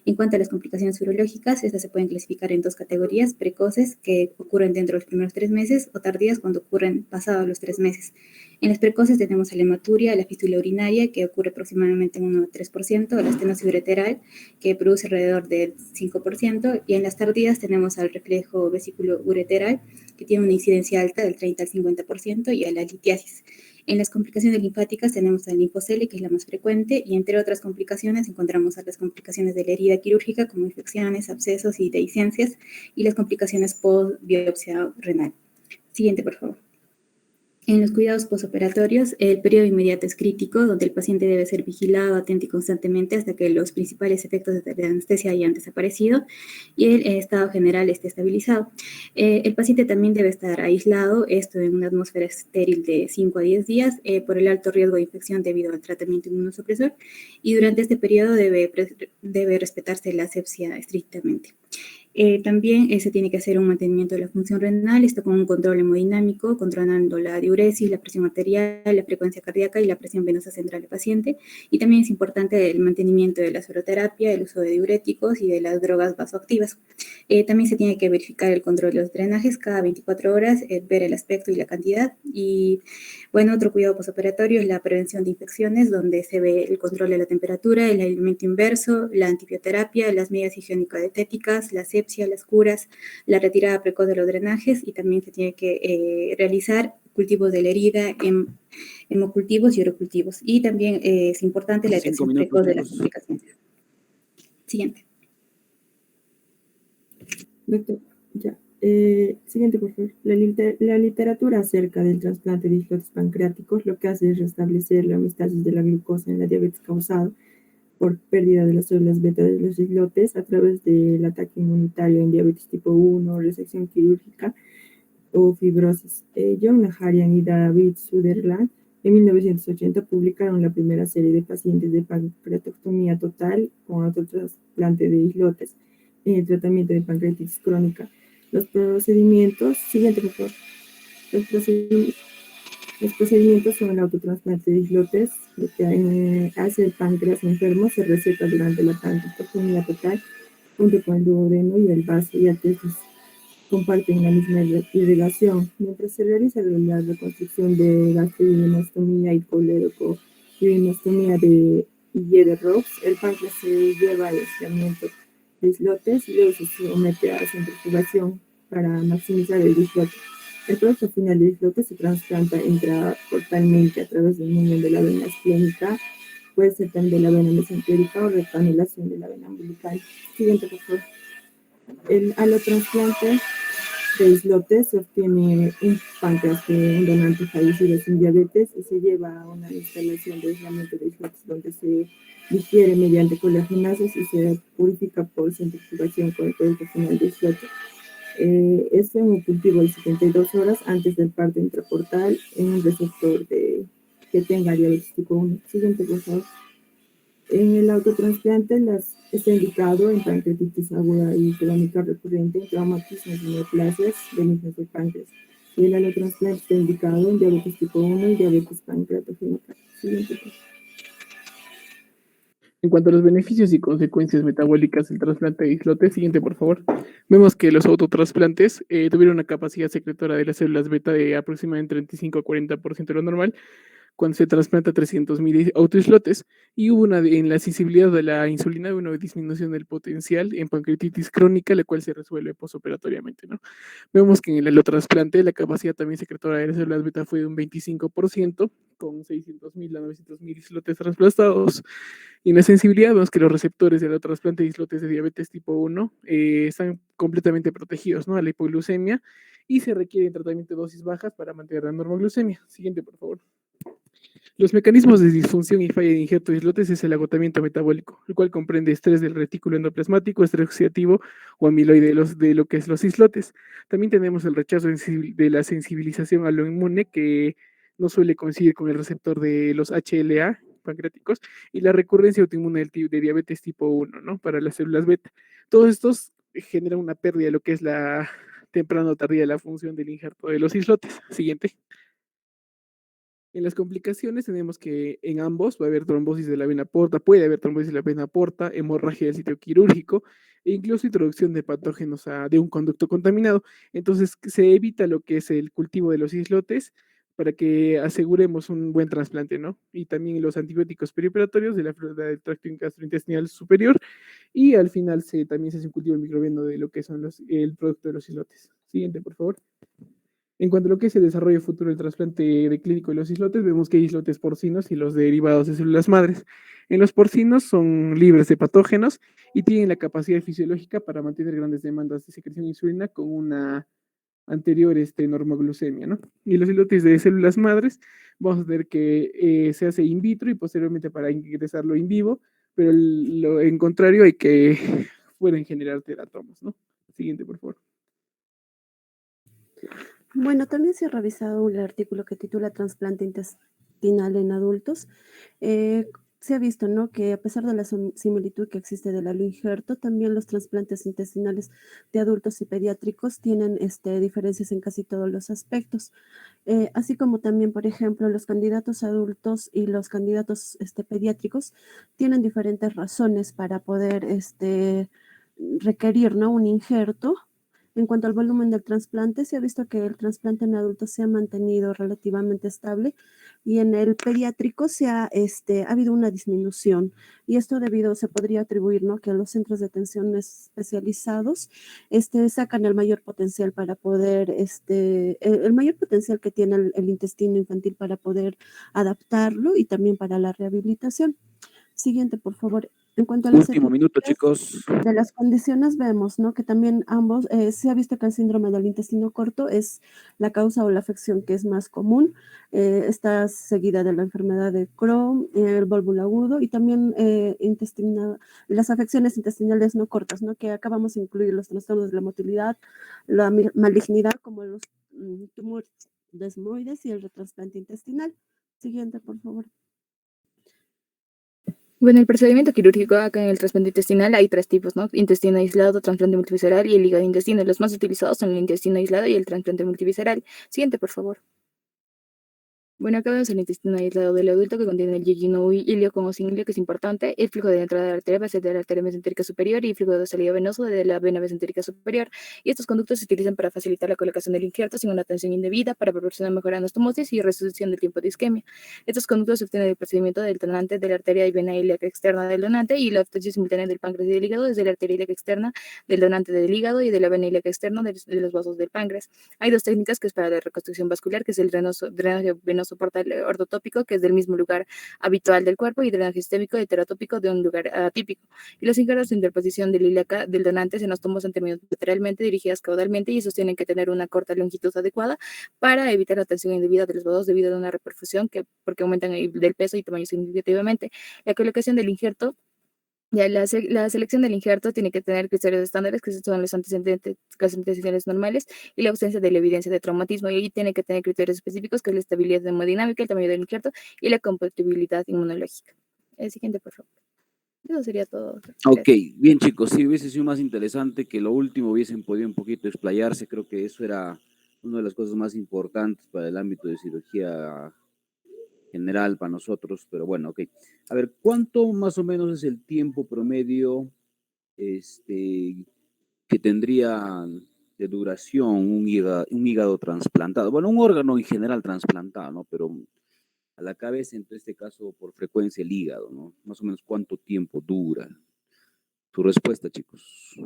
Speaker 11: En cuanto a las complicaciones urológicas, estas se pueden clasificar en dos categorías: precoces, que ocurren dentro de los primeros 3 meses, o tardías, cuando ocurren pasados los 3 meses. En las precoces tenemos a la hematuria, la fístula urinaria, que ocurre aproximadamente en un 1,3%, la estenosis ureteral, que produce alrededor del 5%, y en las tardías tenemos al reflejo vesículo ureteral, que tiene una incidencia alta del 30 al 50%, y a la litiasis. En las complicaciones linfáticas tenemos al linfocele, que es la más frecuente, y entre otras complicaciones encontramos a las complicaciones de la herida quirúrgica, como infecciones, abscesos y dehiscencias, y las complicaciones post-biopsia renal. Siguiente, por favor. En los cuidados postoperatorios, el periodo inmediato es crítico, donde el paciente debe ser vigilado, atento y constantemente hasta que los principales efectos de la anestesia hayan desaparecido y el estado general esté estabilizado. El paciente también debe estar aislado, esto en una atmósfera estéril de 5 a 10 días, por el alto riesgo de infección debido al tratamiento inmunosupresor, y durante este periodo debe respetarse la asepsia estrictamente. También se tiene que hacer un mantenimiento de la función renal, esto con un control hemodinámico, controlando la diuresis, la presión arterial, la frecuencia cardíaca y la presión venosa central del paciente. Y también es importante el mantenimiento de la sueroterapia, el uso de diuréticos y de las drogas vasoactivas. También se tiene que verificar el control de los drenajes cada 24 horas, ver el aspecto y la cantidad. Y bueno, otro cuidado postoperatorio es la prevención de infecciones, donde se ve el control de la temperatura, el aislamiento inverso, la antibioterapia, las medidas higiénico-dietéticas, la asepsia, las curas, la retirada precoz de los drenajes, y también se tiene que realizar cultivos de la herida, hemocultivos y urocultivos. Y también es importante la detección precoz de las complicaciones. Siguiente.
Speaker 18: Doctor, ya. Siguiente, por favor. La literatura acerca del trasplante de islotes pancreáticos lo que hace es restablecer la homeostasis de la glucosa en la diabetes causada por pérdida de las células beta de los islotes a través del ataque inmunitario en diabetes tipo 1, resección quirúrgica o fibrosis. John Naharian y David Sutherland en 1980 publicaron la primera serie de pacientes de pancreatectomía total con autotrasplante de islotes en el tratamiento de pancreatitis crónica. Los procedimientos, siguiente por favor. Los procedimientos son el autotrasplante de islotes, lo que hace el páncreas enfermo, se receta durante la pancreatectomía total, junto con el duodeno y el vaso y arterias comparten la misma irrigación. Mientras se realiza la reconstrucción de gastrodinostomía y coledocoduodenostomía de Yeder-Roux, el páncreas se lleva al aislamiento de islotes y luego se somete a centrifugación para maximizar el islote. El producto final del islote se trasplanta intracortalmente a través del unión de la vena esplénica, puede ser también de la vena mesentérica o recanulación de la vena umbilical. Siguiente, por favor. El alotrasplante de islotes se obtiene un páncreas de un donante fallecido sin diabetes y se lleva a una instalación de aislamiento de islotes donde se digiere mediante colágenases y se purifica por centrifugación con el producto final del islote. Es un cultivo de 72 horas antes del parto intraportal en un receptor que tenga diabetes tipo 1. Siguiente, por favor. En el autotrasplante está indicado en pancreatitis aguda y crónica recurrente, en traumatismos y neoplasias benignas del páncreas. Y el alotrasplante está indicado en diabetes tipo 1 y diabetes pancreatogénica. Siguiente, por favor.
Speaker 6: En cuanto a los beneficios y consecuencias metabólicas del trasplante de islotes, siguiente por favor, vemos que los autotrasplantes tuvieron una capacidad secretora de las células beta de aproximadamente 35 a 40% de lo normal, cuando se trasplanta 300.000 autoislotes, y hubo en la sensibilidad de la insulina, hubo una disminución del potencial en pancreatitis crónica, la cual se resuelve posoperatoriamente, ¿no? Vemos que en el allotrasplante la capacidad también secretora de células beta fue de un 25%, con 600.000 a 900.000 islotes trasplantados. Y en la sensibilidad vemos que los receptores del trasplante de islotes de diabetes tipo 1 están completamente protegidos, ¿no?, a la hipoglucemia, y se requiere tratamiento de dosis bajas para mantener la normoglucemia. Siguiente, por favor. Los mecanismos de disfunción y falla de injerto de islotes es el agotamiento metabólico, el cual comprende estrés del retículo endoplasmático, estrés oxidativo o amiloide de lo que es los islotes. También tenemos el rechazo de la sensibilización a lo inmune, que no suele coincidir con el receptor de los HLA pancreáticos, y la recurrencia autoinmune de diabetes tipo 1, ¿no?, para las células beta. Todos estos generan una pérdida de lo que es la temprana o tardía de la función del injerto de los islotes. Siguiente. En las complicaciones tenemos que en ambos va a haber trombosis de la vena porta, puede haber trombosis de la vena porta, hemorragia del sitio quirúrgico e incluso introducción de patógenos de un conducto contaminado. Entonces se evita lo que es el cultivo de los islotes para que aseguremos un buen trasplante, ¿no? Y también los antibióticos perioperatorios de la flora del tracto gastrointestinal superior, y al final también se hace un cultivo microbiano de lo que son el producto de los islotes. Siguiente, por favor. En cuanto a lo que es el desarrollo futuro del trasplante de clínico de los islotes, vemos que hay islotes porcinos y los derivados de células madres. En los porcinos son libres de patógenos y tienen la capacidad fisiológica para mantener grandes demandas de secreción de insulina con una anterior normoglucemia, ¿no? Y los islotes de células madres, vamos a ver que se hace in vitro y posteriormente para ingresarlo in vivo, pero en contrario hay que pueden generar teratomas, ¿no? Siguiente, por favor.
Speaker 10: Bueno, también se ha revisado el artículo que titula Trasplante intestinal en adultos. Se ha visto, ¿no?, que a pesar de la similitud que existe del aloinjerto, también los trasplantes intestinales de adultos y pediátricos tienen diferencias en casi todos los aspectos. Así como también, por ejemplo, los candidatos adultos y los candidatos pediátricos tienen diferentes razones para poder requerir, ¿no?, un injerto. En cuanto al volumen del trasplante, se ha visto que el trasplante en adultos se ha mantenido relativamente estable, y en el pediátrico ha habido una disminución, y esto se podría atribuir, ¿no?, que los centros de atención especializados sacan el mayor potencial para poder, el mayor potencial que tiene el intestino infantil para poder adaptarlo y también para la rehabilitación. Siguiente, por favor. En cuanto a las
Speaker 1: Último minuto, chicos.
Speaker 10: de las condiciones, vemos, ¿no?, que también ambos, se ha visto que el síndrome del intestino corto es la causa o la afección que es más común. Está seguida de la enfermedad de Crohn, el válvulo agudo, y también las afecciones intestinales no cortas, ¿no?, que acabamos de incluir los trastornos de la motilidad, la malignidad, como los tumores desmoides y el retrasplante intestinal. Siguiente, por favor.
Speaker 14: Bueno, el procedimiento quirúrgico acá en el trasplante intestinal hay 3 tipos, ¿no? Intestino aislado, trasplante multivisceral y el hígado intestino. Los más utilizados son el intestino aislado y el trasplante multivisceral. Siguiente, por favor. Bueno, acá vemos el intestino aislado del adulto, que contiene el ilio con o sin ilio, que es importante. El flujo de entrada de la arteria va a ser de la arteria mesentérica superior, y el flujo de salida venoso de la vena mesentérica superior. Y estos conductos se utilizan para facilitar la colocación del injerto sin una tensión indebida, para proporcionar mejor anastomosis y reducción del tiempo de isquemia. Estos conductos se obtienen del procedimiento del donante de la arteria y vena ilíaca externa del donante, y la obtención simultánea del páncreas y del hígado desde la arteria ilíaca externa del donante del hígado y de la vena ilíaca externa de los vasos del páncreas. Hay 2 técnicas, que es para la reconstrucción vascular, que es el drenaje venoso portal ortotópico, tópico, que es del mismo lugar habitual del cuerpo, y drenaje sistémico heterotópico de un lugar atípico. Y los injertos de interposición del ilíaca del donante se nos en términos lateralmente dirigidas caudalmente, y esos tienen que tener una corta longitud adecuada para evitar la tensión indebida de los vasos debido a una reperfusión porque aumentan del peso y tamaño significativamente. La colocación del injerto. Ya, la selección del injerto tiene que tener criterios estándares, que son los antecedentes normales y la ausencia de la evidencia de traumatismo. Y ahí tiene que tener criterios específicos, que es la estabilidad hemodinámica, el tamaño del injerto y la compatibilidad inmunológica. El siguiente, por favor. Eso sería todo.
Speaker 1: Ok, bien, chicos. Si hubiese sido más interesante que lo último, hubiesen podido un poquito explayarse. Creo que eso era una de las cosas más importantes para el ámbito de cirugía general para nosotros, pero bueno, ok. A ver, ¿cuánto más o menos es el tiempo promedio que tendría de duración un hígado trasplantado? Bueno, un órgano en general trasplantado, ¿no? Pero a la cabeza, en este caso por frecuencia el hígado, ¿no? Más o menos cuánto tiempo dura. Tu respuesta, chicos.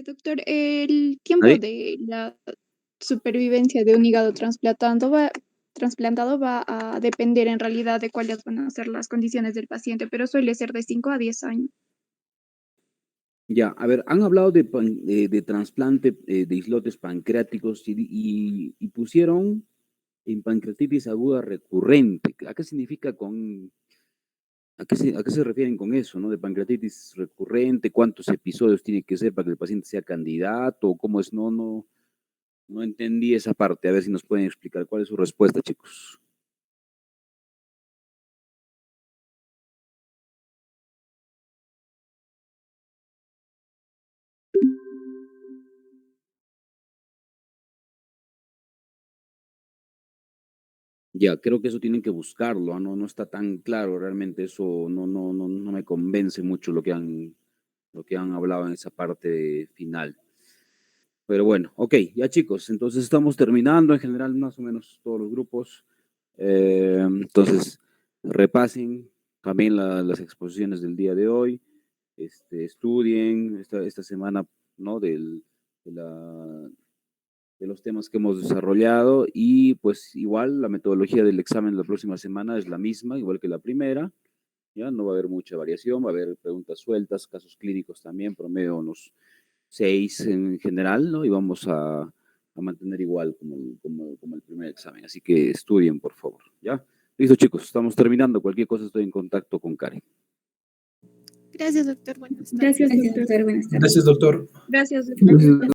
Speaker 7: Doctor, el tiempo
Speaker 1: ¿Ahí?
Speaker 7: de la supervivencia de un hígado trasplantado va a depender en realidad de cuáles van a ser las condiciones del paciente, pero suele ser de 5 a 10 años.
Speaker 1: Ya, a ver, han hablado de trasplante de islotes pancreáticos y pusieron en pancreatitis aguda recurrente. ¿A qué significa a qué se refieren con eso, ¿no? De pancreatitis recurrente, ¿cuántos episodios tiene que ser para que el paciente sea candidato? ¿Cómo es? No entendí esa parte. A ver si nos pueden explicar cuál es su respuesta, chicos. Ya, creo que eso tienen que buscarlo, ¿ah? No está tan claro realmente eso, no me convence mucho lo que han hablado en esa parte final. Pero bueno, ok, ya chicos, entonces estamos terminando en general más o menos todos los grupos. Entonces, repasen también las exposiciones del día de hoy, estudien esta semana, ¿no? De los temas que hemos desarrollado y pues igual la metodología del examen de la próxima semana es la misma, igual que la primera, ya no va a haber mucha variación, va a haber preguntas sueltas, casos clínicos también, promedio unos 6 en general, ¿no? Y vamos a mantener igual como el primer examen, así que estudien, por favor, ¿ya? Listo, chicos, estamos terminando, cualquier cosa estoy en contacto con Karen.
Speaker 12: Gracias, doctor. Buenas tardes.
Speaker 21: Gracias,
Speaker 11: Gracias,
Speaker 21: doctor.
Speaker 11: doctor. Buenas tardes.
Speaker 15: Gracias, doctor.
Speaker 7: Gracias, doctor.